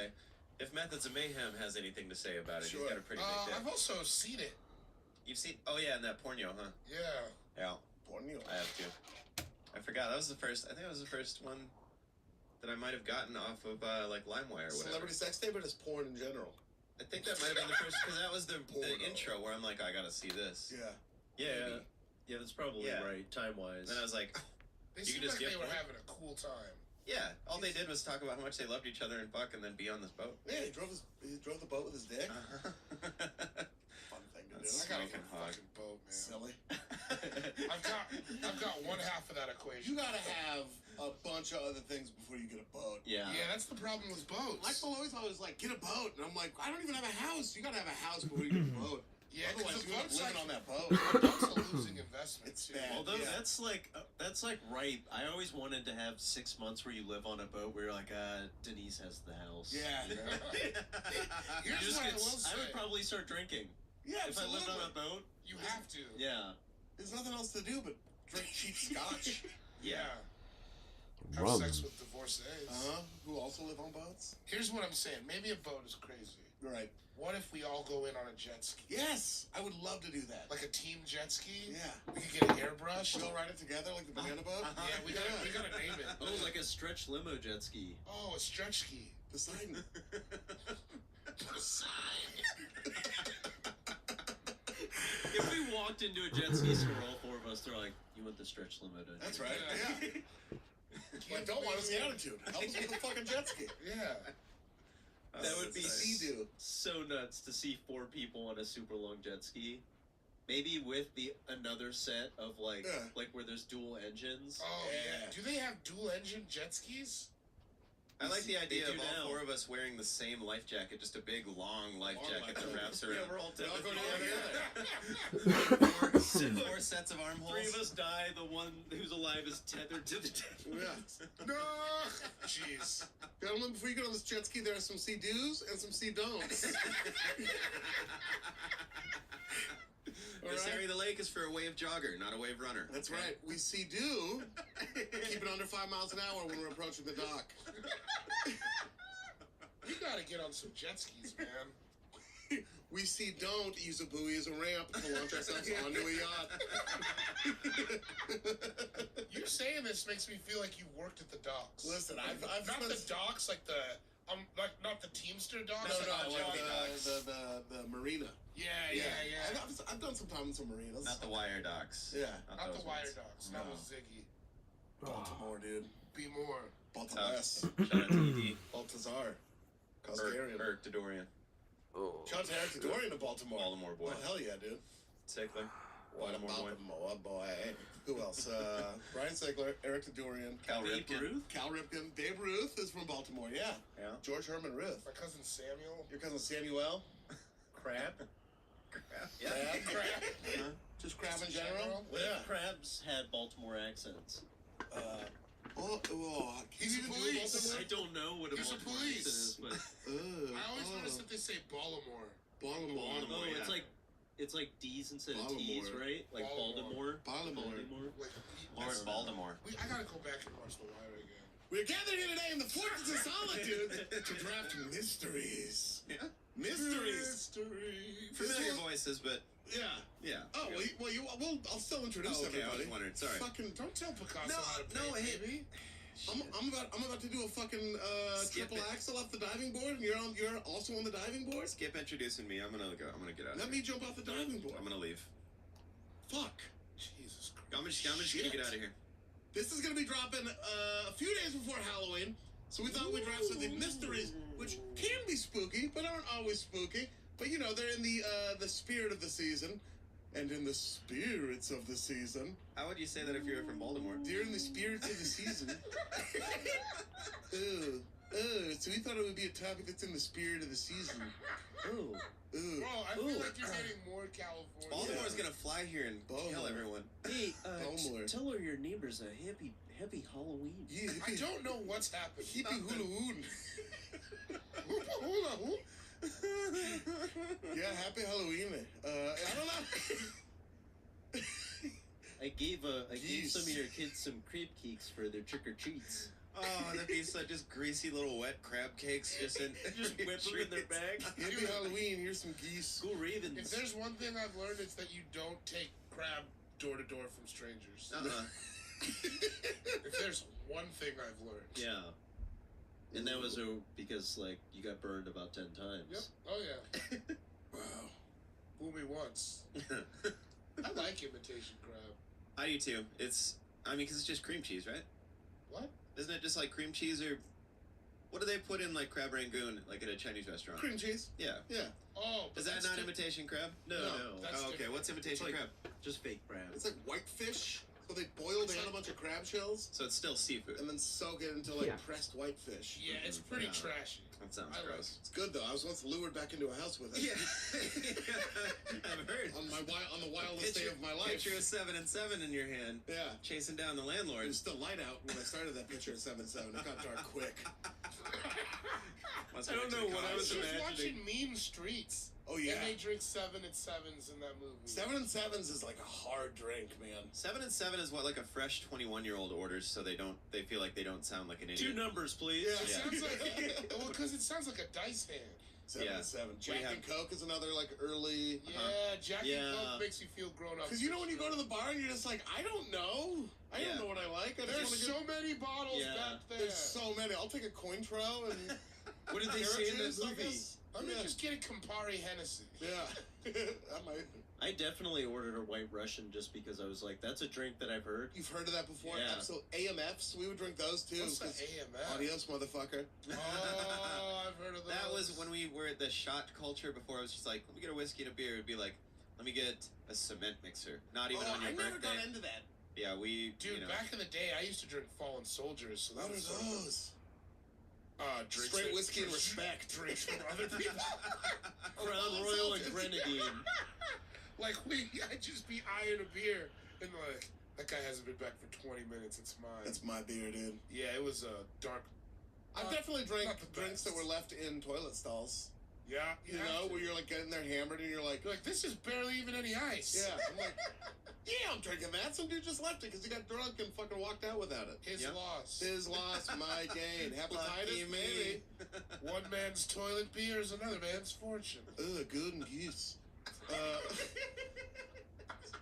if Methods of Mayhem has anything to say about it, Sure. he's got a pretty big dick. I've also seen it. You've seen? Oh yeah, in that porno, huh? Yeah. Yeah, Borneo. I have too. I forgot. That was the first. I think that was the first one that I might have gotten off of like LimeWire or whatever. Celebrity sex tape or just porn in general? I think that might have been the first because that was the Porno. intro where I'm like, I gotta see this. Yeah. Yeah, yeah, that's probably Yeah. right, time-wise. Then I was like, They You seemed can just like get they were porn? having a cool time. yeah. All they did was talk about how much they loved each other and fuck, and then be on this boat. Yeah, he drove the boat with his dick. Fun thing to do. That's I gotta smoking get a hog. fucking boat, man. Silly. I've got one half of that equation. You gotta have a bunch of other things before you get a boat. yeah. Yeah, that's the problem with boats. Michael always like, get a boat, and I'm like, I don't even have a house. You gotta have a house before you get a boat. Yeah, Otherwise, because you end up living on that boat. That's a losing investment. It's too. bad. Although Yeah. that's like right. I always wanted to have 6 months where you live on a boat where you're like, Denise has the house. Yeah. You Here's just what I get, will say. I would probably start drinking Yeah, if I lived on absolutely. a boat. You have to. Yeah. There's nothing else to do but drink cheap scotch. Yeah. Have Rum. sex with divorcees. Who also live on boats? Here's what I'm saying. Maybe a boat is crazy. Right. What if we all go in on a jet ski? Yes, I would love to do that. Like a team jet ski? Yeah. We could get it airbrushed. We'll ride it together like the banana boat. Yeah, we gotta name it. Oh, like a stretch limo jet ski. Oh, a stretch ski. Poseidon. If we walked into a jet ski store, all 4 of us, they're like, "You want the stretch limo, don't you?" That's right. Yeah. Yeah. I don't want us the attitude. Help us with the fucking jet ski. Yeah. That would be Sea-Doo. so nuts to see 4 people on a super long jet ski. Maybe with another set of like where there's dual engines. Oh, yeah. Yeah. Do they have dual engine jet skis? I like the idea They of do all now. 4 of us wearing the same life jacket, just a big long life Long jacket life that wraps around. Yeah, we're all We all dead. go together. 4 sets of armholes. 3 of us die. The one who's alive is tethered to the deck. Yeah. No! Jeez. Gentlemen, before you get on this jet ski, there are some sea do's and some sea don'ts. This Alright. area of the lake is for a wave jogger, not a wave runner. That's right. We see do keep it under 5 miles an hour when we're approaching the dock. You gotta get on some jet skis, man. We see don't use a buoy as a ramp to launch ourselves onto a yacht. You saying this makes me feel like you worked at the docks. Listen, I've not spent- the docks, like not the Teamster docks. No, like no, the like Johnny the marina. Yeah. I've done some time in some marinas. Not the wire docks. Yeah. Not those the wire ones. docks. No. That was Ziggy. Baltimore, dude. Be more. Baltimore. Shout out to ED. Baltazar. Coscarian. Eric Dodorian. Shout out to Eric Dorian of Baltimore. Baltimore boy. Oh, hell yeah, dude. Sickler. What Baltimore boy. Baltimore boy. Who else? Brian Sigler, Eric Dorian, Cal Babe Ripken. Ruth? Cal Ripken, Babe Ruth is from Baltimore, yeah. Yeah. George Herman Ruth. My cousin Samuel. Your cousin Samuel. Crab. Yeah. Crab. Just crab in general. What Yeah. if crabs had Baltimore accents? He's a police. I don't know what a He's a Baltimore police. accent is, but I always notice that they say Baltimore. Baltimore. oh, yeah. it's like D's instead of Baltimore. T's, right? Like Baltimore. Baltimore. Like, Lord Baltimore. I gotta go back and watch The Wire again. We're gathered here today in the Fortress of Solitude to draft mysteries. Yeah. Mysteries. Familiar voices, but Yeah. yeah. Oh, I'll still introduce Oh, okay, I everybody. was wondering. Sorry. Fucking, Don't tell Picasso No, how to no, paint, hey. baby. I'm about to do a fucking Skip triple it. axel off the diving board, and you're also on the diving board. Skip introducing me. I'm gonna get out. Let of me here. jump off the diving board. I'm gonna leave. Fuck. Jesus Christ. I'm just gonna get out of here. This is gonna be dropping a few days before Halloween, so we thought we'd drop some of the mysteries, which can be spooky, but aren't always spooky. But you know, they're in the spirit of the season, and in the spirits of the season. How would you say that if you were from Baltimore? They're in the spirits of the season. So we thought it would be a topic that's in the spirit of the season. Oh. Bro, I feel like you're getting more California. Baltimore's gonna fly here and kill everyone. Hey, Bowmler. tell her your neighbor's a happy Halloween. Yeah, I don't know what's happened. hippie hula hoon. Hula hoon. Yeah, happy Halloween. I don't know. I gave Geese. some of your kids some crepe cakes for their trick or treats. Oh, that'd be such just greasy little wet crab cakes just in Just whip them in their bag. Happy Halloween. Here's some geese. Go Ravens. If there's one thing I've learned, it's that you don't take crab door to door from strangers. If there's one thing I've learned. Yeah. And that was because like you got burned about 10 times. Yep. Oh yeah. Wow. Fool me once. I like imitation crab. I do too. Because it's just cream cheese, right? What? Isn't it just like cream cheese or what do they put in like crab rangoon like at a Chinese restaurant? Cream cheese. Yeah. Yeah. Oh, Is that not imitation crab? No. That's Oh, okay. different. What's imitation It's like- crab? Just fake crab. It's like whitefish. So they boil down a bunch of crab shells So it's still seafood. and then soak it into like pressed whitefish. Yeah, it's pretty Yeah. trashy. That sounds I like gross. It's good though. I was once lured back into a house with it. Yeah. I've heard. On the wildest day of my life. Picture of 7 and 7 in your hand, Yeah. chasing down the It landlord. was still light out when I started that picture of 7-7. It got dark quick. Must I don't have know been what too I I was was cold. just imagining. watching Mean Streets. Oh yeah. And they drink 7 and 7s in that movie. 7 and 7s is like a hard drink, man. 7 and 7 is what like a fresh 21-year-old orders, so they feel like they don't sound like an 2 idiot. numbers, please. Yeah. It sounds like because it sounds like a dice hand. 7 Yeah. and 7. We Jack have- and Coke is another like early. Yeah, Jack and Yeah. Coke makes you feel grown up. Because you know when you go to the bar and you're just like, I don't know. I Yeah. don't know what I like. I just There's want to so many bottles Yeah. back there. There's so many. I'll take a Cointreau and. What did they carrot say in juice, that I movie? guess. Let me Yeah. just get a Campari Hennessy. Yeah. I might. I definitely ordered a White Russian just because I was like, that's a drink that I've heard. You've heard of that before? Yeah. Absolutely. AMFs, we would drink those too. What's the 'cause AMF? Adios, motherfucker. Oh, I've heard of those. That was when we were at the shot culture before. I was just like, let me get a whiskey and a beer. It'd be like, let me get a cement mixer. Not even on your I never birthday. got into that. Yeah, we. Dude, you know, back in the day, I used to drink Fallen Soldiers, so that What are was those? drinks Straight that- whiskey and respect. Drinks from other people. Crown Royal and Grenadine. Like I'd just be eyeing a beer and like that guy hasn't been back for 20 minutes. It's mine. That's my beer, dude. Yeah, it was dark. I've definitely drank not the drinks that best. were left in toilet stalls. Yeah, You know, where you're like getting there hammered and you're like, You're like, this is barely even any ice. yeah. I'm like, yeah, I'm drinking that. Some dude just left it because he got drunk and fucking walked out without it. His Yep. loss. His loss, my gain. lucky Hepatitis, me. maybe. One man's toilet beer is another man's fortune. Ugh, good and geese.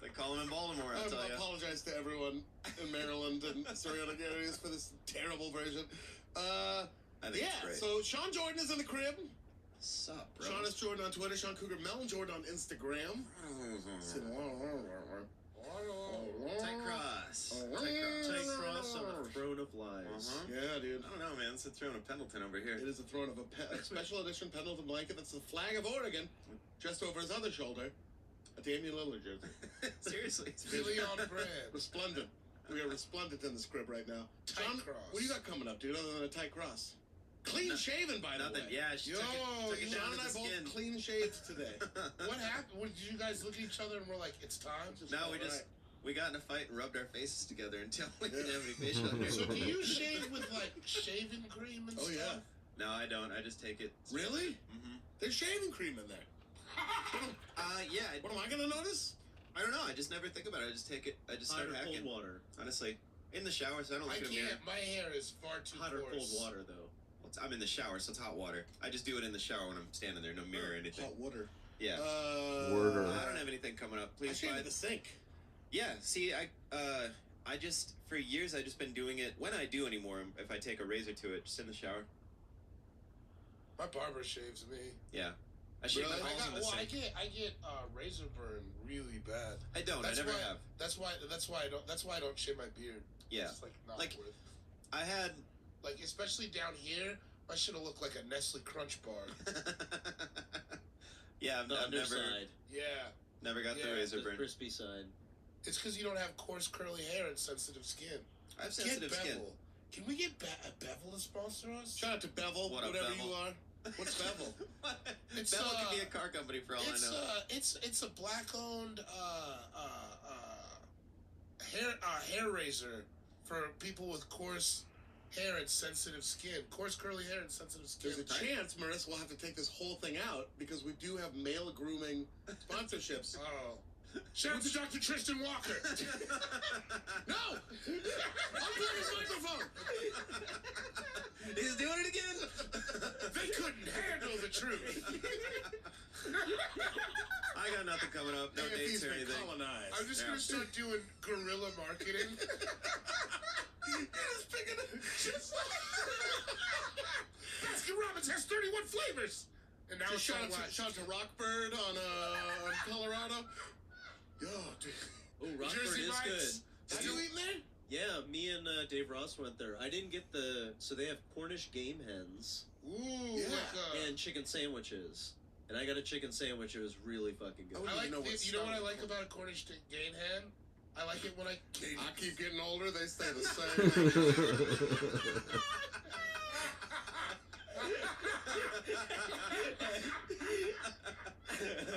They call him in Baltimore, I'll tell I you. apologize to everyone in Maryland and surrounding areas for this terrible version. I think Yeah, it's great. so Sean Jordan is in the crib. Sup, bro? Sean is Jordan on Twitter. Sean Cougar Melon Jordan on Instagram. Tight cross. Tight cross. Tight cross on a throne of lies. Yeah, dude. I don't know, man. It's a throne of Pendleton over here. It is a throne of a special edition Pendleton blanket that's the flag of Oregon, just over his other shoulder. A Damian Lillard jersey. Seriously. Really on brand. Resplendent. We are resplendent in this crib right now. Tight John, cross. what do you got coming up, dude, other than a tight cross? Clean shaven, by the Nothing. way. Yeah, she Yo, took it down Sean to and I the both skin. clean shaved today. What happened? What, did you guys look at each other and were like, it's time? No, we got in a fight and rubbed our faces together until we didn't have any facial hair. So do you shave with like shaving cream and Oh, stuff? yeah. No, I don't. I just take it. Really? Mm-hmm. There's shaving cream in there. Yeah. What am I gonna notice? I don't know. I just never think about it. I just take it. I just Hot start or hacking. cold water? Honestly, in the shower, so I don't I look in the mirror. can't. My hair is far too Hot or coarse. cold water, though? I'm in the shower, so it's hot water. I just do it in the shower when I'm standing there. No mirror or anything. Hot water. Yeah. Word. I don't have anything coming up. I Please shave buy at the sink. Yeah, see, I just for years I just been doing it when I do anymore. If I take a razor to it, just in the shower. My barber shaves me. Yeah, I shave Really? my balls in the I sink. get razor burn really bad. I don't. That's I never why, have. That's why I don't shave my beard. Yeah, It's like not Like- worth. I had. Like especially down here, I should have looked like a Nestle Crunch bar. Yeah, The I've never underside. never got the Yeah, razor The burn. crispy side. It's because you don't have coarse curly hair and sensitive skin. I have Get sensitive Bevel. skin. Can we get a Bevel to sponsor us? Shout out to Bevel, What up, whatever Bevel? you are. What's Bevel? Bevel could be a car company for all I know. It's a black-owned hair razor for people with coarse hair and sensitive skin. Coarse curly hair and sensitive skin. There's a chance, Marissa, we'll have to take this whole thing out because we do have male grooming sponsorships. Oh. Shout out to Dr. Tristan Walker. No! Unplug his microphone! He's doing it again! They couldn't handle the truth. I got nothing coming up. No dates or anything. Colonized. I'm just gonna start doing guerrilla marketing. Just picking up. Baskin Robbins has 31 flavors. And now Just it's shout to Rockbird on Colorado. Yo, dude. Oh, Rockford Jersey is Mike's. good. Still eating there? Yeah, me and Dave Ross went there. I didn't get so they have Cornish game hens Ooh, Yeah. and chicken sandwiches. And I got a chicken sandwich. It was really fucking good. I I like know what you know what I style like it's about a Cornish game hen? I like it when I keep getting older, they stay the same.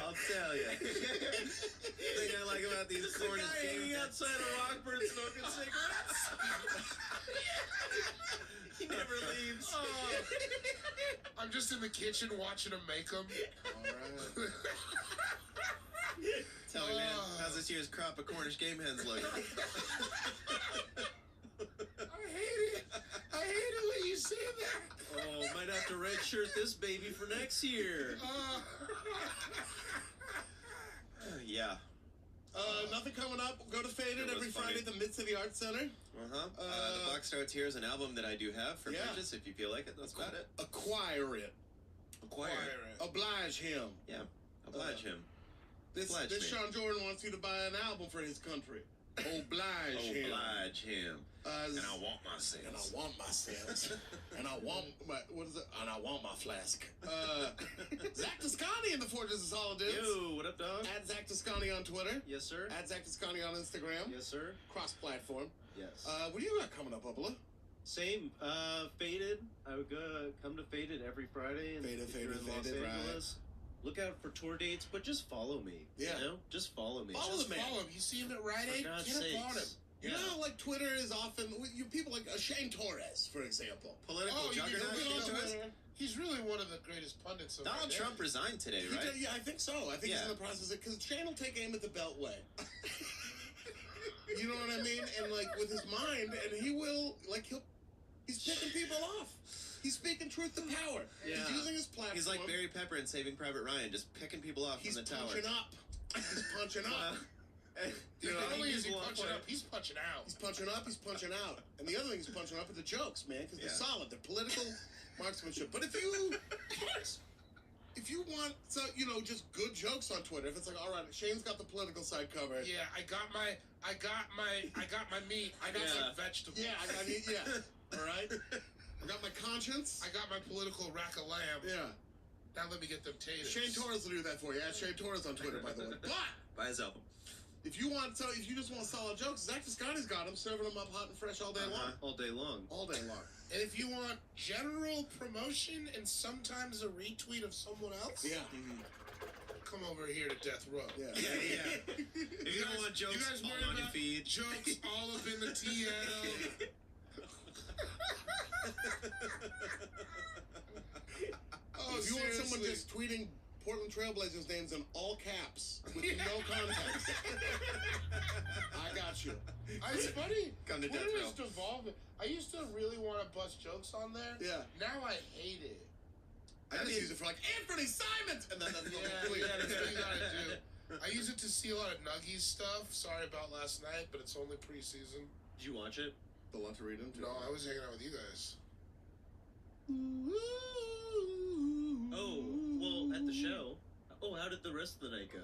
I'll tell you. The thing I like about these Cornish game outside of Rockford smoking cigarettes. he never leaves. I'm just in the kitchen watching them make them. Alright. Tell me, man, how's this year's crop of Cornish game hens looking? I hate it. I hate it when you say that. Oh, might have to redshirt this baby for next year. Yeah. Nothing coming up. Go to Faded It was every funny. Friday at the Mid-City Arts Center. The Box Starts Here is an album that I do have for Yeah. purchase if you feel like it. That's about it. Acquire it. Acquire it. Oblige him. Yeah. Oblige him. This Oblige me. Sean Jordan wants you to buy an album for his country. Oblige him. Oblige him. And I want my sales. And I want my sales. And I want my, what is it? And I want my flask. Zach Toscani in the Fortress of Solid Dudes. Yo, what up, dog? At Zach Toscani on Twitter. Yes, sir. At Zach Toscani on Instagram. Yes, sir. Cross-platform. Yes. What do you got coming up, Bubba? Same. Faded. I would come to Faded every Friday. And Faded, if you're in Los Faded, right. Angeles, look out for tour dates, but just follow me. Yeah. You know? Just follow me. Follow Just the man. follow him. You see him at Rite Aid? For God's Get up on him. sakes. You Yeah. know how, like, Twitter is often, you people like Shane Torres, for example. Political Oh, you mean juggernaut. he'll Shane be on Torres? Twitter? He's really one of the greatest pundits of Donald our day. Trump resigned today, He right? did- yeah, I think so. I think he's Yeah. in the process of, because Shane will take aim at the Beltway. You know what I mean? And, like, with his mind, and he will, like, he's picking people off. He's speaking truth to power. Yeah. He's using his platform. He's like Barry Pepper in Saving Private Ryan, just picking people off He's from the tower. punching up. He's punching up. You know, not only is he People punching off up, he's punching out. He's punching up, he's punching out. And the other thing he's punching up are the jokes, man, because they're Yeah. solid. They're political marksmanship. But if you want, so, you know, just good jokes on Twitter, if it's like, all right, Shane's got the political side covered. Yeah, I got my meat. I got Yeah. some vegetables. Yeah, I got it, yeah. All right? I got my conscience. I got my political rack of lamb. Yeah. Now let me get them taters. Shane Torres will do that for you. Add Shane Torres on Twitter, by the way. But Buy his album. if you just want solid jokes, Zach Toscani's got them, serving them up hot and fresh all day long. All day long. All day long. And if you want general promotion and sometimes a retweet of someone else, Yeah. come over here to Death Row. Yeah. Yeah. If you don't want You jokes guys all worry on your about feed. jokes all up in the TL. Oh, If you want someone seriously. just tweeting Portland Trailblazers names in all caps with no context, I got you. It's funny. Come to Death Twitter Row. is devolving. I used to really want to bust jokes on there. Yeah. Now I hate it. I just use it for like Anthony Simons, and then that's Yeah, the tweet. that's what you gotta do. I use it to see a lot of Nuggies stuff. Sorry about last night, but it's only preseason. Did you watch it? The lot to read into. No, I was hanging out with you guys. Oh, well, at the show. Oh, how did the rest of the night go?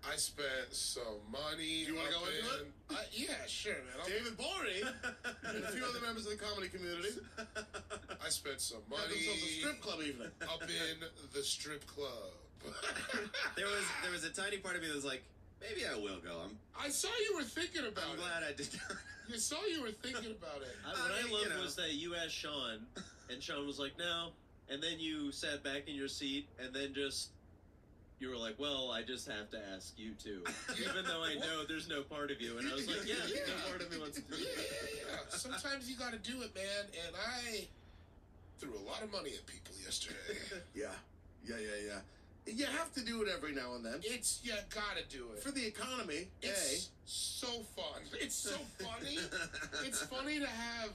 I spent some money. Do you wanna up go into in- yeah, sure, man. David Bory and a few other members of the comedy community I spent some had money themselves a strip club evening. up in the strip club. There was a tiny part of me that was like, maybe I will go. I saw you were thinking about I'm it. glad I did not. You saw you were thinking about it. What I mean, loved you know. was that you asked Sean, And Sean was like, no. And then you sat back in your seat, and then you were like, well, I just have to ask you too. Even though I know there's no part of you. And I was like, yeah, no part of me wants to do it. Yeah. Sometimes you gotta do it, man. And I threw a lot of money at people yesterday. Yeah. You have to do it every now and then. You gotta do it. For the economy, It's so fun. It's so funny. It's funny to have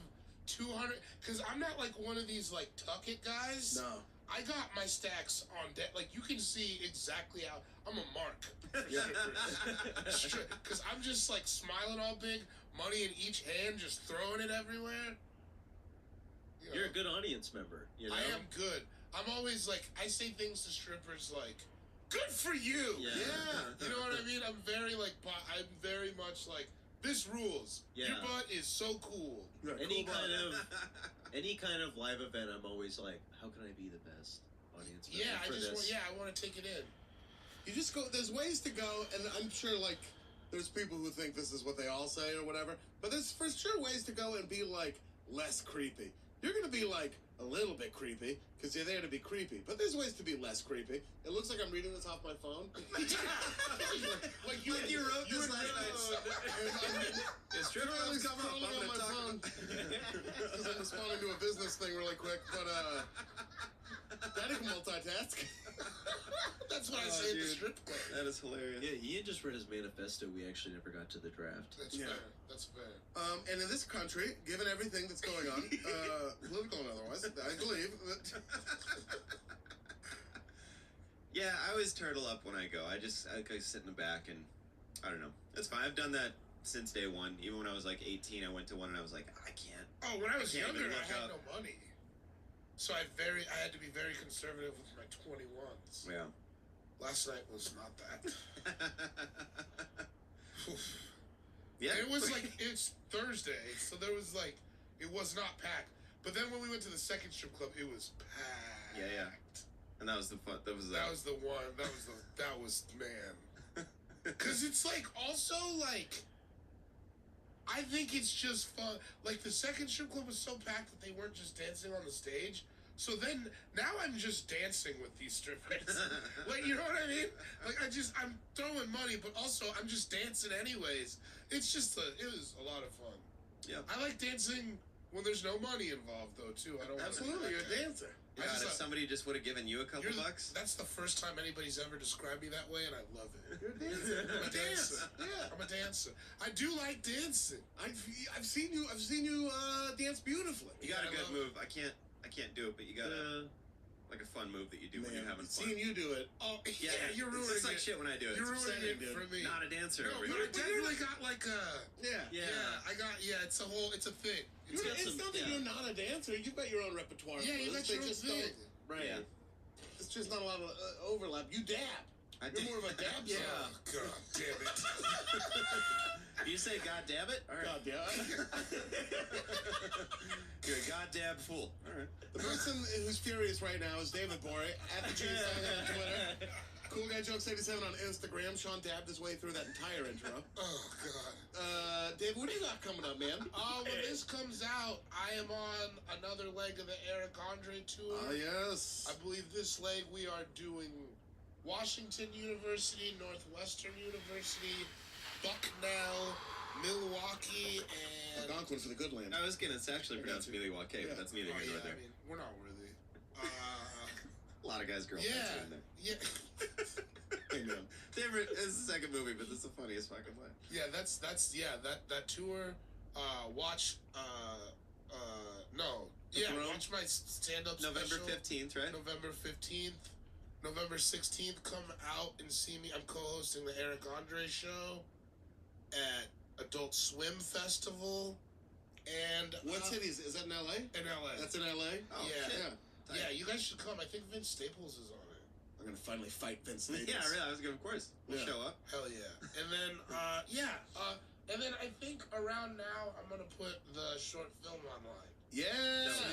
200, because I'm not like one of these like tuck it guys. No. I got my stacks on deck. Like you can see exactly how I'm a mark. Because I'm just like smiling all big, money in each hand, just throwing it everywhere. You know, You're a good audience member, you know? I am good. I'm always like, I say things to strippers like, good for you. Yeah. You know what I mean? I'm very much like, this rules. Yeah. Your butt is so cool. Any kind of live event, I'm always like, how can I be the best audience member Yeah, for this? I want to take it in. You just go. There's ways to go, and I'm sure like there's people who think this is what they all say or whatever. But there's for sure ways to go and be like less creepy. You're gonna be like a little bit creepy because you're there to be creepy. But there's ways to be less creepy. It looks like I'm reading this off my phone. like you wrote this last night. It's true. I'm scrolling on my phone because I'm responding to a business thing really quick. But Daddy can multitask. That's what I say in the strip club. That is hilarious. Yeah, Ian just read his manifesto. We actually never got to the draft. That's fair. That's fair. And in this country, given everything that's going on, political and otherwise, I believe that. Yeah, I always turtle up when I go. I sit in the back and I don't know. It's fine. I've done that since day one. Even when I was like 18, I went to one and I was like, I can't. Oh, when I was can't younger, even I look had up. no money, so I had to be very conservative with my 21s. Yeah. Last night was not that. Yeah. It was like, it's Thursday, so there was like, it was not packed. But then when we went to the second strip club, it was packed. Yeah. And that was the fun. That was the one. That was man. Because it's like also like, I think it's just fun. Like the second strip club was so packed that they weren't just dancing on the stage. So then now I'm just dancing with these strippers. Like, you know what I mean? Like I'm throwing money, but also I'm just dancing anyways. It was a lot of fun. Yeah. I like dancing when there's no money involved though too. I don't Absolutely, you're a dancer. God, if somebody just would have given you a couple bucks. That's the first time anybody's ever described me that way, and I love it. You're a dancer. I'm a dancer. Yeah, I'm a dancer. I do like dancing. I've seen you dance beautifully. You got a good move. I can't do it, but you got like a fun move that you do when you're having fun. Seeing you do it. Oh yeah, you're ruining it. It's like shit when I do it. You're It's ruining upsetting, it for dude. me. Not a dancer over but here. I definitely got like a it's a thing. It's not that you're not a dancer. You've got your own repertoire. Yeah, you got your own thing. Right. Yeah. It's just not a lot of overlap. You dab. You're more of a dab. Yeah. Oh, God damn it. You say God damn it? All right. God damn. You're a goddamn fool. All right. The person who's furious right now is David Borey at the G on Twitter. Cool Guy Jokes 87 on Instagram. Sean dabbed his way through that entire intro. Oh God. Dave, what do you got coming up, man? When this comes out, I am on another leg of the Eric Andre tour. Oh, yes. I believe this leg we are doing Washington University, Northwestern University, Bucknell, Milwaukee, and Algonquin for the good land. It's actually pronounced Milwaukee, but that's neither here nor there. I mean, we're not really. A lot of guys' girlfriends are in there. Yeah. It's the second movie, but this is the funniest fucking way. Yeah, that's that tour. Watch watch my stand-up November special. 15th, right? November 15th. November 16th, come out and see me. I'm co-hosting the Eric Andre show at Adult Swim Festival. And what cities? Is that in LA? In LA. That's in LA? Oh, yeah. shit. Yeah, you guys should come. I think Vince Staples is on it. I'm gonna finally fight Vince Staples. Yeah, really. I was gonna, of course. We'll show up. Hell yeah. And then, and then I think around now I'm gonna put the short film online. Yeah. So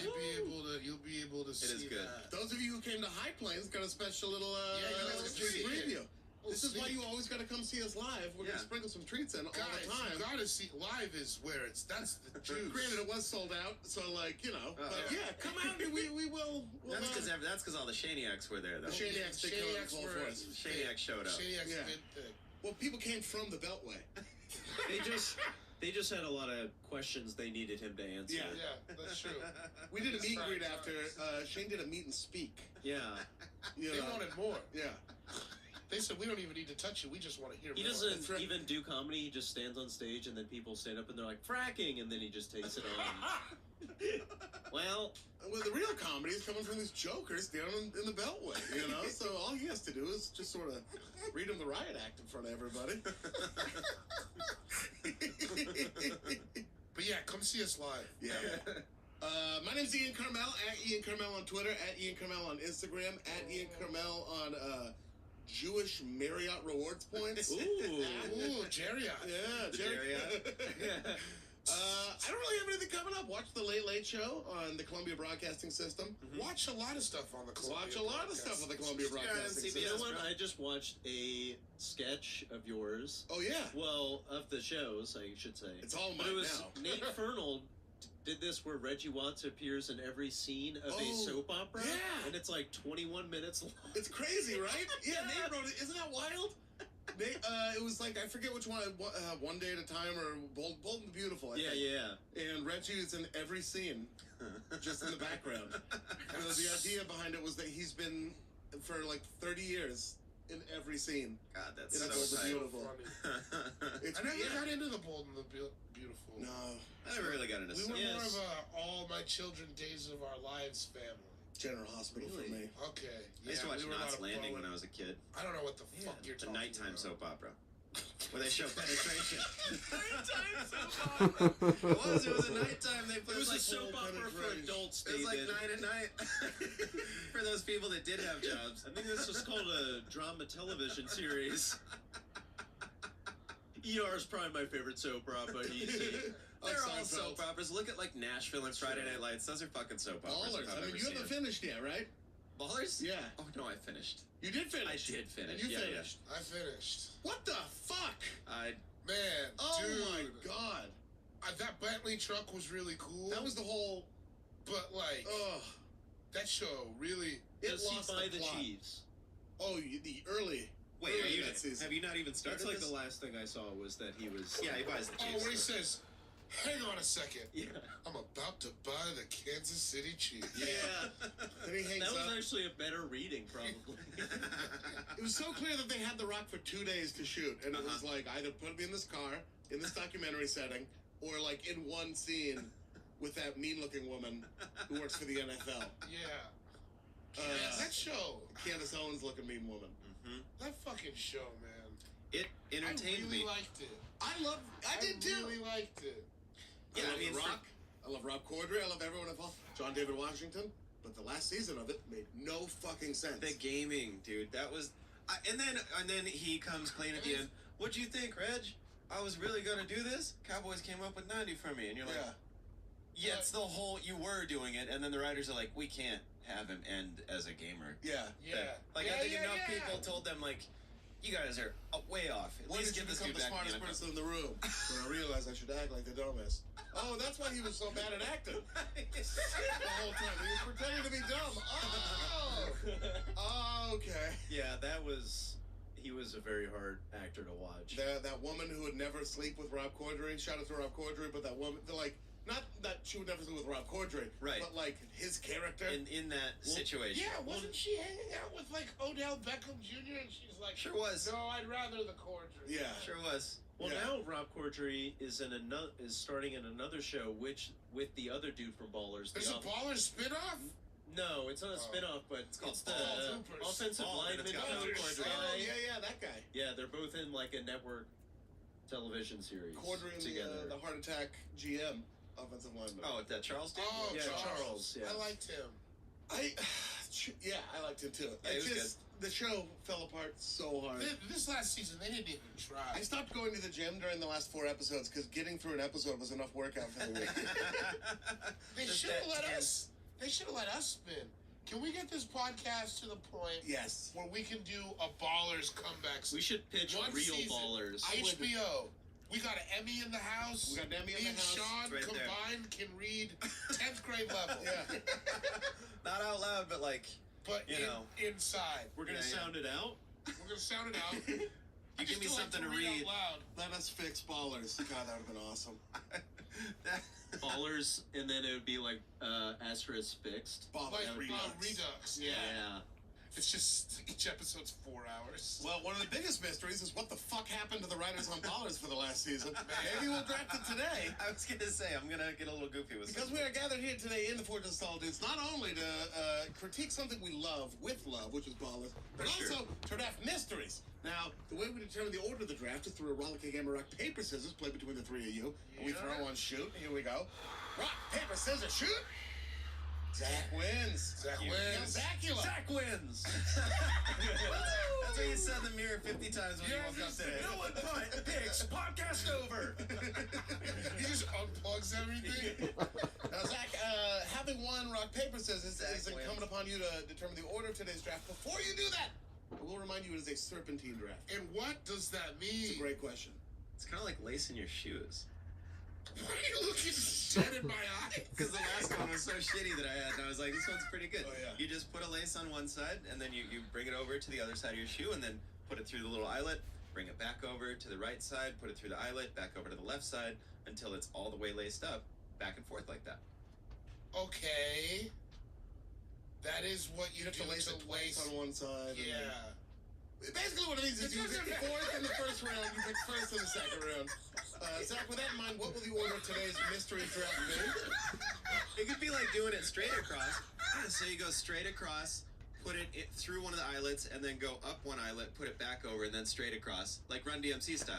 you'll be able to see is good. that. Those of you who came to High Plains got a special little you guys can see preview. it. This This is why you always got to come see us live. We're Yeah. gonna sprinkle some treats in all Guys, the time. you gotta see live is where that's the juice. Granted, it was sold out, so like but yeah, come out and we will. We'll, That's because all the Shaniacs were there, though. the Shaniacs did come out Shaniacs full were- force. Shaniacs showed up. Shaniacs Yeah. did thick. Well, people came from the Beltway. They just had a lot of questions they needed him to answer. Yeah. Yeah, that's true. We did a meet and greet Right. after. Shane did a meet and speak. Yeah. You They know? wanted more. Yeah. They said we don't even need to touch you. We just want to hear He more. doesn't That's right. even do comedy. He just stands on stage, and then people stand up and they're like fracking, and then he just takes it on. Well, The real comedy is coming from these jokers down in the Beltway, you know? So all he has to do is just sort of read him the riot act in front of everybody. But yeah, come see us live. Yeah. My name's Ian Carmel, at Ian Carmel on Twitter, at Ian Carmel on Instagram, at Ian Carmel on Jewish Marriott rewards points. ooh. Ooh, Jerry. Yeah, Jerry. I don't really have anything coming up. Watch the Late Late Show on the Columbia Broadcasting System. Watch a lot of stuff on the Columbia. Watch a lot of stuff on the Columbia Broadcasting You know System. what? I just watched a sketch of yours. Oh yeah, Well, of the shows, I should say. it's all But mine it was now. Nate Fernald did this where Reggie Watts appears in every scene of a Oh, soap opera. yeah. And it's like 21 minutes long. It's crazy, right? Yeah, Nate wrote it. Isn't that wild? Nate, it was like I forget which one. One Day at a Time or Bold and the Beautiful. I Yeah, think. yeah. And Reggie is in every scene, just in the background. The idea behind it was that he's been for like 30 years in every scene. God, that's Yeah, so that's tight. beautiful. Funny. It's I never yeah. got into the Bold and the Beautiful. No, I never really got into We soap. were more Yes. of a all my children days of our lives family. General Hospital for Really? me. Okay. I used to watch we were a lot Knots of Landing when Bowen. I was a kid. I don't know what the fuck you're The talking nighttime about. soap opera. Where they show penetration. Nighttime soap opera. It was a nighttime. They played It was like a soap opera for penetration. adults, It was like David. night and night for those people that did have jobs. I think this is called a drama television series. ER is probably my favorite soap opera. Easy. They're all Seinfeld. soap operas. Look at like Nashville and Friday Night Lights. Those are fucking soap operas. Ballers. if I've I mean, ever you seen haven't them. finished yet, right? Ballers? Yeah. Oh no, I finished. You did I finish. did finish. You yeah, finished. I finished. What the fuck? I Man, Oh dude. my god. That Bentley truck was really cool. That was the whole. But like, Ugh. that show really. It Does he lost buy the the plot. Chiefs? Oh, the early. wait. Early Are you? that season. Have you not even started? That's like this? the last thing I saw was that he was. Yeah, he buys the Oh, Chiefs. when he says, "Hang on a second, Yeah. I'm about to buy the Kansas City Chiefs." Yeah. Then he hangs That was up. actually a better reading, probably. It was so clear that they had The Rock for 2 days to shoot, and it was Uh-huh. like either put me in this car in this documentary setting, or like in one scene with that mean-looking woman who works for the NFL. Yeah. Uh, that show, Candace Owens looking mean woman. Mhm. that fucking show, man. It entertained I really me. liked it. I did too. really liked it. Yeah, I I love mean, The for- Rock. I love Rob Corddry. I love everyone involved. John David Washington. But the last season of it made no fucking sense. The gaming, dude. That was, and then he comes clean at the end. What'd you think, Reg? I was really gonna do this. Cowboys came up with 90 for me, and you're like, Yeah. yeah, it's the whole. You were doing it, and then the writers are like, we can't have him end as a gamer. Yeah. Yeah. Like yeah, I think yeah, enough yeah. people told them like, you guys are way off. At When least did you get this become dude the back in smartest the person in the room? When I realized I should act like the dumbest. Oh, that's why he was so bad at acting. The whole time. He was pretending to be dumb. Oh, okay. Yeah, he was a very hard actor to watch. That woman who would never sleep with Rob Corddry. Shout out to Rob Corddry, but that woman, like, not that she would never sleep with Rob Corddry, Right. but like his character. in that situation. Yeah, wasn't she hanging out with like Odell Beckham Jr. and she's like, Sure was. No, I'd rather the Cordry. Yeah. Sure was. Well, Yeah. now Rob Corddry is starting in another show, which with the other dude from Ballers. There's the a Baller spinoff? No, it's not a Oh. spinoff, but It's called the Ball Troopers. offensive Ball, and lineman it's got Rob Ball Corddry. Oh, yeah, that guy. Yeah, they're both in like a network television series Corddry and together. the heart attack GM, offensive lineman. Oh, that Charles did? Oh, Yeah, Charles. Charles, yeah. I liked him. I liked him too. Yeah, he was good. The show fell apart so hard. This last season, they didn't even try. I stopped going to the gym during the last 4 episodes because getting through an episode was enough workout for the week. They Just should have that let tense- us. They should have let us spin. Can we get this podcast to the point where we can do a Ballers comeback? We should pitch One real season. ballers. HBO. We got an Emmy in the house. We got an Emmy in Me the and house. Sean Right combined can read 10th grade level. Yeah. Not out loud, but like, But you know. inside. We're gonna sound it out. We're going to sound it out. You give me something to read. Out loud. Let us fix Ballers. God, that would have been awesome. Ballers, and then it would be like asterisk fixed. Ballers. Like Redux. Redux. Yeah. It's just each episode's 4 hours. Well, one of the biggest mysteries is what the fuck happened to the writers on Ballers for the last season. Maybe we'll draft it today. I was gonna say I'm gonna get a little goofy with Because this. we are gathered here today in the Fortress of Solitudes, not only to critique something we love with love, which is Ballers, but also to draft mysteries. Now, the way we determine the order of the draft is through a rollicking game of rock, paper, scissors, played between the three of you. And we throw on shoot. Here we go. Rock, paper, scissors, shoot! Zach wins. Zach wins. Zacula. Zach wins. That's what you said in the mirror 50 times when you woke up today. No one picks. Podcast over. He just unplugs everything. Now, Zach, having won rock, paper, scissors, it's incumbent upon you to determine the order of today's draft. Before you do that, I will remind you it is a serpentine draft. And what does that mean? It's a great question. It's kind of like lacing your shoes. Why are you looking dead in my eyes? Because the last one was so shitty that I had, and I was like, this one's pretty good. Oh, yeah. You just put a lace on one side, and then you bring it over to the other side of your shoe, and then put it through the little eyelet, bring it back over to the right side, put it through the eyelet, back over to the left side, until it's all the way laced up, back and forth like that. Okay. That is what you have do to lace it twice on one side. Yeah. Basically, what it means is you pick fourth in the first round, you pick first in the second round. Zach, with that in mind, what will the order of today's mystery draft be? It could be like doing it straight across. So you go straight across, put it through one of the eyelets, and then go up one eyelet, put it back over, and then straight across, like Run DMC style.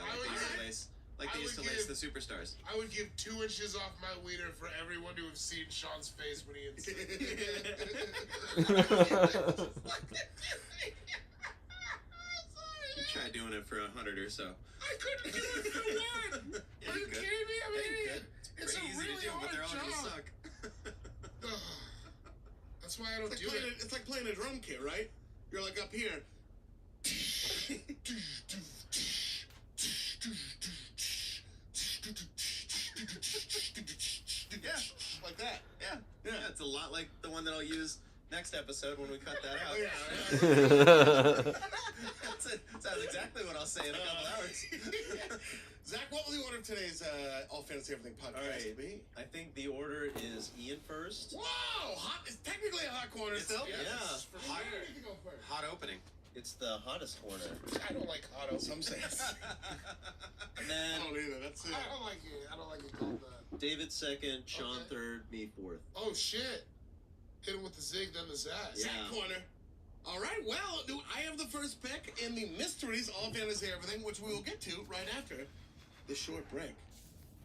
Like they used to lace the superstars. I would give 2 inches off my wiener for everyone to have seen Sean's face when he You try doing it for 100 or so. I couldn't do it for one. Are you kidding me? I mean, It's a pretty easy really to do, but they're all hard gonna job. suck. That's why I don't do it. It's like playing a drum kit, right? You're like up here. Yeah, like that. Yeah, it's a lot like the one that I'll use next episode when we cut that out. Oh, yeah. Sounds exactly what I'll say in a couple hours. Zach, what will the order of today's All Fantasy Everything podcast be? I think the order is Ian first. Whoa! Hot! It's technically a hot corner still. Yeah. For sure. You can go first. Hot opening. It's the hottest corner. I don't like hot open. Some say. And I then don't either. That's it. I don't like it. I don't like it called that. David second, Sean Okay. third, me fourth. Oh shit! Hit him with the zig, then the zazz. Yeah. Zach corner. All right. Well, I have the first pick in the mysteries All Fantasy Everything, which we will get to right after this short break.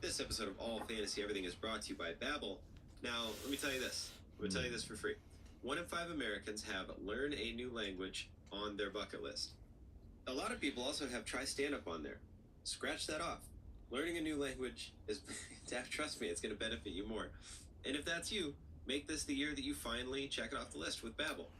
This episode of All Fantasy Everything is brought to you by Babbel. Now, let me tell you this. I'm going to tell you this for free. 1 in 5 Americans have learn a new language on their bucket list. A lot of people also have try stand-up on there. Scratch that off. Learning a new language is, trust me, it's going to benefit you more. And if that's you, make this the year that you finally check it off the list with Babbel.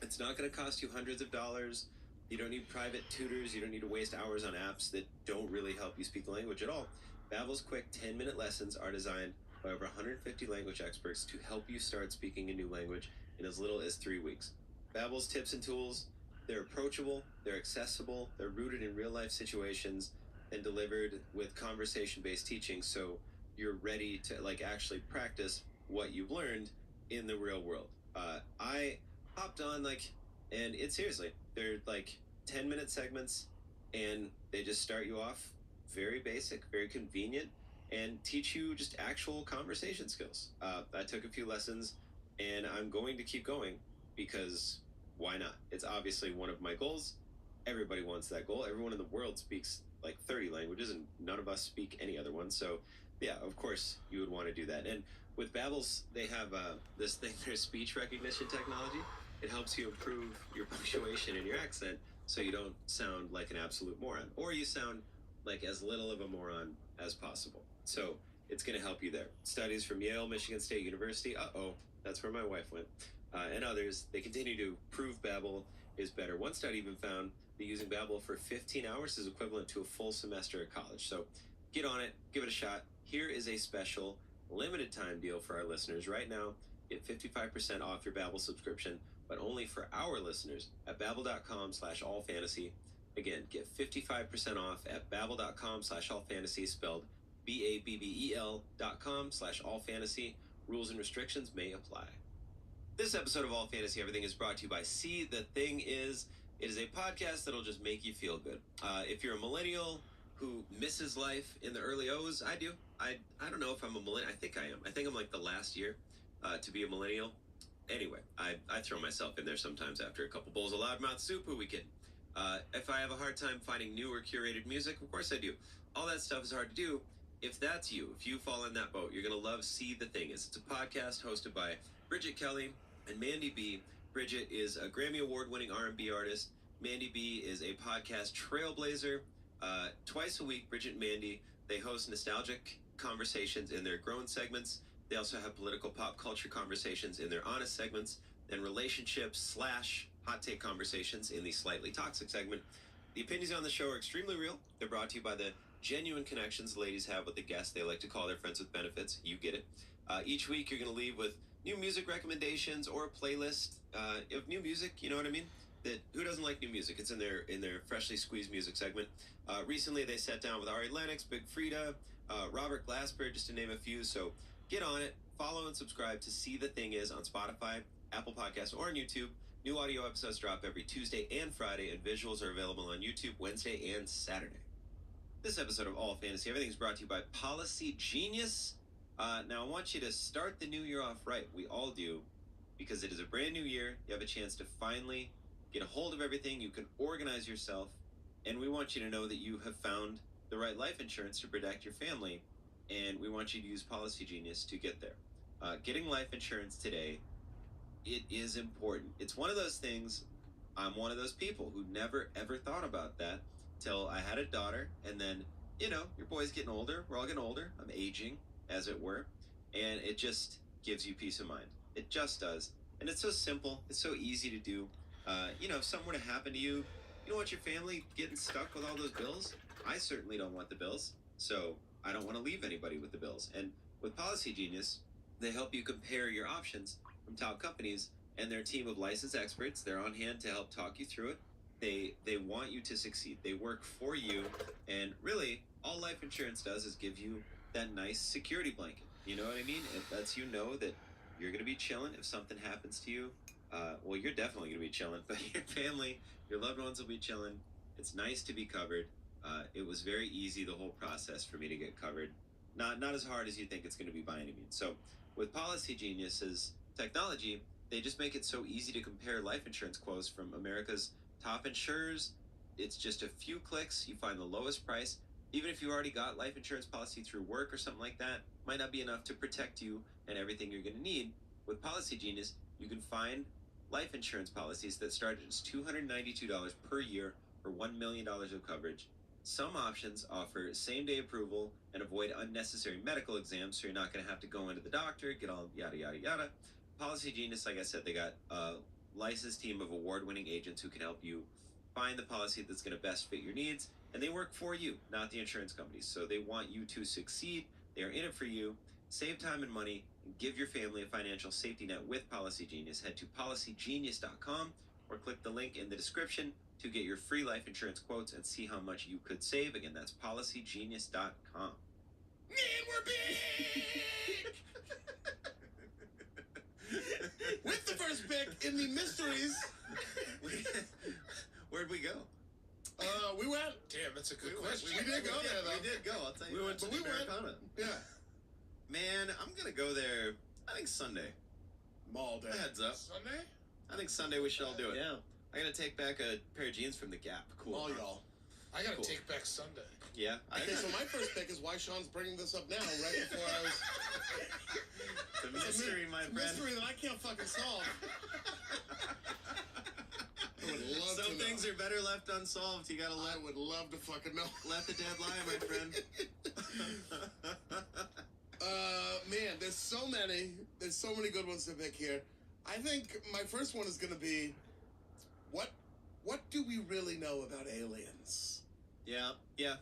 It's not going to cost you hundreds of dollars. You don't need private tutors. You don't need to waste hours on apps that don't really help you speak the language at all. Babbel's quick 10-minute lessons are designed by over 150 language experts to help you start speaking a new language in as little as 3 weeks. Babbel's tips and tools, they're approachable, they're accessible, they're rooted in real-life situations, and delivered with conversation-based teaching, so you're ready to actually practice what you've learned in the real world. I hopped on and it's seriously, they're 10-minute segments, and they just start you off very basic, very convenient, and teach you just actual conversation skills. I took a few lessons, and I'm going to keep going because why not? It's obviously one of my goals. Everybody wants that goal. Everyone in the world speaks 30 languages, and none of us speak any other one. So yeah, of course you would want to do that. And with Babbel's, they have this thing, their speech recognition technology. It helps you improve your punctuation and your accent so you don't sound like an absolute moron, or you sound like as little of a moron as possible. So it's going to help you there. Studies from Yale, Michigan State University. That's where my wife went. and others, they continue to prove Babbel is better. One study even found that using Babbel for 15 hours is equivalent to a full semester at college. So get on it, give it a shot. Here is a special limited time deal for our listeners. Right now, get 55% off your Babbel subscription, but only for our listeners at babbel.com/allfantasy. Again, get 55% off at babbel.com/allfantasy, spelled BABBEL.com/allfantasy. Rules and restrictions may apply. This episode of All Fantasy Everything is brought to you by See the Thing Is. It is a podcast that'll just make you feel good. If you're a millennial who misses life in the early O's, I do. I don't know if I'm a millennial. I think I am. I think I'm like the last year to be a millennial. Anyway, I throw myself in there sometimes after a couple bowls of loudmouth soup. Who we kidding? If I have a hard time finding new or curated music, of course I do. All that stuff is hard to do. If that's you, if you fall in that boat, you're going to love See the Thing Is. It's a podcast hosted by Bridget Kelly and Mandy B. Bridget is a Grammy Award-winning R&B artist. Mandy B is a podcast trailblazer. Twice a week, Bridget and Mandy, they host nostalgic conversations in their grown segments. They also have political pop culture conversations in their honest segments, and relationships / hot take conversations in the slightly toxic segment. The opinions on the show are extremely real. They're brought to you by the genuine connections the ladies have with the guests. They like to call their friends with benefits. You get it. Each week, you're going to leave with new music recommendations or a playlist of new music. You know what I mean? That who doesn't like new music? It's in their freshly squeezed music segment. Recently, they sat down with Ari Lennox, Big Frida, Robert Glasper, just to name a few. So get on it. Follow and subscribe to See the Thing Is on Spotify, Apple Podcasts, or on YouTube. New audio episodes drop every Tuesday and Friday, and visuals are available on YouTube Wednesday and Saturday. This episode of All Fantasy Everything is brought to you by Policy Genius. Now, I want you to start the new year off right. We all do, because it is a brand new year. You have a chance to finally get a hold of everything. You can organize yourself, and we want you to know that you have found the right life insurance to protect your family, and we want you to use Policy Genius to get there. Getting life insurance today, it is important. It's one of those things. I'm one of those people who never ever thought about that till I had a daughter, and then, you know, your boy's getting older. We're all getting older. I'm aging, as it were, and it just gives you peace of mind. It just does. And it's so simple. It's so easy to do. You know, if something were to happen to you, you don't want your family getting stuck with all those bills. I certainly don't want the bills, so I don't want to leave anybody with the bills. And with Policy Genius, they help you compare your options from top companies, and their team of licensed experts, they're on hand to help talk you through it. They want you to succeed. They work for you, and really, all life insurance does is give you that nice security blanket. You know what I mean? It lets you know that you're going to be chilling if something happens to you. Well, you're definitely going to be chilling, but your family, your loved ones will be chilling. It's nice to be covered. It was very easy, the whole process, for me to get covered. Not as hard as you think it's going to be by any means. So with Policy Genius's technology, they just make it so easy to compare life insurance quotes from America's top insurers. It's just a few clicks. You find the lowest price. Even if you already got life insurance policy through work or something like that, might not be enough to protect you and everything you're going to need. With Policy Genius, you can find life insurance policies that start at just $292 per year for $1 million of coverage. Some options offer same-day approval and avoid unnecessary medical exams, so you're not going to have to go into the doctor, get all yada, yada, yada. Policy Genius, like I said, they got a licensed team of award-winning agents who can help you find the policy that's going to best fit your needs, and they work for you, not the insurance companies. So they want you to succeed. They are in it for you. Save time and money, and give your family a financial safety net with Policy Genius. Head to policygenius.com or click the link in the description to get your free life insurance quotes and see how much you could save. Again, that's policygenius.com. Man, we're big! With the first pick in the mysteries. Where'd we go? We went. Damn, that's a good question. We did go there, though. We did go. I'll tell you. We went to the Americana. Yeah. Man, I'm gonna go there. I think Sunday. Mall day. Heads up. Sunday? I think Sunday we should all do it. Yeah. I gotta take back a pair of jeans from the Gap. Cool. All y'all. I gotta Cool. take back Sunday. Yeah. Okay, so my first pick is why Sean's bringing this up now, right before I was. It's a mystery, my It's a friend. mystery that I can't fucking solve. I would love Some to things know. are better left unsolved. You gotta I would love to fucking know. let the dead lie, my friend. Man, there's so many good ones to pick here. I think my first one is going to be, what do we really know about aliens? Yeah.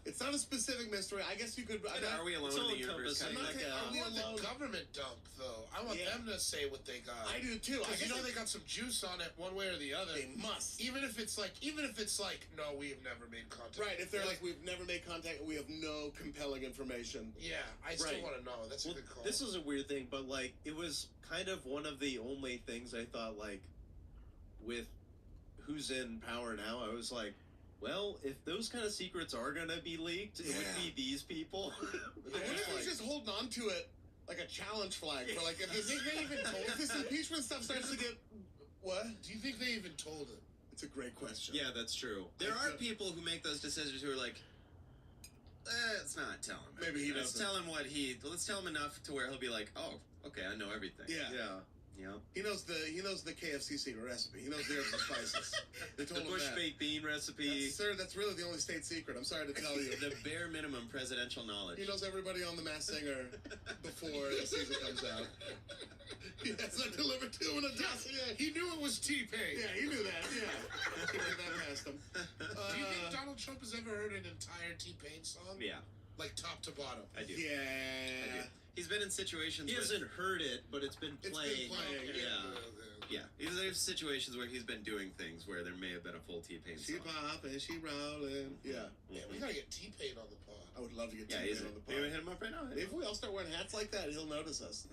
It's not a specific mystery. I guess you could. Are we alone it's in all the universe? encompassing, Kind of like like a- I want the government dump, though. I want them to say what they got. I do too. I Because guess they got some juice on it, one way or the other. they must. Even if it's like, no, we have never made contact. Right, if they're like, we've never made contact and we have no compelling information. Yeah, I still Right. want to know. That's a good call. This was a weird thing, but like it was kind of one of the only things I thought like with who's in power now. I was like, well, if those kind of secrets are gonna be leaked, it would be these people. I wonder if he's just holding on to it like a challenge flag for like if this impeachment stuff starts to get what? Do you think they even told him? It's a great question. Yeah, that's true. There are people who make those decisions who are like, let's not tell him. Maybe he Let's doesn't. tell him let's tell him enough to where he'll be like, oh, okay, I know everything. Yeah. He knows the KFC secret recipe. He knows the herbs and spices. They The told him bush that. baked bean recipe. Sir, that's really the only state secret. I'm sorry to tell you. The bare minimum presidential knowledge. He knows everybody on The Masked Singer before the season comes out. He has that delivered to him in a dossier. He knew it was T-Pain. Yeah, he knew that. Yeah, he knew that past him. Do you think Donald Trump has ever heard an entire T-Pain song? Yeah, Like top to bottom? I do. Yeah. I do. He's been in situations. He where- hasn't heard it, but it's been playing. Yeah, there's situations where he's been doing things where there may have been a full T-Pain She song. poppin', she rollin'. Yeah. Yeah, we gotta get T-Pain on the pod. I would love to get Yeah, T-Pain he's on the maybe pod. hit him up right now. If we all start wearing hats like that, he'll notice us.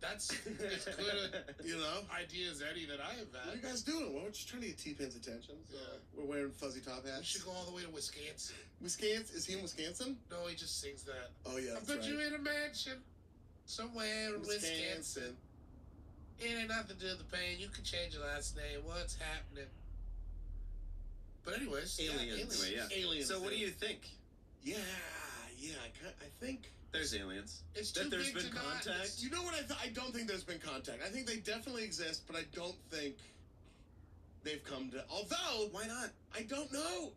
That's as good You know? idea as any that I have What are you had. guys doing? Well, we're just trying to get T-Pain's attention. So we're wearing fuzzy top We hats. should go all the way to Wisconsin. Wisconsin? Is he in Wisconsin? No, he just sings that. Oh, yeah, I that's put right. you in a mansion somewhere in Wisconsin. It ain't nothing to do with the pain. You can change your last name. What's happening? But anyways, Aliens. Anyway, yeah. Aliens. So what do you think? Yeah, I think... There's aliens. It's too That there's big been to not. contact? You know what? I don't think there's been contact. I think they definitely exist, but I don't think they've come to... Although, Why not? I don't know.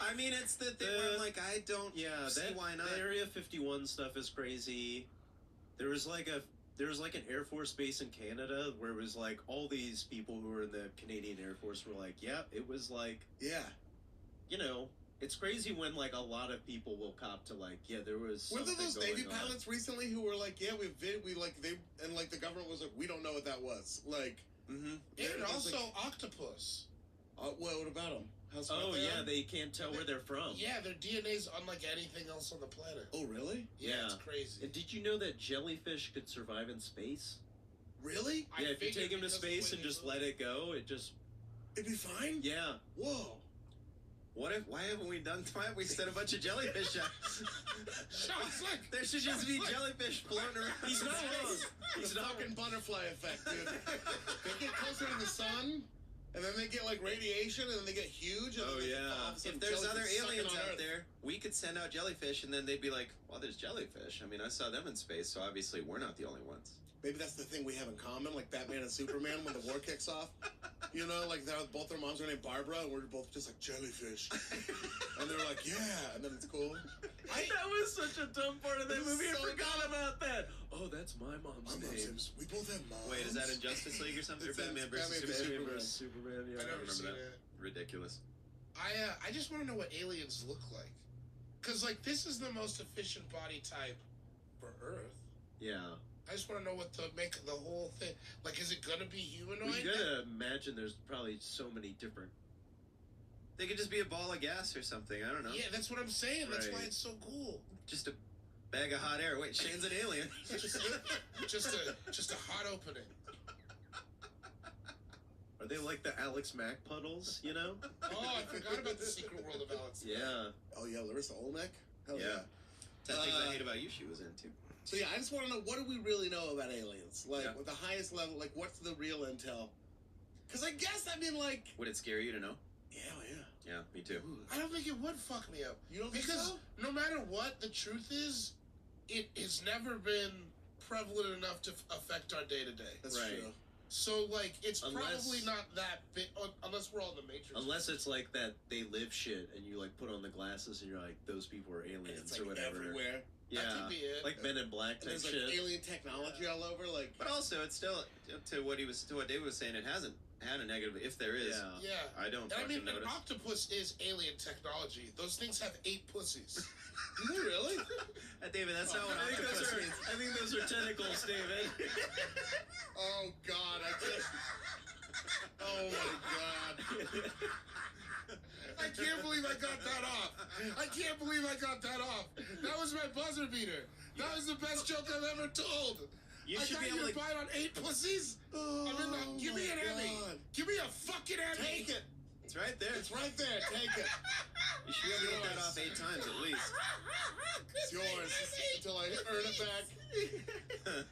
I mean, it's the thing where I'm like, I don't see why not. The Area 51 stuff is crazy. There was like an Air Force base in Canada where it was like all these people who were in the Canadian Air Force were like, yeah, it was like, Yeah. you know, it's crazy when like a lot of people will cop to like, yeah, there was. Were there something those going Navy on. pilots recently who were like, yeah, and like the government was like, we don't know what that was. Like, Mm-hmm. And was also like, octopus. what about them? How smart Oh they yeah, are? they can't tell where they're from. Yeah, their DNA's unlike anything else on the planet. Oh, really? Yeah, Yeah. it's crazy. And did you know that jellyfish could survive in space? Really? I Yeah, if you figured take them to because of the space way and they just look. let it go, it just It'd be fine? yeah. Whoa. Why haven't we sent a bunch of jellyfish out? Sounds like There should just be jellyfish floating around. He's not wrong. It's the fucking butterfly effect, dude. They get closer to the sun, and then they get like radiation, and then they get huge. And Oh, then they yeah. all of a sudden If there's other jellyfish sucking aliens on out Earth. there, we could send out jellyfish, and then they'd be like, well, there's jellyfish. I mean, I saw them in space, so obviously we're not the only ones. Maybe that's the thing we have in common, like Batman and Superman when the war kicks off. You know, like both their moms are named Barbara, and we're both just like jellyfish. And they're like, yeah, and then it's cool. That was such a dumb part of that It was movie. I so forgot dumb. about that. Oh, that's my mom's My mom's name. names. We both have moms. Wait, is that in Justice League or something? Or It's Batman versus Batman Superman? Superman. versus Superman. I Yeah. never remember seen that. it. Ridiculous. I just want to know what aliens look like, because like this is the most efficient body type for Earth. Yeah. I just want to know what the whole thing. Like, is it gonna be humanoid? You gotta imagine there's probably so many different. They could just be a ball of gas or something. I don't know. Yeah, that's what I'm saying. That's why Right. it's so cool. Just a bag of hot air. Wait, Shane's an alien. just a hot opening. Are they like the Alex Mack puddles? You know? Oh, I forgot about the secret world of Alex. Yeah. Oh, yeah, Larissa Olmec? Hell Yeah. yeah. 10 Things I Hate About You she was in, too. So yeah, I just want to know, what do we really know about aliens? Like, Yeah. with the highest level, like, what's the real intel? Because I guess, I mean, like... Would it scare you to know? Yeah, yeah. Yeah, me too. I don't think it would fuck me up. You don't think Because so? no matter what the truth is, it has never been prevalent enough to affect our day to day. That's Right. true. So, like, it's Unless- probably not that big, unless we're all in the Matrix. Unless it's like that they live shit and you like put on the glasses and you're like, those people are aliens It's like or whatever. everywhere. Yeah, That could be it. like Men in Black And type there's like shit. alien technology all over. Like, But also, it's still to what David was saying. It hasn't had a negative. If there is, Yeah. Yeah. I don't And I fucking mean, an notice. octopus is alien technology. Those things have 8 pussies. do they really? David, that's not what I think octopus means. those are tentacles, David. Oh God! I just. Oh my God! I can't believe I got that off. I can't believe I got that off. That was my buzzer beater. That was the best joke I've ever told. You I should got be you able to to. buy it on 8 pussies. Oh, I'm in the, give me an my Emmy. God. Give me a fucking Emmy. Take it. It's right there. It's right there. Take it. You should be able to get that off 8 times at least. It's yours until I earn it back.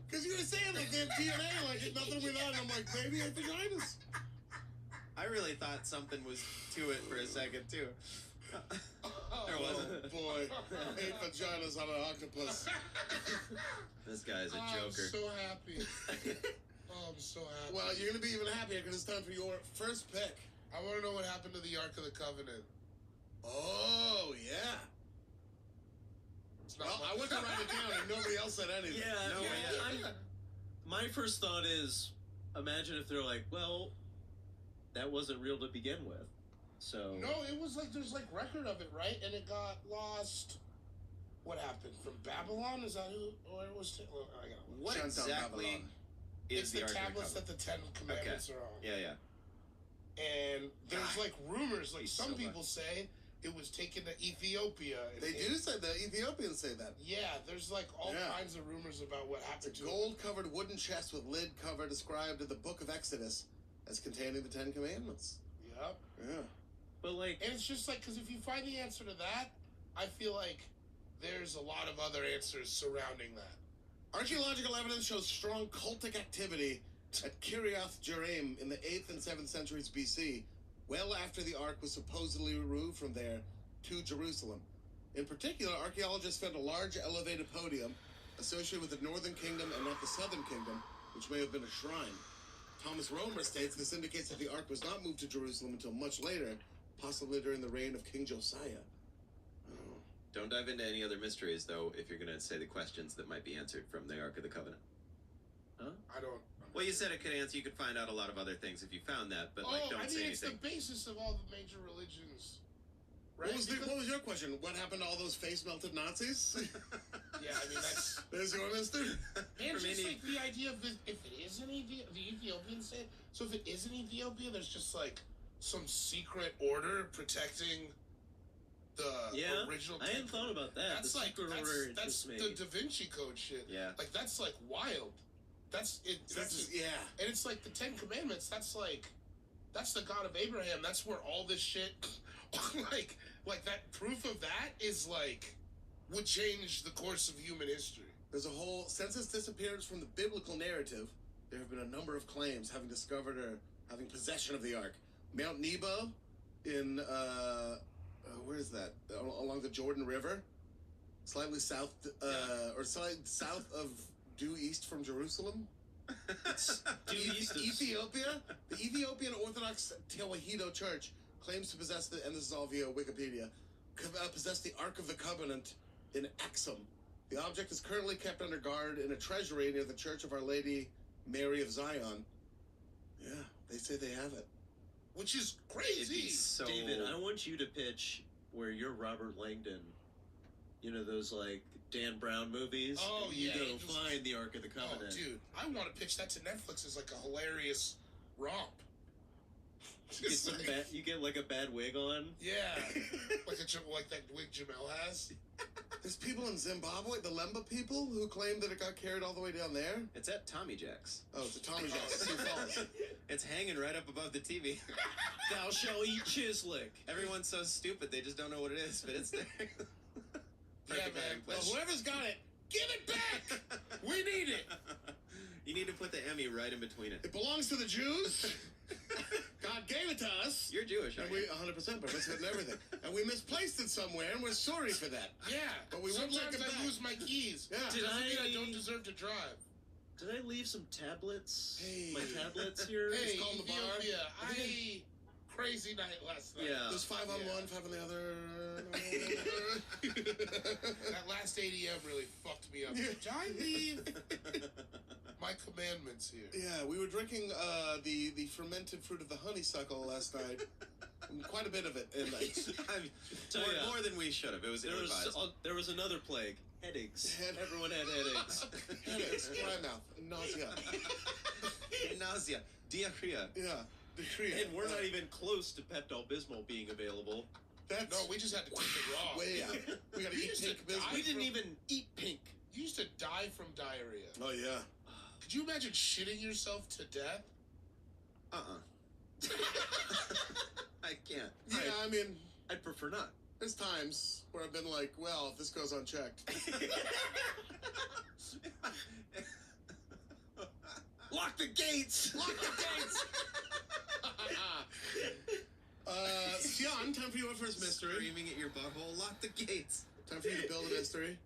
Because you were saying like they have DNA, like it's nothing without. I'm like, maybe a vaginas. I really thought something was to it for a second too. There wasn't. Oh boy, 8 vaginas on an octopus. This guy's a I'm joker. so happy. Oh, I'm so happy. Well, you're gonna be even happier because it's time for your first pick. I want to know what happened to the Ark of the Covenant. Oh yeah. It's not Well, much. I went to write it down and nobody else said anything. Yeah, No, yeah. My first thought is, imagine if they're like, well, that wasn't real to begin with. So No, it was like there's like record of it, right? And it got lost. What happened from Babylon? Is that who? Or it was? I got it. What Shut down exactly Babylon. is It's the Ark of the tablets that Covenant? the 10 Commandments are on. Yeah. And there's like rumors, like He's some so people say it was taken to Ethiopia. And They do say the Ethiopians say that. Yeah, there's like all Yeah. kinds of rumors about what It's happened a to it. gold-covered wooden chest with lid cover described in the Book of Exodus as containing the 10 Commandments. Yep. Yeah. but like, And it's just like, because if you find the answer to that, I feel like there's a lot of other answers surrounding that. Archaeological evidence shows strong cultic activity at Kirjath Jearim in the 8th and 7th centuries BC, well after the Ark was supposedly removed from there to Jerusalem. In particular, archaeologists found a large elevated podium associated with the northern kingdom and not the southern kingdom, which may have been a shrine. Thomas Romer states this indicates that the Ark was not moved to Jerusalem until much later, possibly during the reign of King Josiah. Oh. Don't dive into any other mysteries, though, if you're going to say the questions that might be answered from the Ark of the Covenant. I don't. Well, you said it could answer. You could find out a lot of other things if you found that, but like, don't I say mean, it's anything. the basis of all the major religions. Right? What was your question? What happened to all those face-melted Nazis? Yeah, I mean, that's. There's your mister. And For just me, like the idea of if it is an Ethiopia, the Ethiopians say, so if it is an Ethiopia, there's just like some secret order protecting the yeah, original. I hadn't thought about that. That's the like secret that's, order that's interests me. the Da Vinci Code shit. Yeah. Like that's like wild. That's it. Yeah. And it's like the 10 Commandments. That's the God of Abraham. That's where all this shit, like that proof of that is like would change the course of human history. There's a whole, since its disappearance from the biblical narrative, there have been a number of claims having discovered or having possession of the Ark. Mount Nebo in, where is that? Along the Jordan River, slightly south, or slightly south of due east from Jerusalem. Ethiopia, the Ethiopian Orthodox Tewahedo Church claims to possess and this is all via Wikipedia, possess the Ark of the Covenant in Axum. The object is currently kept under guard in a treasury near the Church of Our Lady Mary of Zion. Yeah, they say they have it. Which is It'd be crazy. so. David, I want you to pitch where you're Robert Langdon. You know those like Dan Brown movies. Oh, and you yeah, go you just- find the Ark of the Covenant. Oh, dude, I want to pitch that to Netflix as like a hilarious romp. You get, Just like- you get like a bad wig on. Yeah, like that wig Jamel has. There's people in Zimbabwe, the Lemba people, who claim that it got carried all the way down there. It's at Tommy Jack's. Oh, it's a Tommy John, Sioux Falls. It's hanging right up above the TV. Thou shall eat chislick. Everyone's so stupid they just don't know what it is, but it's there. Perfect man. hiding Well, place. whoever's got it, give it back! We need it! You need to put the Emmy right in between it. It belongs to the Jews. God gave it to us. You're Jewish, And aren't we you? 100% participate in everything. And we misplaced it somewhere, and we're sorry for that. Yeah, But we won't sometimes take it I back. lose my keys. Yeah. Doesn't mean I I- don't deserve to drive. Did I leave some tablets? Hey. My tablets here? Hey, call the bar. Ethiopia, crazy night last night. Yeah. There's 5 on one, 5 on the other. That last ADM really fucked me up. Did I leave my commandments here? Yeah, we were drinking the fermented fruit of the honeysuckle last night. Quite a bit of it. And Tell ya, more than we should have. It was ill-advised. there was another plague. Headaches. Everyone had headaches. headaches, dry mouth, nausea. Nausea. Diarrhea. Yeah, diarrhea. And we're not even close to Pepto-Bismol being available. That's No, we just had to keep it raw. way out. We gotta You eat used to pink biscuit. We didn't even eat pink. You used to die from diarrhea. Oh yeah. Could you imagine shitting yourself to death? I can't. Yeah, I mean, I'd prefer not. there's times where I've been like, well, if this goes unchecked. Lock the gates! Lock the gates! Sion, time for your first mystery. Screaming at your butthole. Lock the gates. Time for you to build a mystery.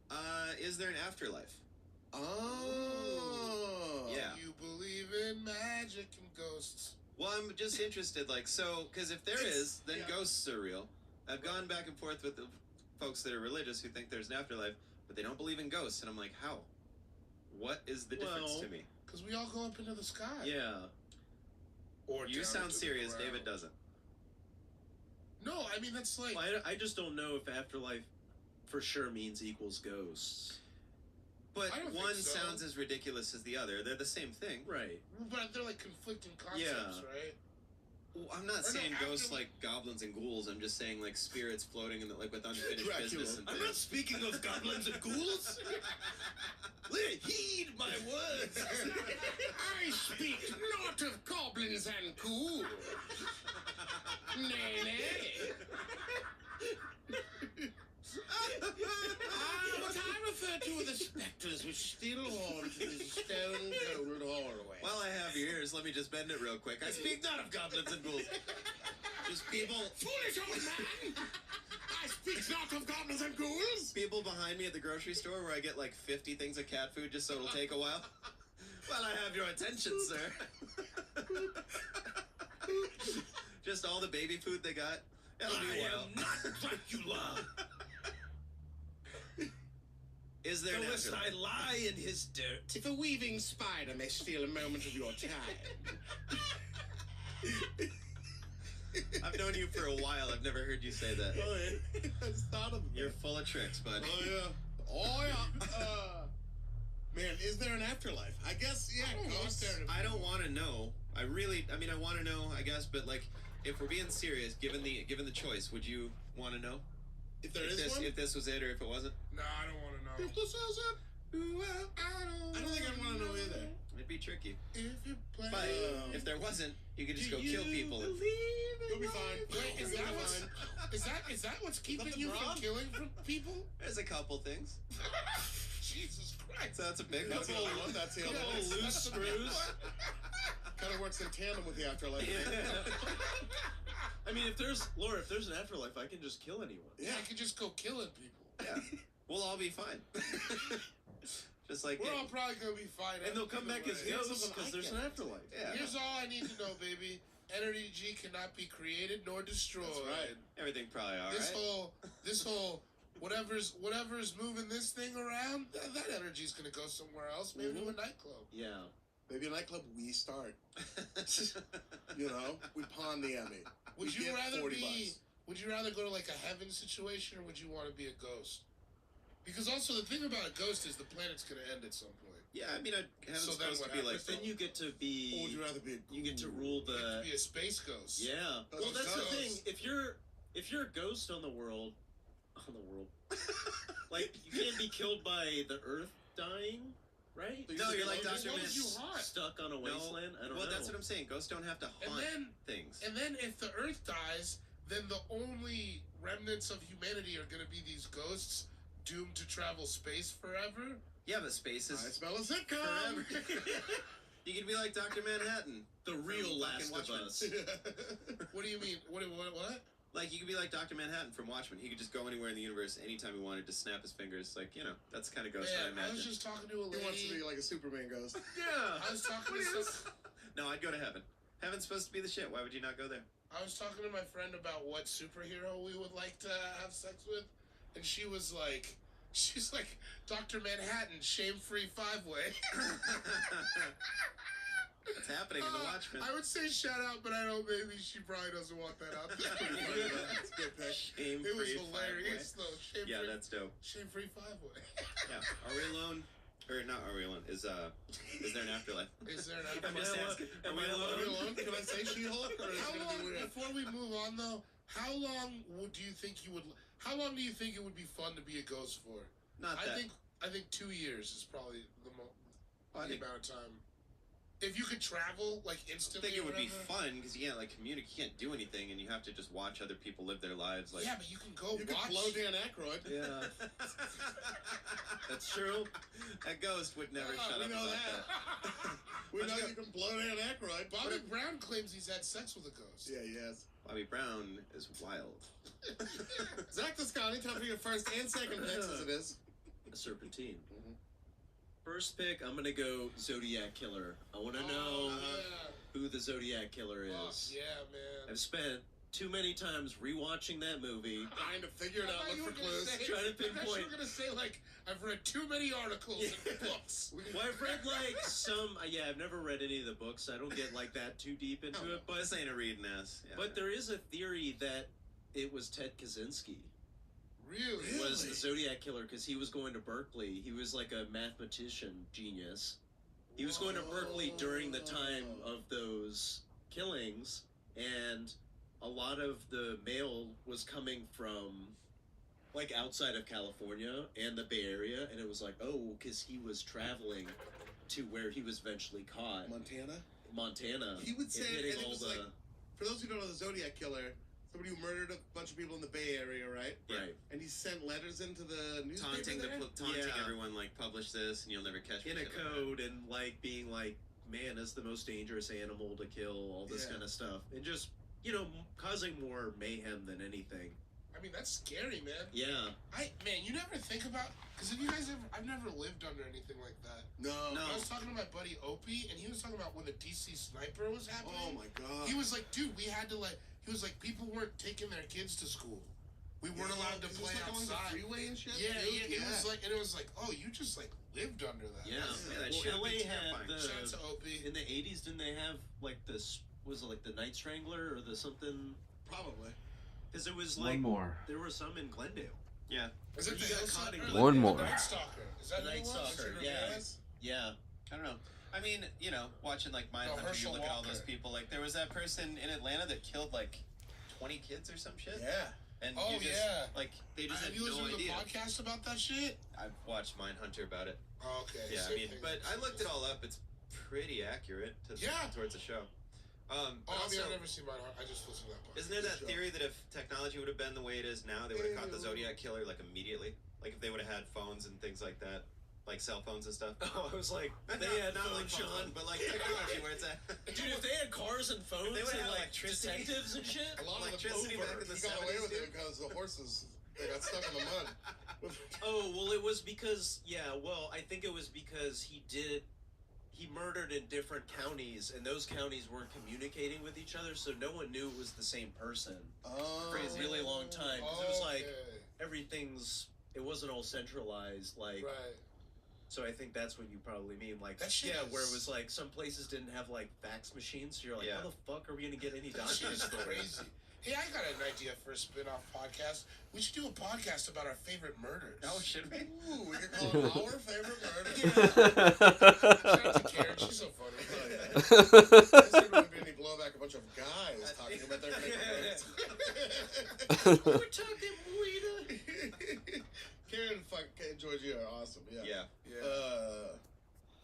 Is there an afterlife? Oh. Yeah. You believe in magic and ghosts. Well, I'm just interested, because if there is, then ghosts are real. I've gone back and forth with the folks that are religious who think there's an afterlife, but they don't believe in ghosts, and I'm like, how? What is the difference to me? Because we all go up into the sky. Yeah. Or You down sound into the serious, ground. David doesn't. No, I mean, that's like... Well, I just don't know if afterlife for sure means equals ghosts. But I don't one think so. sounds as ridiculous as the other. They're the same thing. Right. But they're like conflicting concepts, Yeah. right? Well, I'm not Or no, saying ghosts afterlife- like goblins and ghouls. I'm just saying like spirits floating in the, with unfinished Dracula. business and I'm things. not speaking of goblins and ghouls. Heed my words. I speak not of goblins and ghouls. Nay, nay. What I refer to are the spectres which still haunt this stone-cold hallway. While I have your ears, let me just bend it real quick. I speak not of goblins and ghouls. Just people Foolish old man! I speak not of goblins and ghouls! people behind me at the grocery store where I get like 50 things of cat food just so it'll take a while. Well, I have your attention, sir. Just all the baby food they got. It'll be a while. not Dracula. Is there an Unless I afterlife? lie in his dirt. If a weaving spider may steal a moment of your time. I've known you for a while. I've never heard you say that. Oh, yeah. I just thought of it. You're full of tricks, bud. Oh yeah. Oh yeah. Man, is there an afterlife? I guess yeah. Ghosts. I don't want to know. I want to know, I guess, but like, if we're being serious, given the choice, would you want to know? If there is one. If this was it or if it wasn't? No, I don't want to know. If this is it. Well, I don't think I'd want to know either. It'd be tricky. If you play... But if there wasn't, you could just go kill people. You'll be fine. Wait, is You'll that be what's... fine. Is that what's keeping the you from problem? killing from people? There's a couple things. Jesus Christ. So that's a big That's couple. the one. That's the other Couple one. of loose That's the big screws. one. Kind of works in tandem with the afterlife. I mean, if there's an afterlife, I can just kill anyone. Yeah, I could just go killing people. Yeah. We'll all be fine. Just like We're all probably gonna be fine. And they'll come either back way. as ghosts because there's an afterlife. yeah. Here's all I need to know, baby. Energy cannot be created nor destroyed. That's right. Everything probably all This right. whole whatever's moving this thing around, that energy's gonna go somewhere else, maybe to a nightclub. Yeah. Maybe a nightclub. We start. You know, we pawn the Emmy. Would We you get rather 40 be? bucks. Would you rather go to like a heaven situation, or would you want to be a ghost? Because also the thing about a ghost is the planet's gonna end at some point. Yeah, I mean, heaven's So then supposed what to be like. happens? Then you get to Or would you be. rather be? You get to rule You the. could be a space ghost. Yeah. That's Well, that's the ghost. thing. If you're a ghost on the world, like you can't be killed by the Earth dying, right? No, you're like What Dr. would Man. you haunt? Stuck on a wasteland. I don't Well, know. that's what I'm saying. Ghosts don't have to haunt things. And then if the Earth dies, then the only remnants of humanity are gonna be these ghosts doomed to travel space forever. Yeah, but space is I smell a sitcom. forever. You could be like Dr. Manhattan. The real From Last fucking of Watchmen. Us. What do you mean? What? Like, you could be like Dr. Manhattan from Watchmen. He could just go anywhere in the universe anytime he wanted to snap his fingers. Like, you know, that's kind of Ghost I Man, imagine. I was just talking to a lady. He wants to be like a Superman ghost. Yeah. I was talking to some... No, I'd go to heaven. Heaven's supposed to be the shit. Why would you not go there? I was talking to my friend about what superhero we would like to have sex with, and she's like, Dr. Manhattan, shame-free five-way. What's happening in the Watchmen? I would say shout out, but I know maybe she probably doesn't want that out there. That's a good pick. Shame-free It was hilarious, five-way. though. Shame-free, Yeah, that's dope. Shame-free five-way. Yeah. Are we alone? Or not are we alone? Is there an afterlife? Is there an I'm just asking. Are we Are we alone? alone? Can I say She-Hulk? Or is How it gonna long, be weird? before we move on, though, how long do you think it would be fun to be a ghost for? Not that. I think 2 years is probably the I think- amount of time. If you could travel like I instantly, think it would or be whatever. fun because you can't like communicate, you can't do anything, and you have to just watch other people live their lives. Like, Yeah, but you can go You could watch. blow Dan Aykroyd. Yeah, that's true. That ghost would never shut we up know about that. that. We Let's know go. you can blow Dan Aykroyd. Bobby Brown claims he's had sex with a ghost. Yeah, yes. Bobby Brown is wild. Zach Toscani, time for your first and second picks as it is. A serpentine. Mhm. First pick, I'm gonna go Zodiac Killer. I want to know who the Zodiac Killer Fuck is. yeah, man. I've spent too many times rewatching that movie. Trying to figure it out, look for clues. Trying to I thought you pinpoint. were gonna say like I've read too many articles and books. Well, I've read like some. Yeah, I've never read any of the books. I don't get like that too deep into it. But This ain't a reading ass. Yeah. but there is a theory that it was Ted Kaczynski. Really? Was the Zodiac Killer because he was going to Berkeley. He was like a mathematician genius. He was going to Berkeley during the time of those killings, and a lot of the mail was coming from like outside of California and the Bay Area, and it was like, oh, because he was traveling to where he was eventually caught, Montana. He would say, and hitting and it all was the like, for those who don't know the Zodiac Killer, somebody who murdered a bunch of people in the Bay Area, right? right. And he sent letters into the newspaper taunting there? taunting Yeah. everyone, like, publish this and you'll never catch me. in a shit like that. code and like being like, man is the most dangerous animal to kill, all this Yeah. kind of stuff, and just causing more mayhem than anything. I mean, that's scary, man. Yeah. You never think about, because I've never lived under anything like that. No. I was talking to my buddy Opie, and he was talking about when the DC sniper was happening. Oh my god. He was like, dude, we had to he was like, people weren't taking their kids to school. We weren't allowed to play along the outside. freeway and shit. Yeah, dude? It was like, oh, you just like lived under that. Yeah. Yeah, that Well, shit would LA be had terrifying. Shout out to Opie. in the 80s, didn't they have like this? Was it like the Night Strangler or the something? Probably. Because it was like One more. there were some in Glendale. Yeah. Is it You the got Hillside? caught in or One the more. Night Stalker. Is that The who it Night was? Stalker, Richard yeah. Ramirez? Yeah. I don't know. I mean, watching like Mindhunter, you Herschel look at all Walker. those people. Like, there was that person in Atlanta that killed like 20 kids or some shit. Yeah. And Oh, you just, yeah. like, they just Have had you no listened to the idea. podcast about that shit? I've watched Mindhunter about it. Oh, okay. Yeah, same I mean, thing. but I looked it all up. It's pretty accurate towards the show. But Oh, I also, mean, I've never seen Mindhunter. I just listened to that part. isn't there that Good show. theory that if technology would have been the way it is now, they would have caught the Zodiac Killer like immediately? Like if they would have had phones and things like that, like cell phones and stuff. Oh, I was like, they had not like phones, Sean. phones, but like technology where it's at. Dude, if they had cars and phones They would and have like electricity. detectives and shit. A lot of Electricity them back in the he got away 70s, with it dude. because the horses they got stuck in the mud. Oh, well, it was because, I think it was because he murdered in different counties, and those counties weren't communicating with each other, so no one knew it was the same person for a really long time. Because it was like, it wasn't all centralized, like, Right. so I think that's what you probably mean, like, That shit where it is- was like, some places didn't have, like, fax machines, so you're like, Yeah. how the fuck are we gonna get any That shit documents is for it? crazy. Hey, I got an idea for a spin-off podcast. We should do a podcast about our favorite murders. Oh, should we? Ooh, we could call it our favorite murder. Shout out to Karen. She's so funny. There wouldn't be any blowback. A bunch of guys talking about their favorite murders. We're talking weed. Karen and Georgie are awesome. Yeah. Yeah.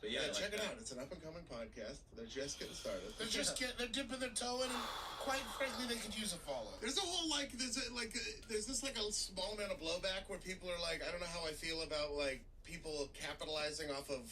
But Yeah, I like check it that. out. It's an up and coming podcast. They're just getting started. They're dipping their toe in, and quite frankly, they could use a follow. There's a whole there's this a small amount of blowback where people are like, I don't know how I feel about like people capitalizing off of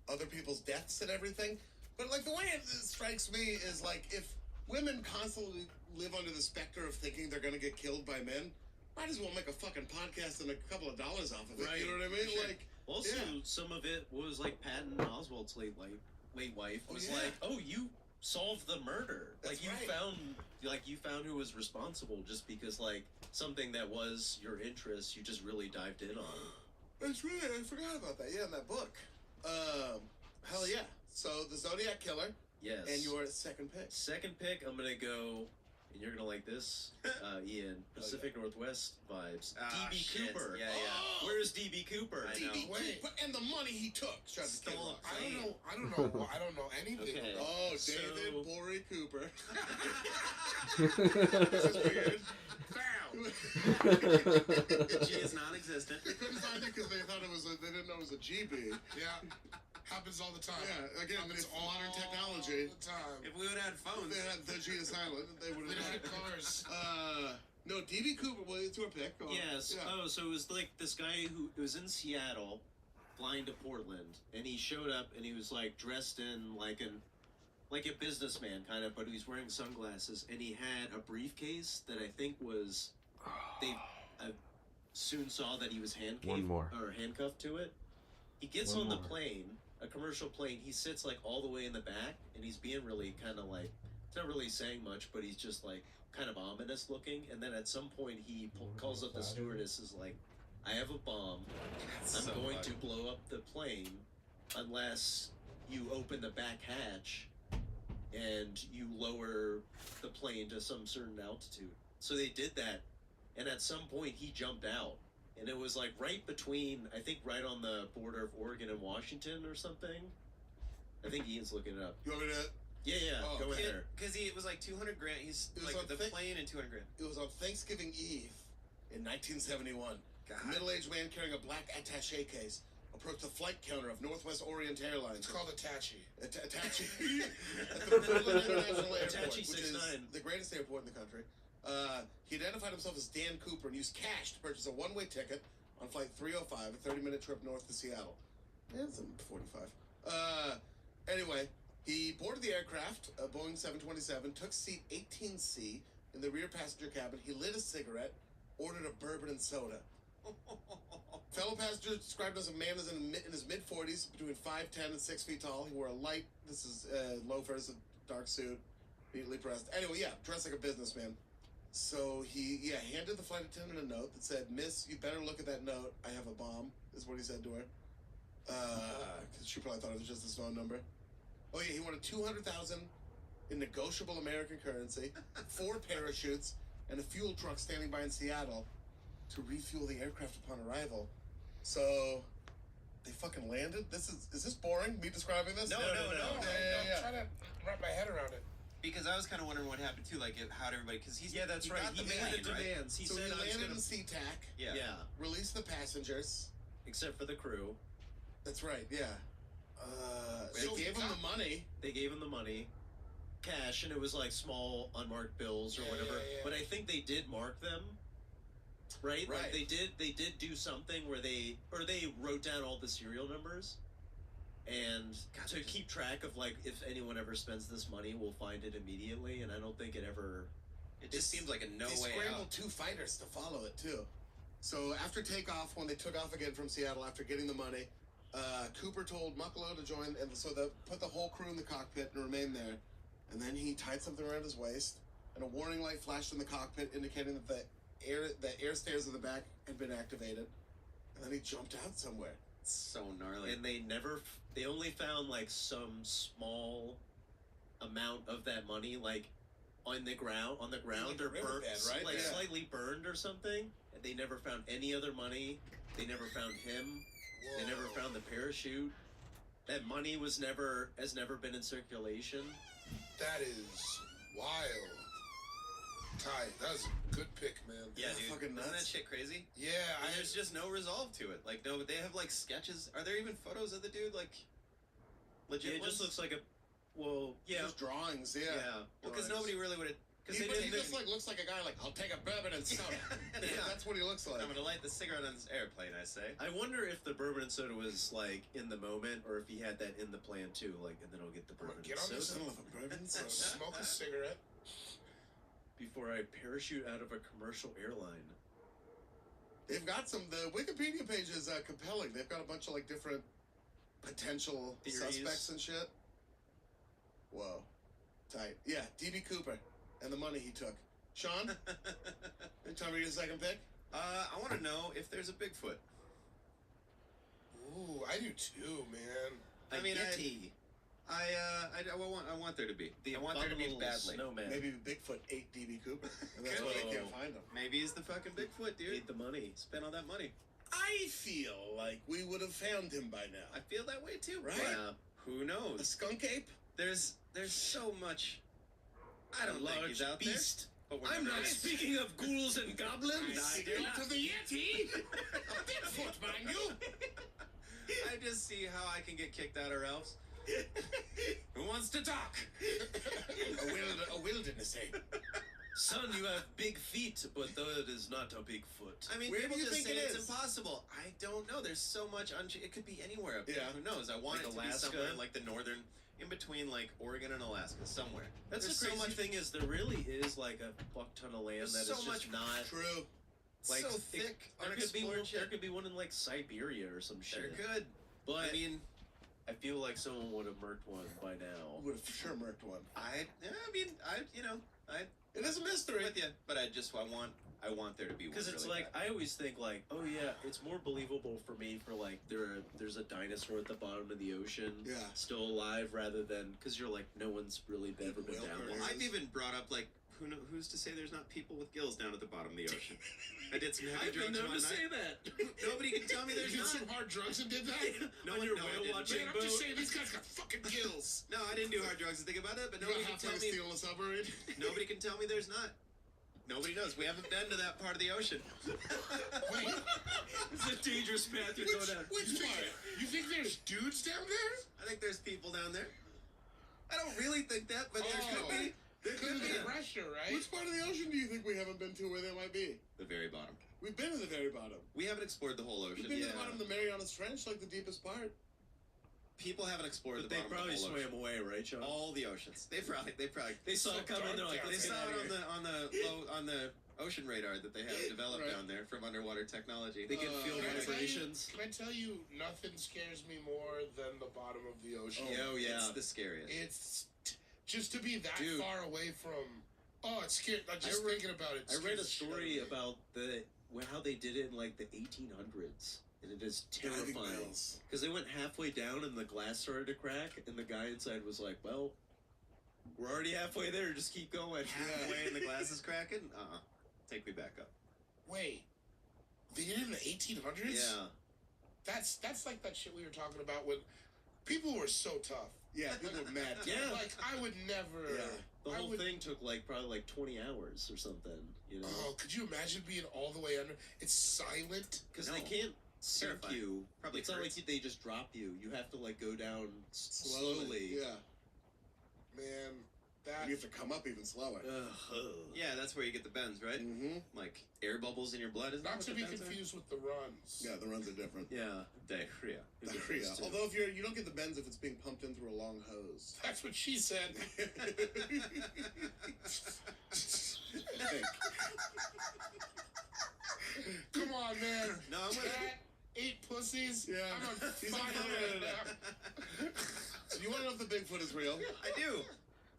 other people's deaths and everything. But like the way it strikes me is like if women constantly live under the specter of thinking they're gonna get killed by men. Might as well make a fucking podcast and a couple of dollars off of it. Right. You know what I mean? Sure. Like, Also, yeah. some of it was like Patton Oswalt's late wife was yeah. like, "Oh, you solved the murder. That's like right. you found who was responsible just because like something that was your interest, you just really dived in on." That's right. I forgot about that. Yeah, in that book. Hell yeah. So the Zodiac Killer. Yes. And your second pick. Second pick, I'm gonna go, and you're gonna like this, Ian. Pacific Northwest vibes. Ah, DB shit. Cooper. Yeah, Oh! Where's DB Cooper? I know. DB Wait. Cooper and the money he took. Shut the kid Stole up. I don't know. I don't know anything. Okay. About Oh, So- David Bory Cooper. this is weird. Bam. The G is non-existent. They couldn't find it because they thought they didn't know it was a GB. Yeah. Happens all the time. Yeah, again, Happens it's modern technology. All the time. If we would have had If phones, they had the G silent, they would We have had cars. No, DB Cooper, well, it's your pick. Oh, Yes. Yeah. Oh, so it was like this guy who was in Seattle, flying to Portland, and he showed up and he was like dressed in like a businessman kind of, but he was wearing sunglasses, and he had a briefcase that I think was I soon saw that he was handcuffed to it. He gets One on the more. plane, a commercial plane. He sits like all the way in the back, and he's being really kind of like, he's not really saying much, but he's just like kind of ominous looking. And then at some point he calls up the stewardess, is like, "I have a bomb. I'm so going funny. to blow up the plane unless you open the back hatch and you lower the plane to some certain altitude." So they did that, and at some point he jumped out, and it was like right between, I think right on the border of Oregon and Washington or something. I think Ian's looking it up. You want me to? Yeah, Oh, go in there. because it was like 200 grand. He's It was like on the thick- plane and 200 grand. It was on Thanksgiving Eve in 1971. God. A middle-aged man carrying a black attaché case approached the flight counter of Northwest Orient Airlines. It's called Attache. Attache at the Portland International Airport, Attache which 69. is the greatest airport in the country. He identified himself as Dan Cooper and used cash to purchase a one-way ticket on flight 305, a 30-minute trip north to Seattle. Yeah, it's 45. Anyway, he boarded the aircraft, a Boeing 727, took seat 18C in the rear passenger cabin. He lit a cigarette, ordered a bourbon and soda. Fellow passenger described as a man as in his mid-40s, between 5'10" and 6 feet tall. He wore a light, loafers, a dark suit, neatly pressed. Anyway, yeah, dressed like a businessman. So he handed the flight attendant a note that said, "Miss, you better look at that note. I have a bomb," is what he said to her. Because she probably thought it was just his phone number. Oh yeah, he wanted $200,000 in negotiable American currency, 4 parachutes, and a fuel truck standing by in Seattle to refuel the aircraft upon arrival. So they fucking landed. Is this boring? Me describing this? No. I'm trying to wrap my head around it. Because I was kind of wondering what happened too, like how'd everybody? Because he's Yeah, that's right. got He the made plane, the right? demands. He So said, he "I was landed gonna." in SeaTac, Yeah. released the passengers. Except for the crew. That's right. Yeah. They So gave him the money. They gave him the money, cash, and it was like small unmarked bills or Yeah, whatever. yeah. But I think they did mark them, right? Right. Like they did do something where they wrote down all the serial numbers, and God, to keep track of like if anyone ever spends this money, we'll find it immediately. And I don't think it ever. It just seems like a no They way scrambled out. 2 fighters to follow it too. So after takeoff, when they took off again from Seattle after getting the money, Cooper told Mucklow to join, and so they put the whole crew in the cockpit and remain there. And then he tied something around his waist, and a warning light flashed in the cockpit, indicating that the air stairs in the back had been activated. And then he jumped out somewhere. It's so gnarly. And they only found like some small amount of that money, like on the ground Like or a burnt, riverbed, right? like Yeah. slightly burned or something. And they never found any other money. They never found him. They never Whoa. found the parachute. That money has never been in circulation. That is wild. Ty, that was a good pick, man. Yeah, That's dude. fucking Isn't that nuts. shit crazy? Yeah, And there's just no resolve to it. Like, no, but they have like sketches. Are there even photos of the dude? Like, legit It just ones? looks like yeah. Just drawings, yeah. Yeah. Well, because nobody really would have. Because He, they but he didn't. just like looks like a guy like, "I'll take a bourbon and soda." Yeah. That's what he looks like. I'm gonna light the cigarette on this airplane. I say. I wonder if the bourbon and soda was like in the moment, or if he had that in the plan too. Like, and then I'll get the I'm bourbon gonna get and on this soda. Son of a bourbon So soda. smoke a cigarette, before I parachute out of a commercial airline. They've got the Wikipedia page is compelling. They've got a bunch of like different potential Theories. suspects and shit. Whoa. Tight. Yeah, D.B. Cooper and the money he took. Sean? Time to read a second pick? I want to know if there's a Bigfoot. Ooh, I do too, man. I mean, Yeti. I want there to be. The I want there to be abominable badly. snowman. Maybe Bigfoot ate D.B. Cooper, and that's why they can't find him. Maybe he's the fucking Bigfoot, dude. Need the money. Spent all that money. I feel like we would have found him by now. I feel that way too. Right? But who A knows? skunk ape? There's so much. I don't think he's out beast. there. But we're I'm never not gonna- speaking of ghouls and goblins. To the Yeti! A Bigfoot, mind you! I just see how I can get kicked out of Ralph's. Who wants to talk? A wilderness ape. Son, you have big feet, but that is not a big foot. I mean, Where people do you just think say it it's is? impossible. I don't know. There's so much. It could be anywhere up there. Yeah. Who knows? I want Like it to Alaska? be somewhere in like the northern, in between like Oregon and Alaska, somewhere. That's There's the crazy so much thing is there really is like a fuck ton of land There's that is so just much not True. like so it- thick, There could be one. unexplored shit. There could be one in like Siberia or some They're shit. good. But I mean, I feel like someone would have murked one by now. Would have for sure murked one. It is a mystery. with you, but I want there to be one. Because it's really like bad. I always think like, oh yeah, it's more believable for me for like there's a dinosaur at the bottom of the ocean, Yeah. still alive, rather than because you're like no one's really ever been Whale down burgers. there. I've even brought up like who's to say there's not people with gills down at the bottom of the ocean. I did some heavy I've been drugs known one to night. say that. Nobody can tell me there's You did not. some hard drugs and did that? No On one, your no, I whale didn't. watching Man, I'm just boat. saying, these guys got fucking gills. No, I didn't do hard drugs to think about it, but You nobody got can tell halfway to me. steal a submarine? Nobody can tell me there's not. Nobody knows. We haven't been to that part of the ocean. Wait, It's a dangerous path you're going down. which part? You think there's dudes down there? I think there's people down there. I don't really think that, but there could be. There Because could of be. the pressure, right? Which part of the ocean do you think we haven't been to where they might be? The very bottom. We've been to the very bottom. We haven't explored the whole We've ocean. been to the bottom of the Marianas Trench, like the deepest part. People haven't explored But the they bottom probably of the whole swam away, right, Sean? ocean. All the oceans. They probably. They saw it coming. They're like, dark They let's get saw out it of here. on the ocean radar that they have developed Right. down there from underwater technology. They can feel Can I tell you- vibrations. Can I tell you, nothing scares me more than the bottom of the ocean. Oh yeah, yeah. it's the scariest. It's just to be that Dude. far away from. Oh, it's scary. I'm just thinking about it. I read a scares the shit out of story me. about how they did it in like the 1800s, and it is Diving terrifying. bells. Because they went halfway down and the glass started to crack, and the guy inside was like, "Well, we're already halfway there. Just keep going." Halfway and the glass is cracking. Take me back up. Wait, they did it in the 1800s? Yeah. That's like that shit we were talking about when people were so tough. Yeah, people were mad. Yeah. Like, I would never. Yeah. The I whole would- thing took probably 20 hours or something. You know, Oh, could you imagine being all the way under? It's silent. because No. they can't sink Terrifying. you. Probably it's not like hurts. they just drop you. You have to go down slowly. Yeah. Man, that. You have to come up even slower. Ugh. Yeah, that's where you get the bends, right? Mm-hmm. Like air bubbles in your blood. Is that Not what to the be bends are? confused with the runs. Yeah, the runs are different. Yeah. Diarrhea. Diarrhea. too. Although if you don't get the bends if it's being pumped in through a long hose. That's what she said. I think. Come on, man. No, I'm with Cat ate pussies. Yeah. I'm on He's fire like, right now. So you want to know if the Bigfoot is real? I do.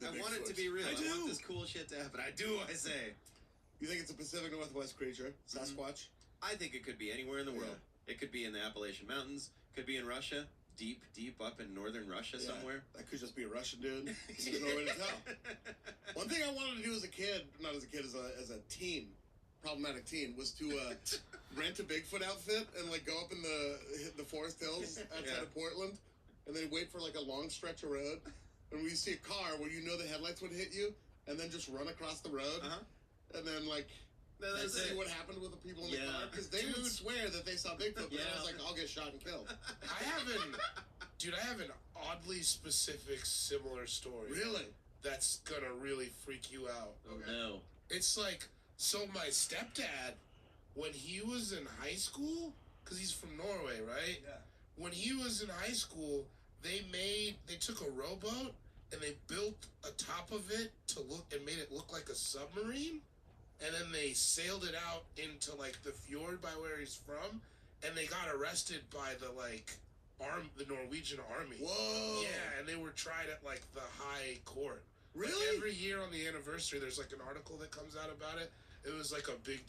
The I want it to Bigfoot. be real. I I do. want this cool shit to happen. I do. I say. You think it's a Pacific Northwest creature? Sasquatch? I think it could be anywhere in the world. It could be in the Appalachian Mountains. Could be in Russia. Deep, deep up in northern Russia Yeah. somewhere. That could just be a Russian dude. There's no way to tell. One thing I wanted to do as a kid, not as a kid, as a teen, problematic teen, was to rent a Bigfoot outfit and go up in the Forest Hills outside Yeah. of Portland, and then wait for a long stretch of road, and when you see a car where you know the headlights would hit you, and then just run across the road, and then No, that's see it. what happened with the people in the Yeah. car, because they would swear that they saw Bigfoot, but I was like, I'll get shot and killed. I have an oddly specific similar story. Really? That's gonna really freak you out. Oh no. It's so my stepdad, when he was in high school, because he's from Norway, right? Yeah. When he was in high school, they took a rowboat and they built atop of it to look and made it look like a submarine, and then they sailed it out into like the fjord by where he's from, and they got arrested by the the Norwegian army. Whoa! Yeah, and they were tried at like the high court. Really? Like, every year on the anniversary, there's like an article that comes out about it. It was like a big,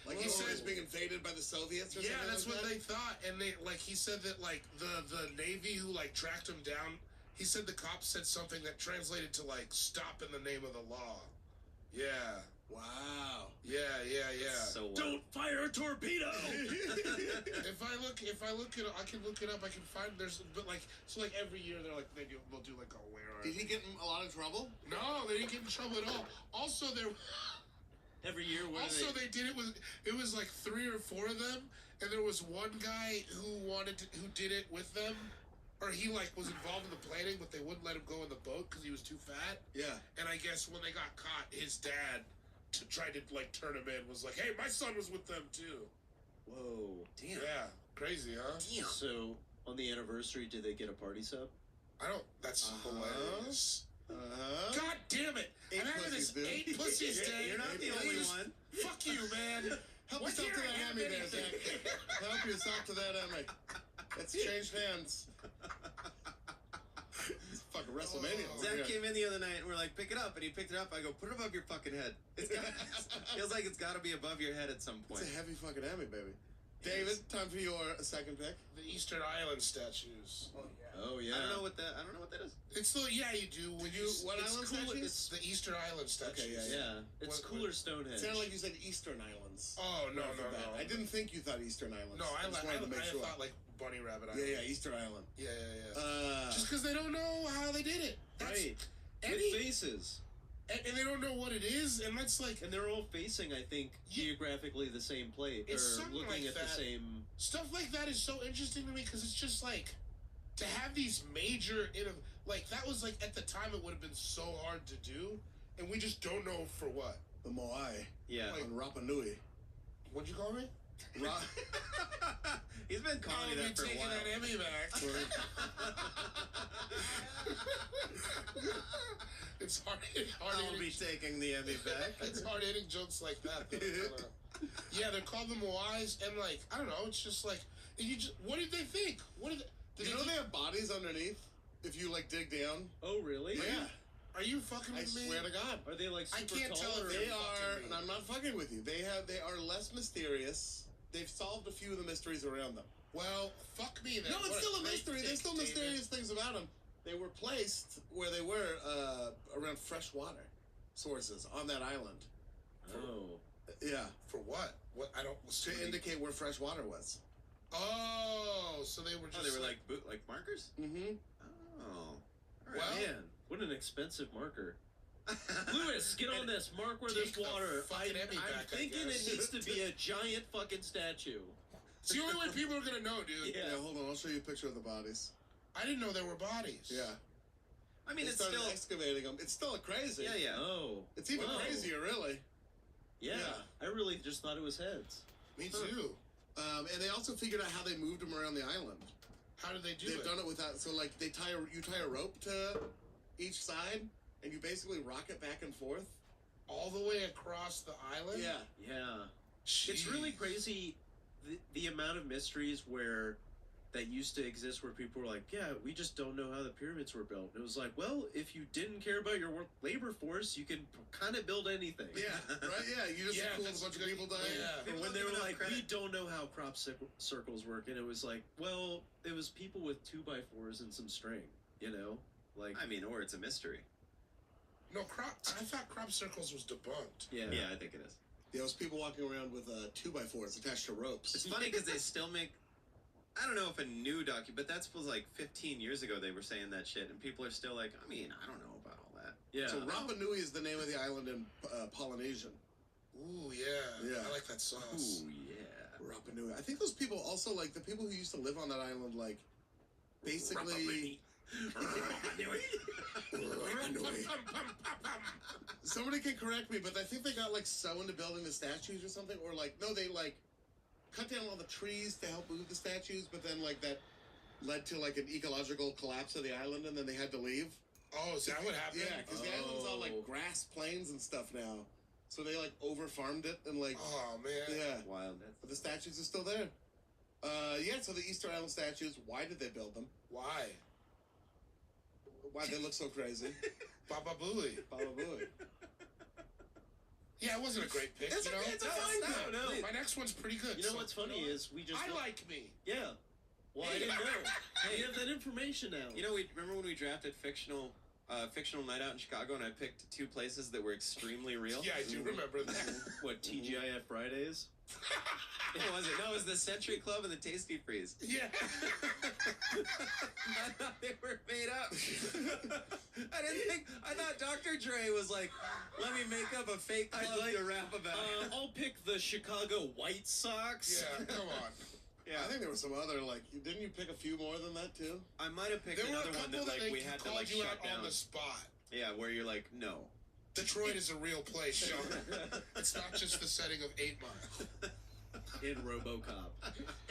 Like he said, it's being invaded by the Soviets. Or yeah, something that's like what that? they thought, and they he said that like the Navy who like tracked him down. He said the cops said something that translated to like "stop in the name of the law." Yeah. Wow. Yeah. So Don't fire a torpedo. if I look it, I can look it up. I can find but like every year they'll do like a where are Did he get in a lot of trouble? No, they didn't get in trouble at all. Also, Every year, they did it was like 3 or 4 of them, and there was one guy who did it with them, or he like was involved in the planning, but they wouldn't let him go in the boat because he was too fat. Yeah. And I guess when they got caught, his dad tried to like turn him in. Was like, "Hey, my son was with them too." Whoa. Damn. Yeah, crazy, huh? Damn. So on the anniversary, did they get a party sub? I don't. That's hilarious. God damn it! 8 I'm having pussies, this dude. 8 pussies day. You're not the only one. Fuck you, man. Help Why yourself to can't I that have hammy there, anything? Zach. Help yourself to that hammy. It's changed hands. It's fucking WrestleMania. Oh. Zach Yeah. came in the other night and we're like, pick it up, and he picked it up. I go, put it above your fucking head. Feels like it's got to be above your head at some point. It's a heavy fucking hammy, baby. David, time for your second pick. The Eastern Island statues. Oh yeah. I don't know what that is. It's the you do when you What it's island cool, statues? It's the Eastern Island statues. yeah. Yeah, it's What- cooler Stonehenge. It sounded like you said Eastern Islands. Oh no. I didn't think you thought Eastern Islands. No, I just wanted to make sure. thought like Bunny Rabbit Island. Yeah, Eastern Island. Yeah. Uh, Just because they don't know how they did it. That's, Right. With Any, faces. and they don't know what it is, and that's like And they're all facing, I think, geographically the same plate. It's or something looking like at that. the same. stuff like that is so interesting to me because it's just like to have these major like that was like at the time it would have been so hard to do, and we just don't know for what. the Moai Yeah. Like- on Rapa Nui. What'd you call me? He's been calling you I'll be that for a taking while. that Emmy back. It's hard. I'll be taking the Emmy back. It's hard hitting jokes like that. Yeah, they're called the Moais, and like I don't know. It's just like what did they think? What did You know they have bodies underneath? If you like dig down? Oh really? Yeah. Are you fucking I with me? swear to God. Are they like I super can't tall? tell if or- they They are, fucking and I'm not fucking with you. They are less mysterious. They've solved a few of the mysteries around them. Well, fuck me then. No, it's What still a great mystery. dick, There's still David. mysterious things about them. They were placed where they were around fresh water sources on that island. Oh. Yeah, For what? What I don't. to indicate where fresh water was. Oh, so they were just. Oh, they were like markers. Mm-hmm. Oh, all right. Well, Man, what an expensive marker. Lewis, get on this. Mark where there's Take the water. fucking Emmy I'm back, I thinking it guess. needs to be a giant fucking statue. It's the only way people are gonna know, dude. Yeah. Yeah, hold on. I'll show you a picture of the bodies. I didn't know there were bodies. Yeah. I mean, They it's started still. excavating them. It's still crazy. Yeah. Oh. It's even Wow. crazier, really. Yeah. Yeah. I really just thought it was heads. Me too. And they also figured out how they moved them around the island. How did they do They've it? done it without. So like you tie a rope to each side, and you basically rock it back and forth. All the way across the island. Yeah. Yeah. It's really Jeez. crazy the amount of mysteries where that used to exist where people were like, yeah, we just don't know how the pyramids were built. And it was like, well, if you didn't care about your labor force, you can kind of build anything. Yeah. Right. Yeah. You just Yeah, cool a that's bunch of good. people dying. Yeah. Or when People they give were enough like, credit. we don't know how crop circles work, and it was like, well, it was people with 2x4s and some string, you know, like I mean, or it's a mystery. No I thought crop circles was debunked. yeah, Yeah, I think it is. Yeah, it was people walking around with 2x4s attached to ropes. It's funny because they still make. I don't know if a new but that was like 15 years ago they were saying that shit, and people are still like, I mean, I don't know about all that. yeah. So Rapa Nui is the name of the island in Polynesian. Ooh, yeah. Yeah. I like that sauce. Ooh yeah. Rapa Nui. I think those people also like the people who used to live on that island, like basically. Somebody can correct me, but I think they got like so into building the statues or something, or like no, they like cut down all the trees to help move the statues, but then like that led to like an ecological collapse of the island, and then they had to leave. Oh, is that what happened? Yeah, because the island's all like grass plains and stuff now. So they like over-farmed it and like... Oh, man. Yeah. Wild. But the statues are still there. Yeah, so the Easter Island statues, why did they build them? Why? Why they look so crazy? Baba Booey. Baba Booey. Yeah, it wasn't a great pick, you know? It's a fine pick. No. My next one's pretty good. You know so- what's funny is we just I like me. Yeah. Well, I didn't know. Hey, you have that information now. You know, we remember when we drafted fictional night out in Chicago, and I picked 2 places that were extremely real. Yeah, I do remember that. What, TGIF Fridays? It wasn't. No, it was the Century Club and the Tasty Freeze. Yeah. I thought they were made up. I thought Dr. Dre was like, let me make up a fake club to rap about. I'll pick the Chicago White Sox. Yeah, come on. Yeah. I think there were some other, like, didn't you pick a few more than that, too? I might have picked There were a another one couple that, like, that we had to, like, you shut out down. on the spot. Yeah, where you're like, no. Detroit is a real place, Sean. It's not just the setting of 8 Mile In RoboCop.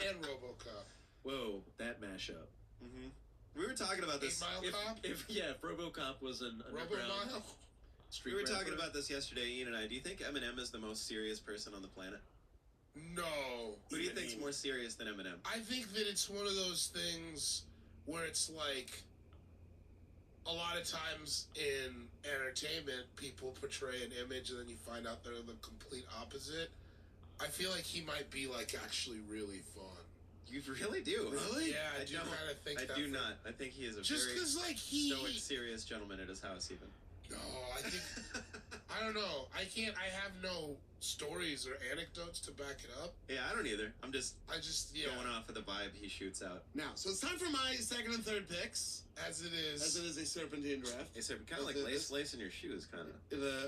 and RoboCop. Whoa, that mashup. Mm-hmm. We were talking about 8 this. Mile Cop? If RoboCop was an underground Robo-Mile? street We were talking rapper. about this yesterday, Ian and I. Do you think Eminem is the most serious person on the planet? No. Who do you think's more serious than Eminem? I think that it's one of those things where it's like a lot of times in entertainment, people portray an image and then you find out they're the complete opposite. I feel like he might be like actually really fun. You really do. Really? Yeah, I do don't. kind of think I that. do not. I think he is a Just very because, like, he. stoic, serious gentleman at his house, even. No, I think. I don't know. I have no stories or anecdotes to back it up. Yeah, I don't either. I'm just Yeah. going off of the vibe he shoots out. Now, so it's time for my second and third picks, As it is. as it is a serpentine draft. It's kind of like lacing your shoes, kind of.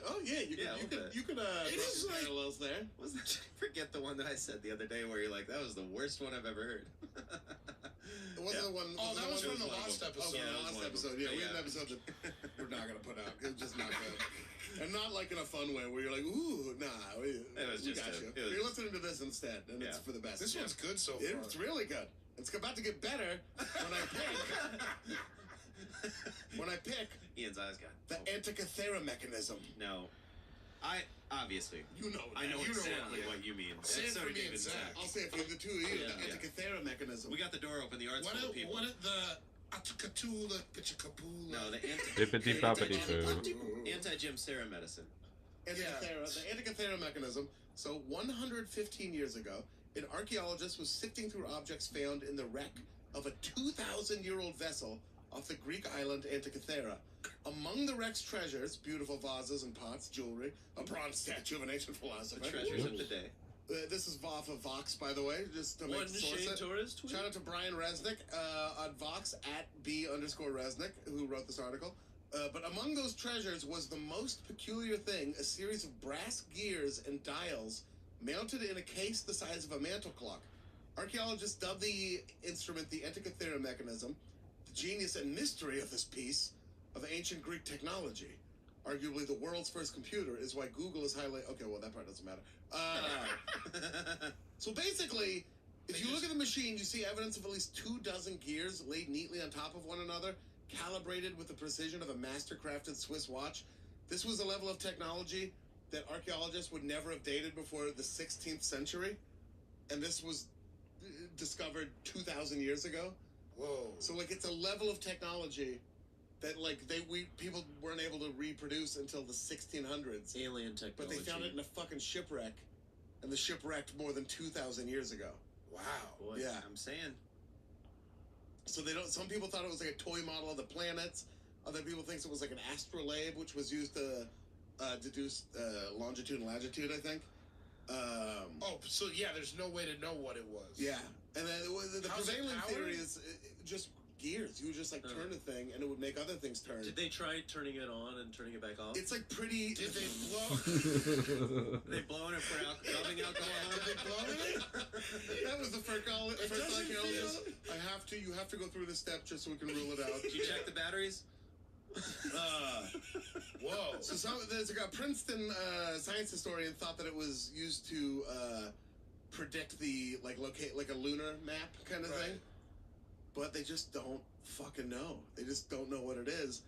Oh yeah, you Yeah, a could little bit. you could It draw is some like- parallels there. Wasn't forget the one that I said the other day where you're like, that was the worst one I've ever heard. It wasn't the one. Oh, that was one from the one of last them. episode. Okay, Yeah, the that was last one of them. episode. Yeah, we had Yeah. an episode that we're not gonna put out. It's just not good, and not like in a fun way where you're like, ooh, nah, we was just got a- you. it was- You're listening to this instead, and it's Yeah. for the best. This one's good so far. It's really good. It's about to get better when I pick. When I pick Ian's eyes got the Antikythera mechanism. No. Obviously. You know. I know that. You exactly know what you mean. Say And it so for do me David and Zach. Zach. I'll say it for the two of you. Yeah, The yeah. Antikythera mechanism. We got the door open. The art's full of people. What the Atakatula Pichakapula? No, the Dippity boppity boo. anti-Jim Sarah medicine. Antikythera, the Antikythera mechanism. So 115 years ago, an archaeologist was sifting through objects found in the wreck of a 2,000-year-old vessel off the Greek island Antikythera. Among the wreck's treasures, beautiful vases and pots, jewelry, a bronze statue of an ancient philosopher. The treasures of the day. This is off of Vox, by the way, just to make One source Shane it. Torres tweet. Shout out to Brian Resnick on Vox at B_Resnick, who wrote this article. But among those treasures was the most peculiar thing, a series of brass gears and dials mounted in a case the size of a mantle clock. Archaeologists dubbed the instrument the Antikythera mechanism. The genius and mystery of this piece of ancient Greek technology, arguably the world's first computer, is why Google is highly... Okay, well, that part doesn't matter. So basically, if you look at the machine, you see evidence of at least 24 gears laid neatly on top of one another, calibrated with the precision of a master-crafted Swiss watch. This was a level of technology that archaeologists would never have dated before the 16th century, and this was discovered 2,000 years ago. Whoa. So, like, it's a level of technology that, like, people weren't able to reproduce until the 1600s. Alien technology. But they found it in a fucking shipwreck, and the ship wrecked more than 2,000 years ago. Wow. Boy. Yeah. I'm saying. So they don't. Some people thought it was like a toy model of the planets. Other people think it was like an astrolabe, which was used to deduce longitude and latitude, I think. Oh, so yeah, there's no way to know what it was. Yeah, and then the How's it prevailing powered? theory is just gears. You would just like turn a thing, and it would make other things turn. Did they try turning it on and turning it back off? It's like pretty. Did they blow? They blowing it for rubbing alcohol. Did they blow it? That was the first doesn't archaeologist. feel- You have to go through this step just so we can rule it out. Did you check the batteries? Whoa. So there's a Princeton science historian thought that it was used to predict the locate like a lunar map kind of thing, Right. but they just don't fucking know. They just don't know what it is.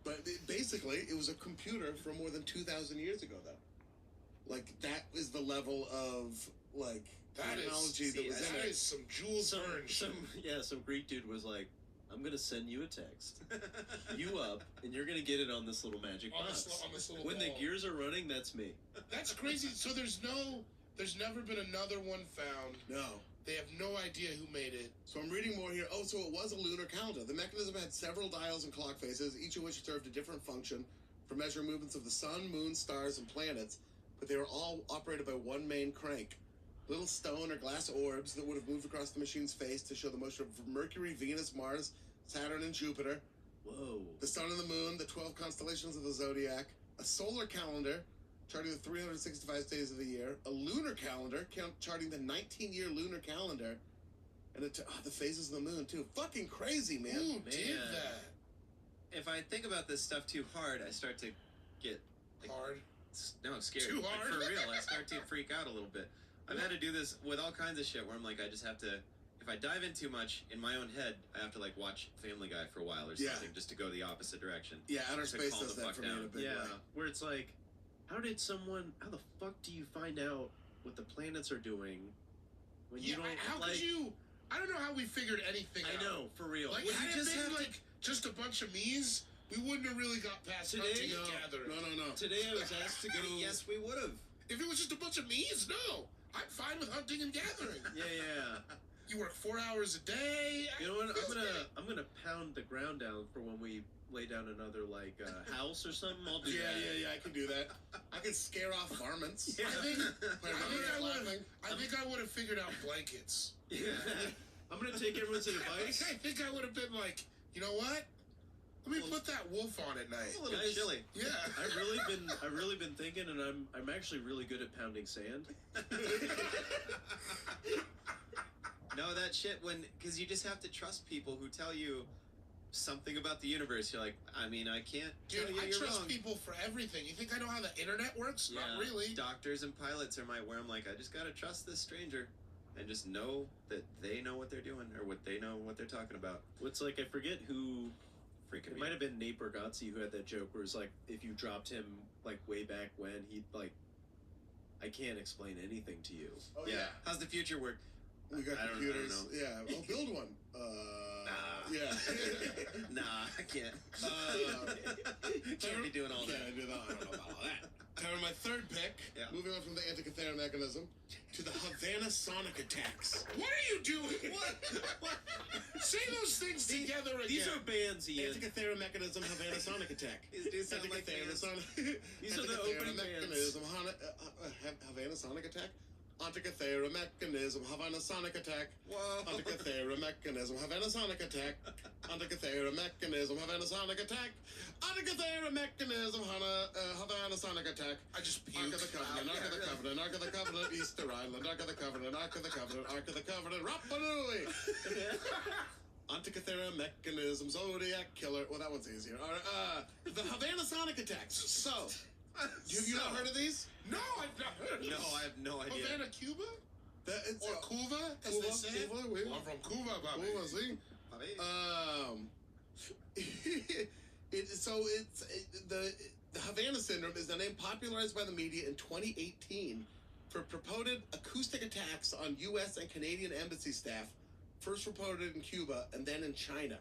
But basically, it was a computer from more than 2,000 years ago, though. Like, that is the level of, like, technology that was in it. That is some Jules Verne shit. Some Greek dude was like, I'm gonna send you a text. You up, and you're gonna get it on this little magic box. On this little when ball. the gears are running, that's me. That's crazy. So there's never been another one found. No. They have no idea who made it. So I'm reading more here. Oh, so it was a lunar calendar. The mechanism had several dials and clock faces, each of which served a different function for measuring movements of the sun, moon, stars, and planets, but they were all operated by one main crank. Little stone or glass orbs that would have moved across the machine's face to show the motion of Mercury, Venus, Mars, Saturn, and Jupiter. Whoa. The sun and the moon, the 12 constellations of the zodiac, a solar calendar charting the 365 days of the year, a lunar calendar charting the 19-year lunar calendar, and the phases of the moon, too. Fucking crazy, man. Who did that? If I think about this stuff too hard, I start to get hard. No, scared. Too Like, hard? for real, I start to freak out a little bit. I've had to do this with all kinds of shit where I'm like, I just have to. If I dive in too much in my own head, I have to like watch Family Guy for a while or something just to go the opposite direction. Yeah, outer To space calm does the that fuck for me in a down. big way. Where it's like, how the fuck do you find out what the planets are doing when you don't how like? could you? I don't know how we figured anything out. I know, for real. Like, Would had you it just been have to- like just a bunch of me's, we wouldn't have really got past Today? hunting and gathering. No. Today I was asked to go. Yes, we would have. If it was just a bunch of me's, no. I'm fine with hunting and gathering. Yeah. You work 4 hours a day. You know what? Feels good. I'm gonna pound the ground down for when we lay down another house or something. I'll do that. Yeah, I can do that. I can scare off varmints. Yeah. I think Laughing. I would have figured out blankets. Yeah. I'm gonna take everyone's advice. I think I would have been like, you know what? Let me put that wolf on at night. It's a little Guys, chilly. Yeah. I've really been thinking, and I'm actually really good at pounding sand. No, that shit because you just have to trust people who tell you something about the universe. You're like, I mean, I can't Dude, tell you I you're trust wrong. people for everything. You think I know how the internet works? Yeah. Not really. Doctors and pilots are where I'm like, I just gotta trust this stranger and just know that they know what they're doing or what they know what they're talking about. It's like I forget who. Freaking It me might out. have been Nate Bargatze who had that joke where it's like, if you dropped him like way back when, he'd like, I can't explain anything to you. Oh, Yeah. How's the future work? We got I don't computers. know. Yeah. Oh, build one. Nah. Yeah. Nah, I can't. Can't be doing all Can't that. do that. I don't know about all that. Time for my third pick. Yeah. Moving on from the Antikythera mechanism to the Havana sonic attacks. What are you doing? What? Say those things together again. These are bands, Ian. Antikythera mechanism, Havana sonic attack. These do sound like Antikythera bands. sonic. These are the Antikythera opening bands. mechanism, Havana sonic attack. Antikythera mechanism, Havana sonic attack. Whoa. Antikythera mechanism, Havana sonic attack. Antikythera mechanism, Havana sonic attack. Antikythera mechanism, Havana sonic attack. I just Ark puked. of the Covenant, Ark of the really. Covenant, Ark of the Covenant, Easter Island, Ark of the Covenant, Ark of the Covenant, Ark of the Covenant, Rapa Nui! Antikythera mechanism, Zodiac killer. Well, that one's easier. All right, the Havana sonic attacks. So, have you not heard of these? No, I've not heard of No, this. I have no idea. Havana, Cuba? It's, Or Cuba, as Cuba, they say? Cuba, oui. I'm from Cuba, Bobby. Cuba, see? The Havana syndrome is the name popularized by the media in 2018 for purported acoustic attacks on U.S. and Canadian embassy staff, first reported in Cuba and then in China.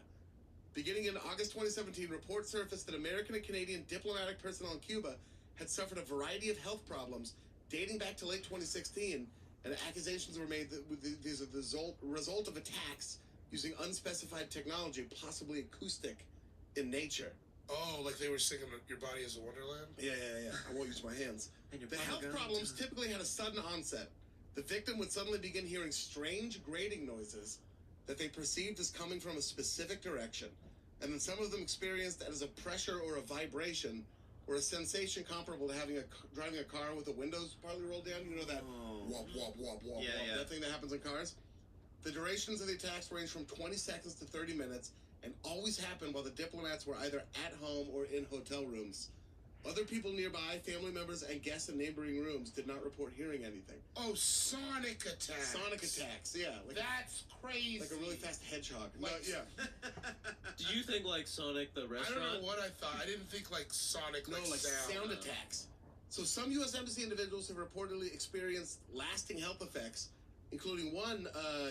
Beginning in August 2017, reports surfaced that American and Canadian diplomatic personnel in Cuba had suffered a variety of health problems dating back to late 2016, and accusations were made that these are the result of attacks using unspecified technology, possibly acoustic in nature. Oh, like they were singing Your Body is a Wonderland? Yeah. I won't use my hands. And your The health gun. problems typically had a sudden onset. The victim would suddenly begin hearing strange grating noises that they perceived as coming from a specific direction, and then some of them experienced that as a pressure or a vibration or a sensation comparable to driving a car with the windows partly rolled down. You know that wop, wop, wop, wop, Yeah, wop, yeah. that thing that happens in cars? The durations of the attacks range from 20 seconds to 30 minutes and always happened while the diplomats were either at home or in hotel rooms. Other people nearby, family members, and guests in neighboring rooms did not report hearing anything. Oh, sonic attacks. Sonic attacks, yeah. That's crazy. Like a really fast hedgehog. Like- No, yeah. Did you think like Sonic the I restaurant? don't know what I thought. I didn't think like Sonic, No, like sound no. attacks. So some U.S. Embassy individuals have reportedly experienced lasting health effects, including one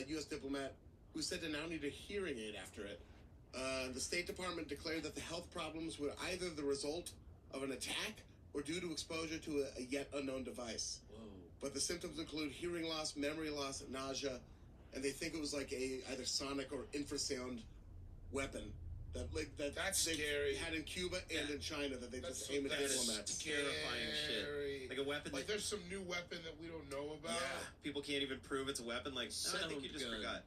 U.S. diplomat who said to now need a hearing aid after it. The State Department declared that the health problems were either the result of an attack or due to exposure to a yet unknown device. Whoa. But the symptoms include hearing loss, memory loss, nausea, and they think it was like a either sonic or infrasound weapon That's they scary. had in Cuba and in China that they just aim at diplomats. Terrifying shit. Like a weapon Like that there's some new weapon that we don't know about. people can't even prove it's a weapon. Like, no, I think you just Sound gun. forgot.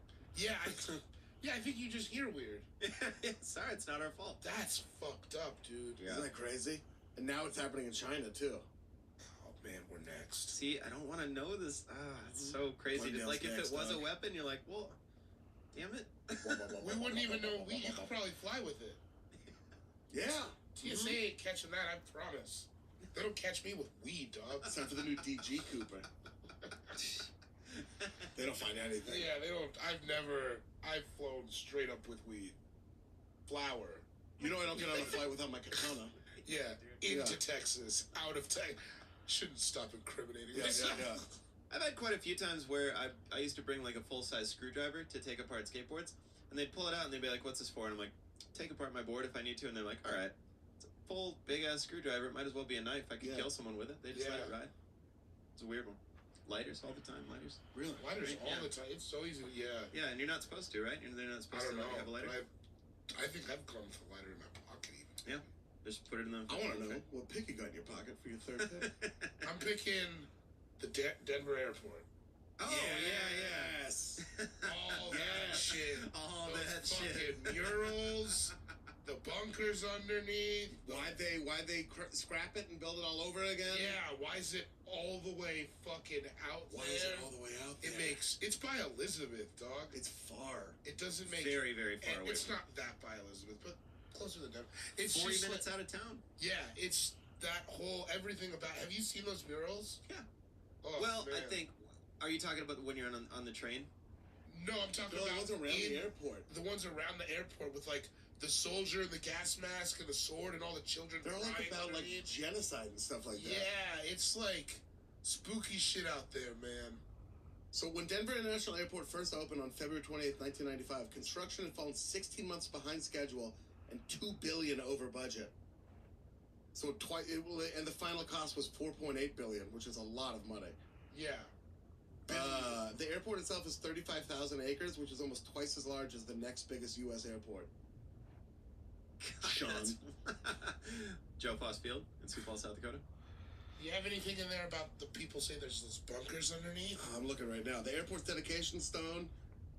Yeah, I think you just hear weird. Sorry, it's not our fault. That's fucked up, dude. Yeah. Isn't that crazy? And now it's happening in China too. Oh man, we're next. See, I don't want to know this. It's so crazy. Glendale's Like, if next, it was dog. a weapon, you're like, well, damn it. We wouldn't even know. You could probably fly with it. Yeah. TSA ain't catching that, I promise. They don't catch me with weed, dog. It's time for the new DG Cooper. They don't find anything. Yeah, they don't. I've flown straight up with weed. Flour. You know I don't get on a flight without my katana. Yeah, into Texas, out of Texas. Shouldn't stop incriminating myself. I've had quite a few times where I used to bring like a full-size screwdriver to take apart skateboards, and they'd pull it out and they'd be like, "What's this for?" And I'm like, "Take apart my board if I need to." And they're like, "All right, it's a full big-ass screwdriver. It might as well be a knife. I could kill someone with it." They just let it ride. It's a weird one. Lighters all the time. Lighters. Really? Lighters all the time. It's so easy. Yeah, and you're not supposed to, right? They're not supposed I don't to know. have a lighter. I think I've come with a lighter in my pocket even. Yeah. Just put it in the. I want to know what pick you got in your pocket for your third pick. I'm picking the Denver airport. Oh Yes. All that shit. All Those that fucking shit. murals, the bunkers underneath. Why'd they scrap it and build it all over again? Yeah, why is it all the way fucking out Why there? is it all the way out there? It's by Elizabeth, dog. It's far. It doesn't make Very, very far and away. it's not that by Elizabeth, but closer than Denver. It's 40 just minutes like, out of town. yeah, it's that whole everything about. Have you seen those murals? Yeah. Oh, Well, man. I think. Are you talking about when you're on the train? No, I'm talking No, the about ones around the airport. The ones around the airport with like the soldier and the gas mask and the sword and all the children. They're all like crying about like underneath. genocide and stuff like that. Yeah, it's like spooky shit out there, man. So when Denver International Airport first opened on February 28th, 1995, construction had fallen 16 months behind schedule and $2 billion over budget. So and the final cost was $4.8 billion, which is a lot of money. Yeah. The airport itself is 35,000 acres, which is almost twice as large as the next biggest U.S. airport. Sean. Joe Foss Field in Sioux Falls, South Dakota. You have anything in there about the people say there's those bunkers underneath? I'm looking right now. The airport's dedication stone.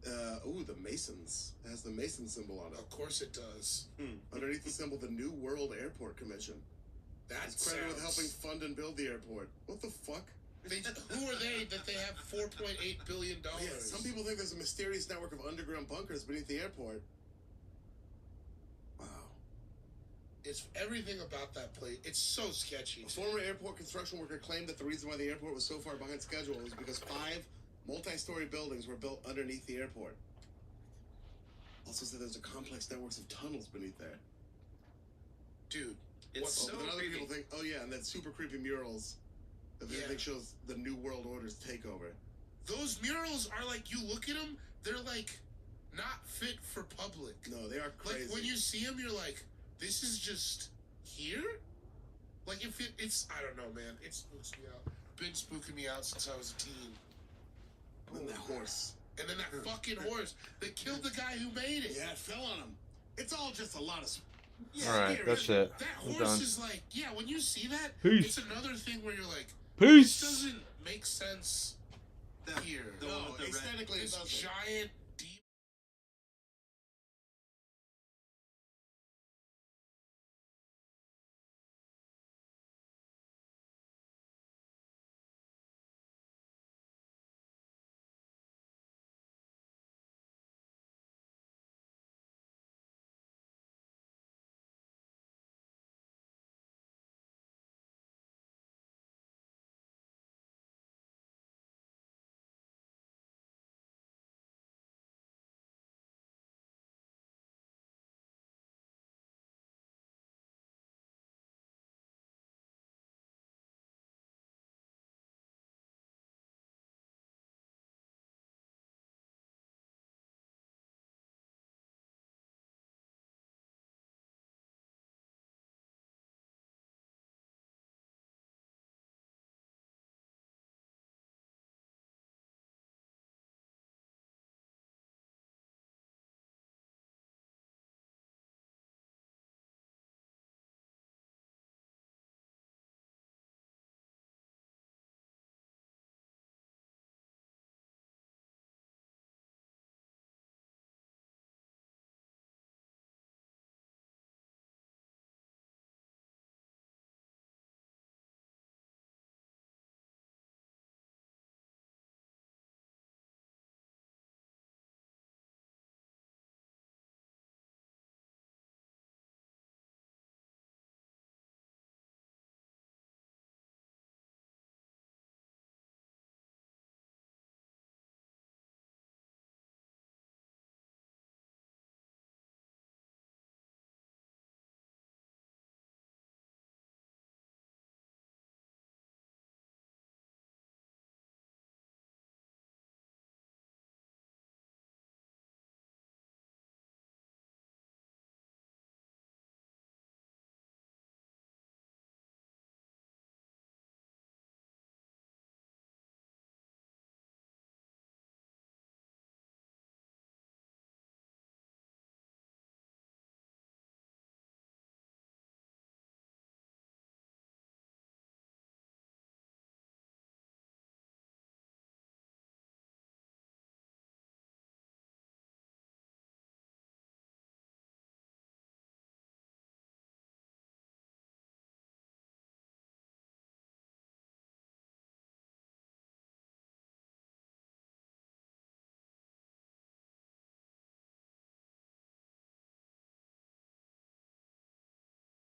The Masons. It has the Mason symbol on it. Of course it does. Underneath the symbol, the New World Airport Commission. That's credited with helping fund and build the airport. What the fuck? Who are they that they have $4.8 billion? Yeah, some people think there's a mysterious network of underground bunkers beneath the airport. Wow. It's everything about that place. It's so sketchy. A former airport construction worker claimed that the reason why the airport was so far behind schedule was because 5 multi-story buildings were built underneath the airport. Also said there's a complex networks of tunnels beneath there. Dude, it's so but then other creepy. people think, oh yeah, and then super creepy murals that they think shows the New World Order's takeover. Those murals are like, you look at them, they're like not fit for public. No, they are crazy. Like when you see them, you're like, this is just here? Like if it's, I don't know, man. It spooks me out. Been spooking me out since I was a teen. And then that horse. And then that fucking horse that killed the guy who made it. Yeah, it fell on him. It's all just a lot of... Alright, that's it. That I'm horse done. is like, yeah, when you see that, Peace. it's another thing where you're like, Peace. this doesn't make sense here. No, aesthetically it This doesn't. giant